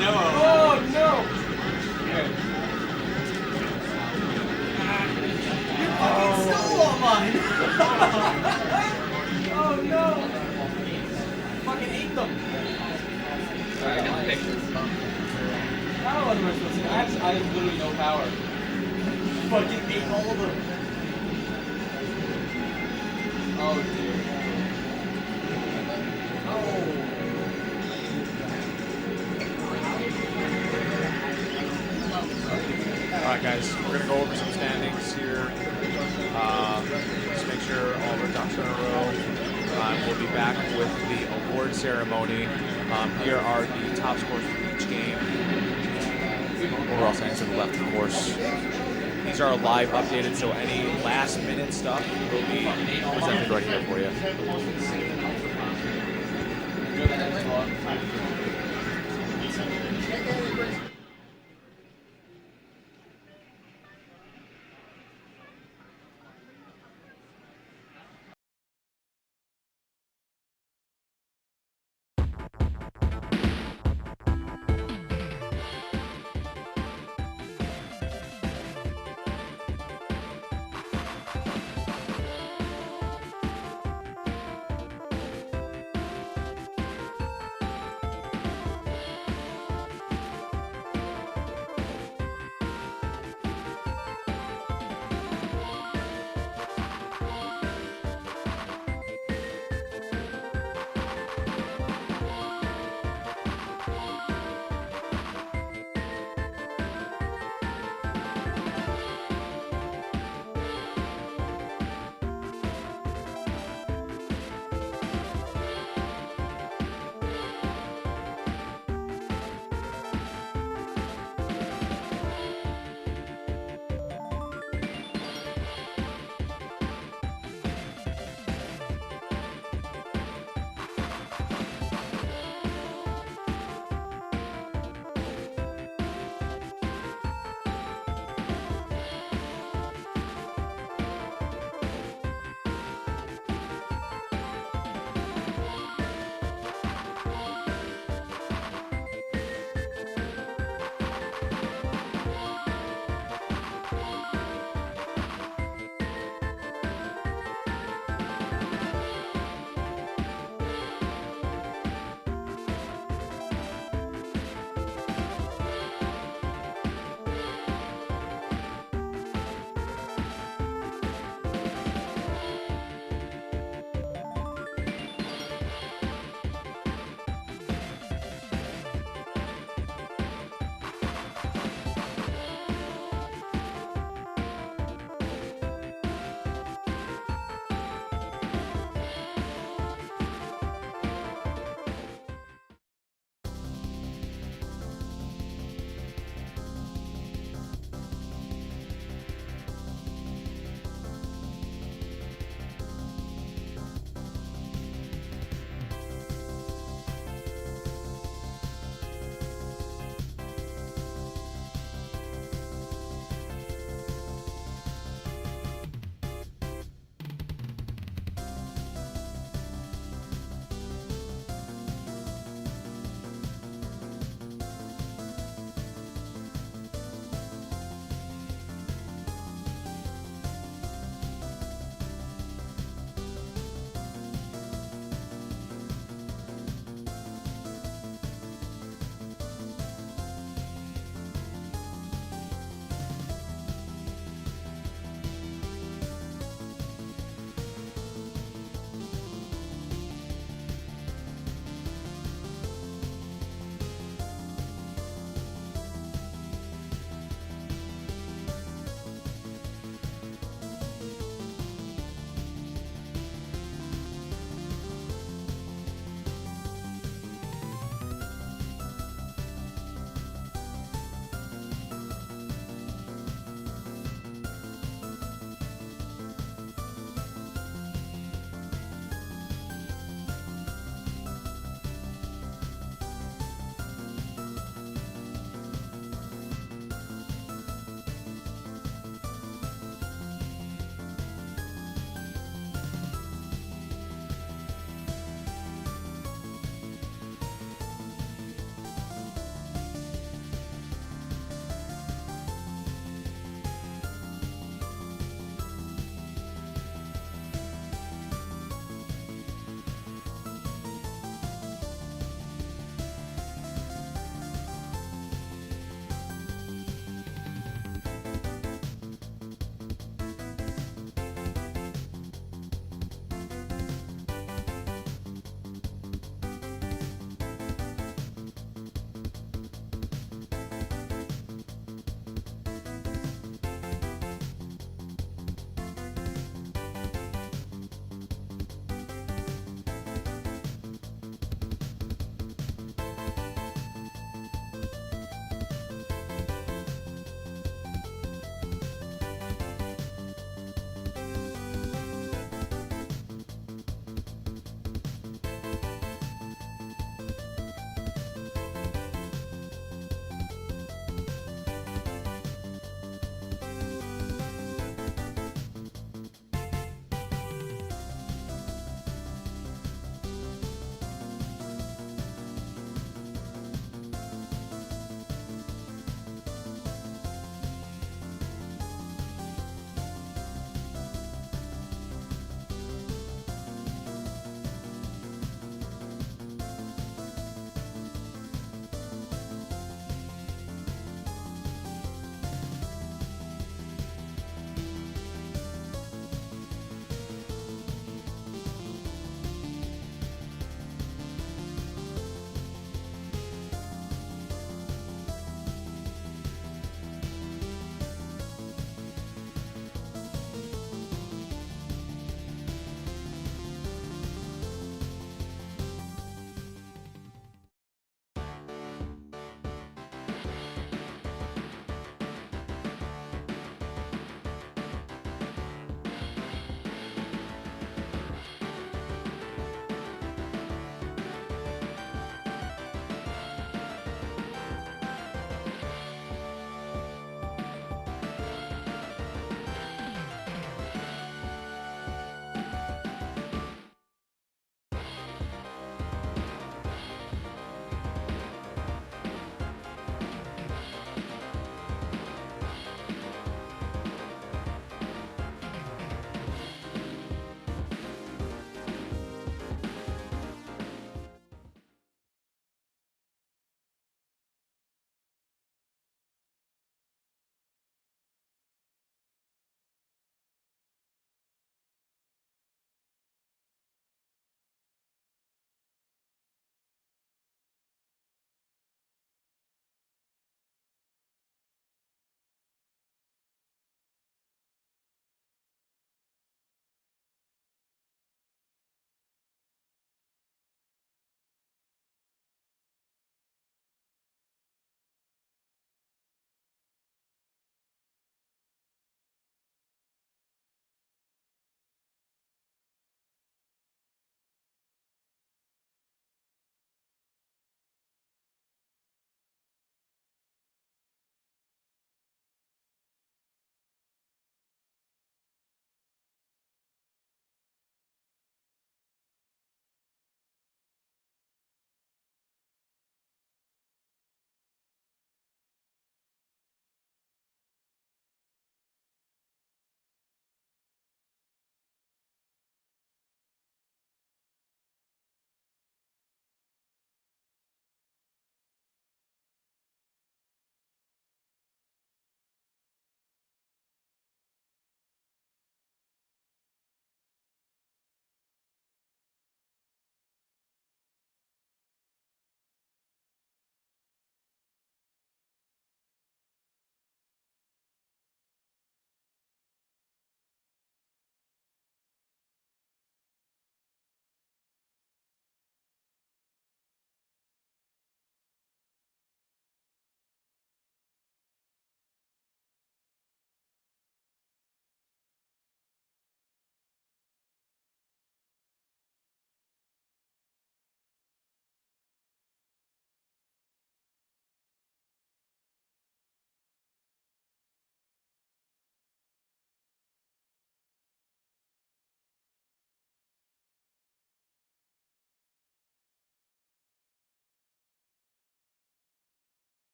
No! Oh no! You fucking stole all mine! Oh no! Fucking ate them! Alright, I got the picture. How am I supposed to? I have literally no power. Fucking ate all of them. Oh dear. Oh. Alright, guys, we're going to go over some standings here. Just make sure all of our ducks are in a row. We'll be back with the award ceremony. Here are the top scores for each game. Overall standings to the left, of course. These are live updated, so any last minute stuff will be presented right here for you.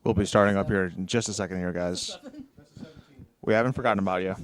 We'll be starting up here in just a second here, guys. We haven't forgotten about you.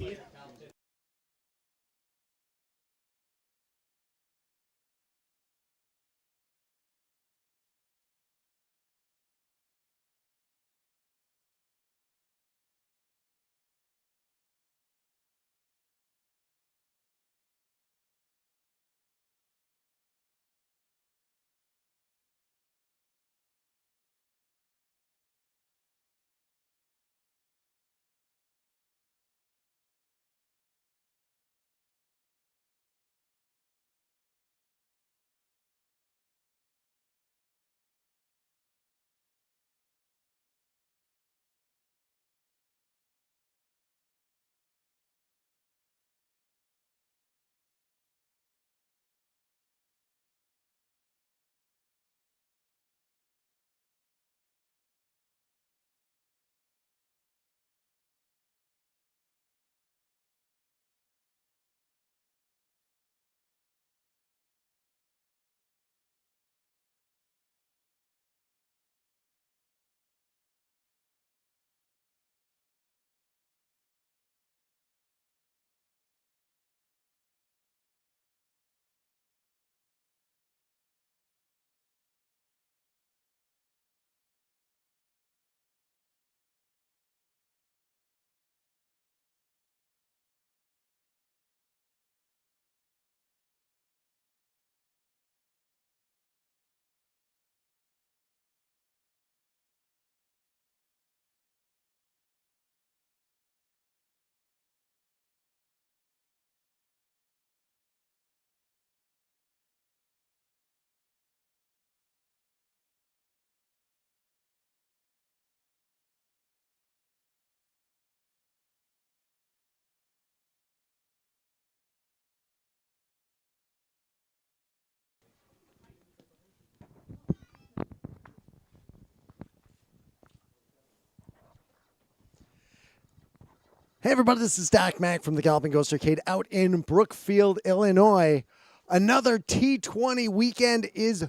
Hey everybody, this is Doc Mac from the Galloping Ghost Arcade out in Brookfield, Illinois. Another T20 weekend is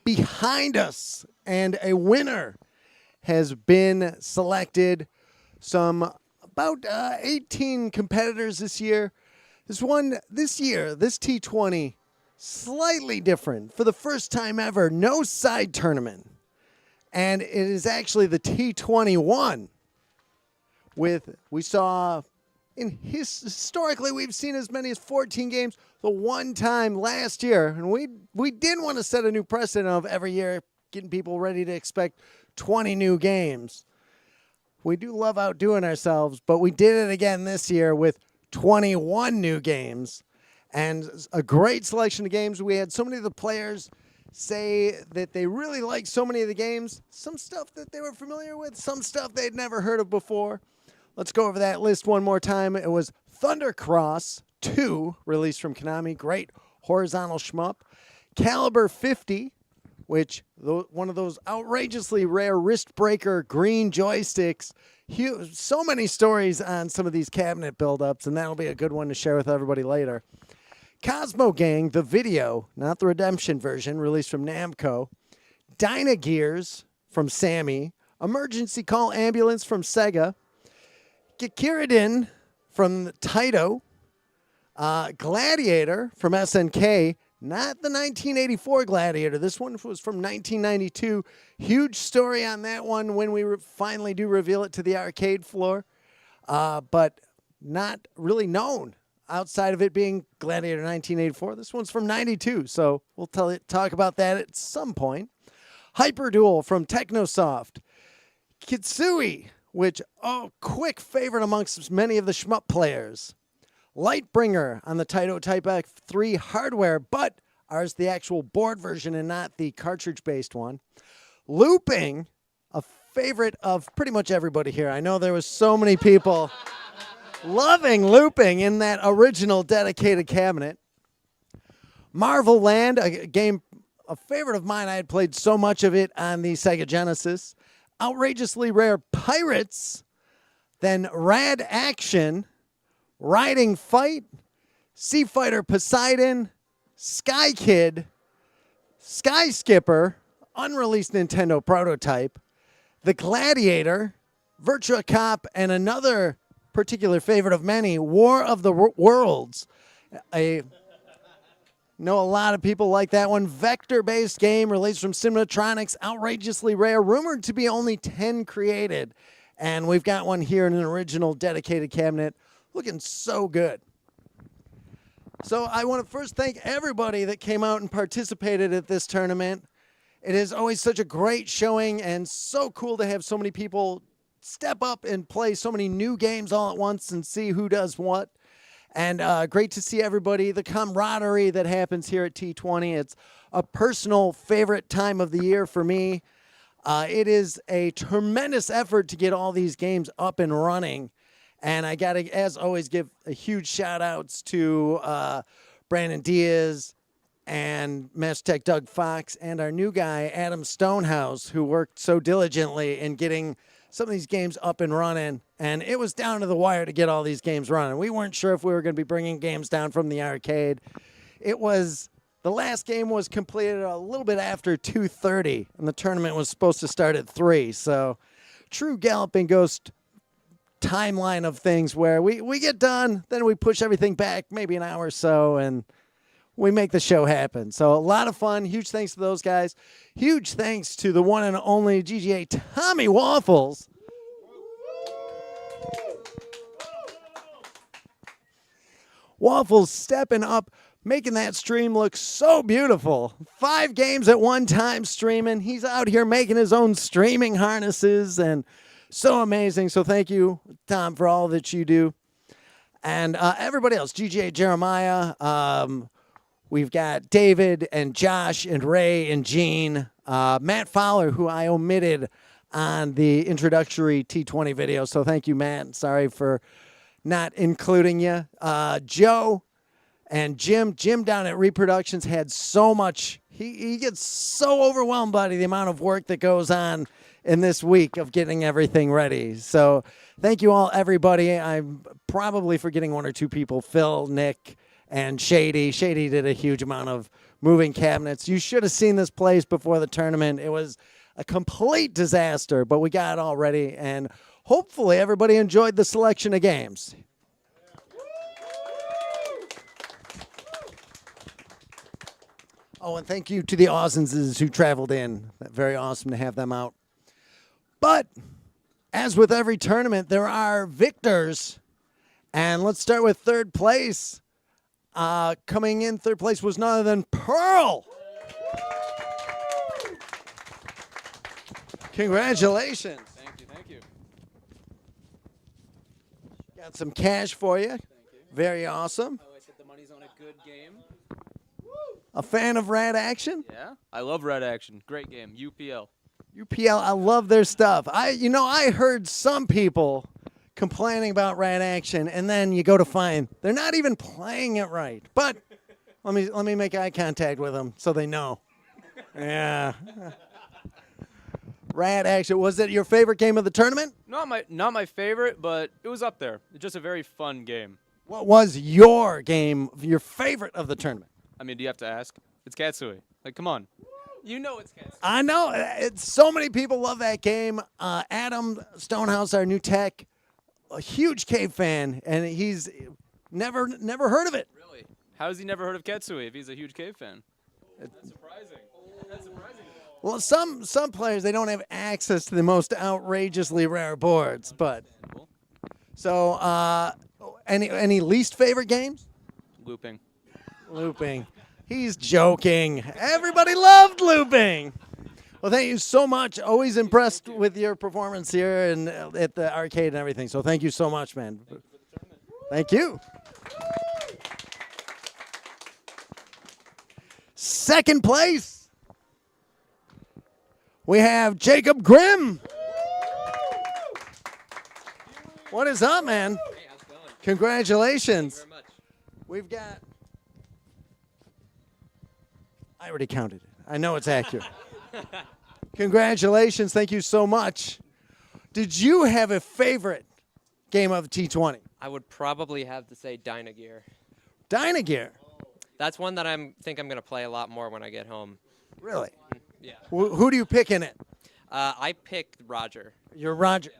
behind us, and a winner has been selected. Some about 18 competitors this year. This T20, slightly different. For the first time ever, no side tournament. And it is actually the T21. Historically, we've seen as many as 14 games. The one time last year, and we did want to set a new precedent of every year getting people ready to expect 20 new games. We do love outdoing ourselves, but we did it again this year with 21 new games and a great selection of games. We had so many of the players say that they really liked so many of the games. Some stuff that they were familiar with, some stuff they'd never heard of before. Let's go over that list one more time. It was Thundercross 2, released from Konami. Great horizontal shmup. Caliber 50, which one of those outrageously rare wrist breaker green joysticks. So many stories on some of these cabinet buildups, and that'll be a good one to share with everybody later. Cosmo Gang, the video, not the redemption version, released from Namco. Dynagears from Sammy. Emergency Call Ambulance from Sega. Kikiridin from Taito. Gladiator from SNK. Not the 1984 Gladiator. This one was from 1992. Huge story on that one when we finally do reveal it to the arcade floor. But not really known outside of it being Gladiator 1984. This one's from 92, so we'll talk about that at some point. Hyper Duel from Technosoft. Kitsui, which, quick favorite amongst many of the shmup players. Lightbringer on the Taito Type X3 hardware, but ours the actual board version and not the cartridge-based one. Looping, a favorite of pretty much everybody here. I know there was so many people loving Looping in that original dedicated cabinet. Marvel Land, a game, a favorite of mine. I had played so much of it on the Sega Genesis. Outrageously Rare Pirates. Then Rad Action. Riding Fight, Sea Fighter Poseidon, Sky Kid, Sky Skipper, unreleased Nintendo prototype, The Gladiator, Virtua Cop, and another particular favorite of many, War of the Worlds. I know a lot of people like that one. Vector-based game released from Cinematronics, outrageously rare, rumored to be only 10 created. And we've got one here in an original dedicated cabinet, looking so good. So I want to first thank everybody that came out and participated at this tournament. It is always such a great showing and so cool to have so many people step up and play so many new games all at once and see who does what. And great to see everybody, the camaraderie that happens here at T20. It's a personal favorite time of the year for me. It is a tremendous effort to get all these games up and running. And I got to, as always, give a huge shout-outs to Brandon Diaz and Master Tech Doug Fox and our new guy, Adam Stonehouse, who worked so diligently in getting some of these games up and running. And it was down to the wire to get all these games running. We weren't sure if we were going to be bringing games down from the arcade. It was, the last game was completed a little bit after 2:30, and the tournament was supposed to start at 3. So true Galloping Ghost timeline of things where we get done, then we push everything back maybe an hour or so, and we make the show happen. So a lot of fun. Huge thanks to those guys. Huge thanks to the one and only GGA Tommy Waffles. Waffles stepping up, making that stream look so beautiful. 5 games at one time streaming. He's out here making his own streaming harnesses, and so amazing. So thank you, Tom, for all that you do. And everybody else, GGA Jeremiah, we've got David and Josh and Ray and Gene, Matt Fowler, who I omitted on the introductory T20 video. So thank you, Matt. Sorry for not including you. Joe and Jim. Jim down at Reproductions had so much. He gets so overwhelmed by the amount of work that goes on in this week of getting everything ready. So thank you all, everybody. I'm probably forgetting one or two people, Phil, Nick, and Shady. Shady did a huge amount of moving cabinets. You should have seen this place before the tournament. It was a complete disaster, but we got it all ready, and hopefully everybody enjoyed the selection of games. Oh, and thank you to the Austinses who traveled in. Very awesome to have them out. But as with every tournament, there are victors. And let's start with third place. Coming in third place was none other than Pearl. Congratulations. Thank you, thank you. Got some cash for you. Very awesome. I always said the money's on a good game. A fan of Rad Action? Yeah, I love Rad Action. Great game. UPL. UPL, I love their stuff. I heard some people complaining about Rad Action, and then you go to find they're not even playing it right. But let me make eye contact with them so they know. Yeah. Rad Action. Was it your favorite game of the tournament? Not my favorite, but it was up there. It's just a very fun game. What was your game, your favorite of the tournament? I mean, do you have to ask? It's Katsui. Like, come on. You know it's Katsui. I know. So many people love that game. Adam Stonehouse, our new tech, a huge cave fan, and he's never heard of it. Really? How has he never heard of Katsui if he's a huge cave fan? That's surprising. That's surprising. Well, some players, they don't have access to the most outrageously rare boards, but so any least favorite games? Looping. He's joking. Everybody loved looping. Well, thank you so much. Always impressed with your performance here and at the arcade and everything. So thank you so much, man. Thank you. Second place, we have Jacob Grimm. What is up, man? Hey, how's it going? Congratulations. Thank you very much. We've got, I already counted it. I know it's accurate. Congratulations. Thank you so much. Did you have a favorite game of T20? I would probably have to say Dynagear. Dynagear? That's one that I think I'm going to play a lot more when I get home. Really? Yeah. Who do you pick in it? I picked Roger. You're Roger.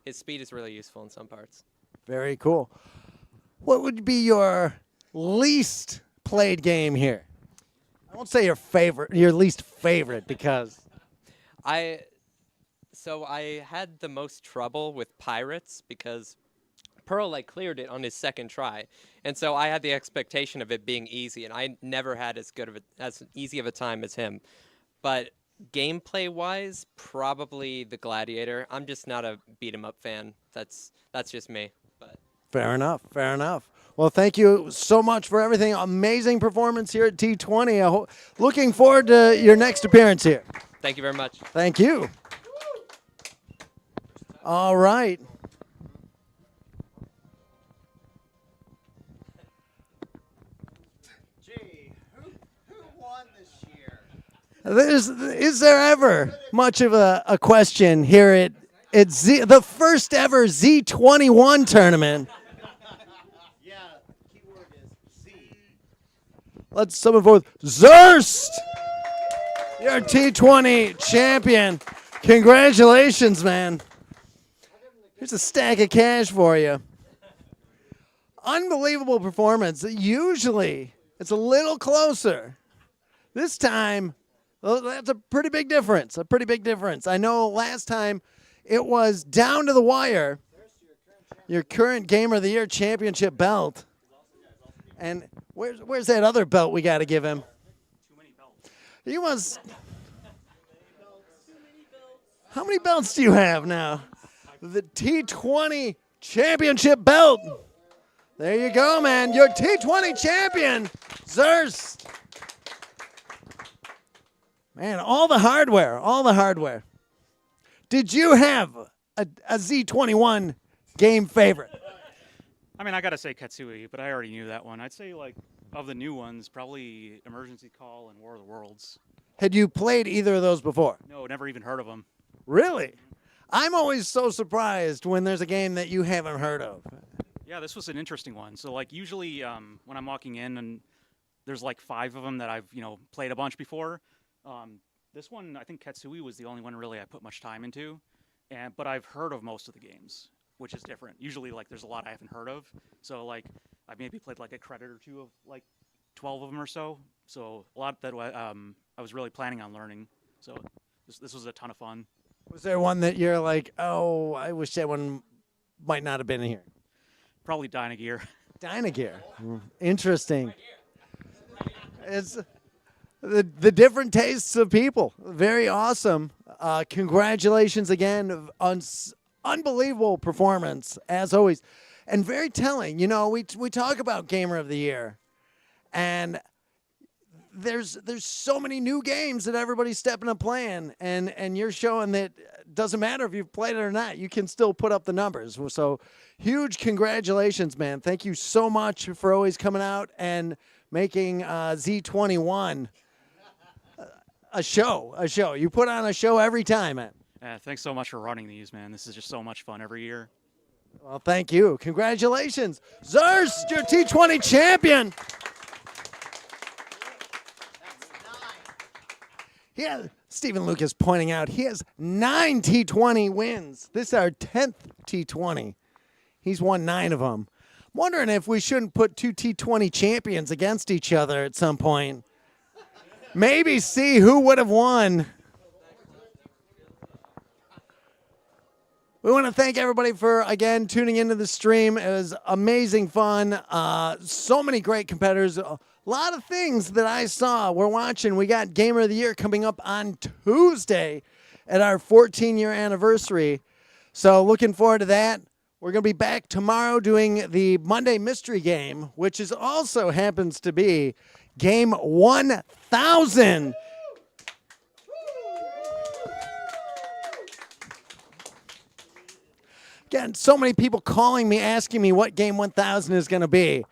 His speed is really useful in some parts. Very cool. What would be your least played game here? I won't say your favorite, your least favorite, because So I had the most trouble with Pirates because Pearl cleared it on his second try, and so I had the expectation of it being easy, and I never had as easy of a time as him. But gameplay wise, probably the Gladiator. I'm just not a beat 'em up fan. That's just me. But fair enough. Fair enough. Well, thank you so much for everything. Amazing performance here at T20. Looking forward to your next appearance here. thank you very much. Thank you. All right. Gee, who won this year? Is there ever much of a question here at the first ever Z21 tournament? Yeah, keyword is Z. Let's summon forth Zurst, your T20 champion. Congratulations, man. Here's a stack of cash for you. Unbelievable performance. Usually, it's a little closer. This time, well, that's a pretty big difference. A pretty big difference. I know last time it was down to the wire. Your current Gamer of the Year championship belt. And where's that other belt we got to give him? Too many belts. You must. How many belts do you have now? The T20 championship belt. There you go, man. Your T20 champion, Zurst. Man, all the hardware, all the hardware. Did you have a Z21 game favorite? I mean, I gotta say Katsui, but I already knew that one. I'd say of the new ones, probably Emergency Call and War of the Worlds. Had you played either of those before? No, never even heard of them. Really? I'm always so surprised when there's a game that you haven't heard of. Yeah, this was an interesting one. So usually when I'm walking in and there's 5 of them that I've played a bunch before. This one, I think Katsui was the only one really I put much time into, but I've heard of most of the games, which is different. Usually there's a lot I haven't heard of. So I maybe played a credit or two of 12 of them or so. So a lot that I was really planning on learning. So this was a ton of fun. Was there one that you're like, oh, I wish that one might not have been here? Probably Dynagear. Dynagear. Interesting. It's the different tastes of people. Very awesome. Congratulations again on unbelievable performance, as always. And very telling. We talk about Gamer of the Year. And there's so many new games that everybody's stepping up playing, and you're showing that it doesn't matter if you've played it or not, you can still put up the numbers. So huge congratulations, man. Thank you so much for always coming out and making Z21 a show. You put on a show every time, man. Thanks so much for running these, man. This is just so much fun every year. Well, thank you. Congratulations. Zurst, your T20 champion. Yeah, Stephen Lucas pointing out he has 9 T20 wins. This is our 10th T20. He's won 9 of them. I'm wondering if we shouldn't put 2 T20 champions against each other at some point. Maybe see who would have won. We want to thank everybody for, again, tuning into the stream. It was amazing fun. So many great competitors. A lot of things that I saw. We're watching. We got Gamer of the Year coming up on Tuesday at our 14-year anniversary. So looking forward to that. We're going to be back tomorrow doing the Monday Mystery Game, which is also happens to be Game 1000. Again, so many people calling me, asking me what Game 1000 is going to be.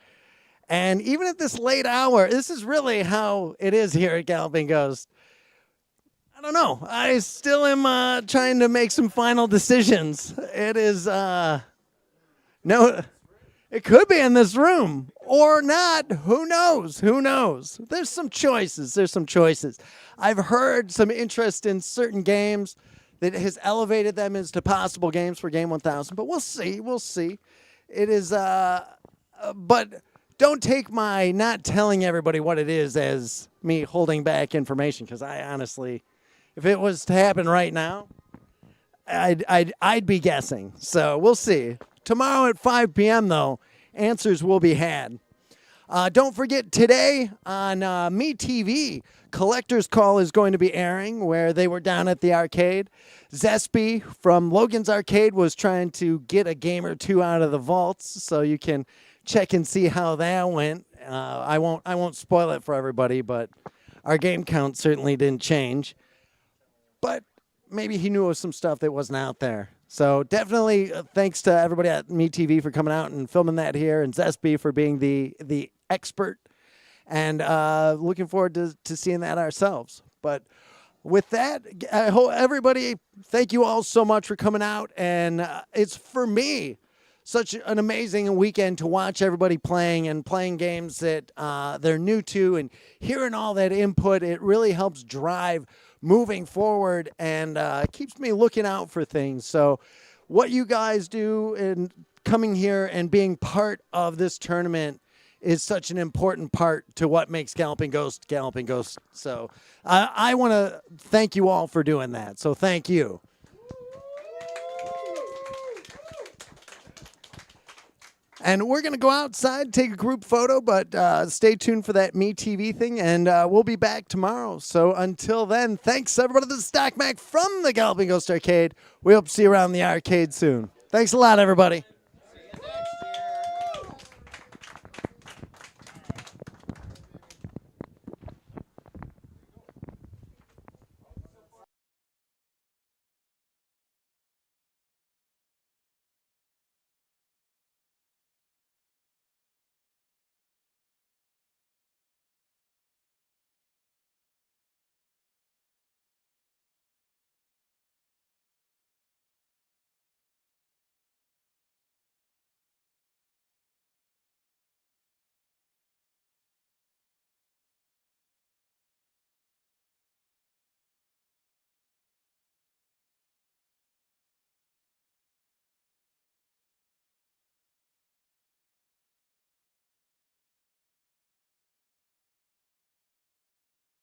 And even at this late hour, this is really how it is here at Galloping Ghost. I don't know. I still am trying to make some final decisions. It is, no, it could be in this room or not. Who knows? Who knows? There's some choices. I've heard some interest in certain games that has elevated them as to possible games for Game 1000. But we'll see. We'll see. It is, but don't take my not telling everybody what it is as me holding back information, because I honestly, if it was to happen right now, I'd be guessing. So we'll see. Tomorrow at 5 p.m. though, answers will be had. Don't forget today on MeTV, Collector's Call is going to be airing, where they were down at the arcade. Zespy from Logan's Arcade was trying to get a game or two out of the vaults, so you can check and see how that went. I won't spoil it for everybody, but our game count certainly didn't change. But maybe he knew of some stuff that wasn't out there. So definitely thanks to everybody at MeTV for coming out and filming that here, and Zespy for being the expert. And looking forward to seeing that ourselves. But with that, I hope everybody, thank you all so much for coming out. And it's, for me, such an amazing weekend to watch everybody playing and playing games that they're new to, and hearing all that input. It really helps drive moving forward and keeps me looking out for things. So what you guys do in coming here and being part of this tournament is such an important part to what makes Galloping Ghost Galloping Ghost. So I want to thank you all for doing that. So thank you. And we're going to go outside, take a group photo, but stay tuned for that MeTV thing, and we'll be back tomorrow. So until then, thanks everybody. This is Stock Mac from the Galloping Ghost Arcade. We hope to see you around the arcade soon. Thanks a lot, everybody.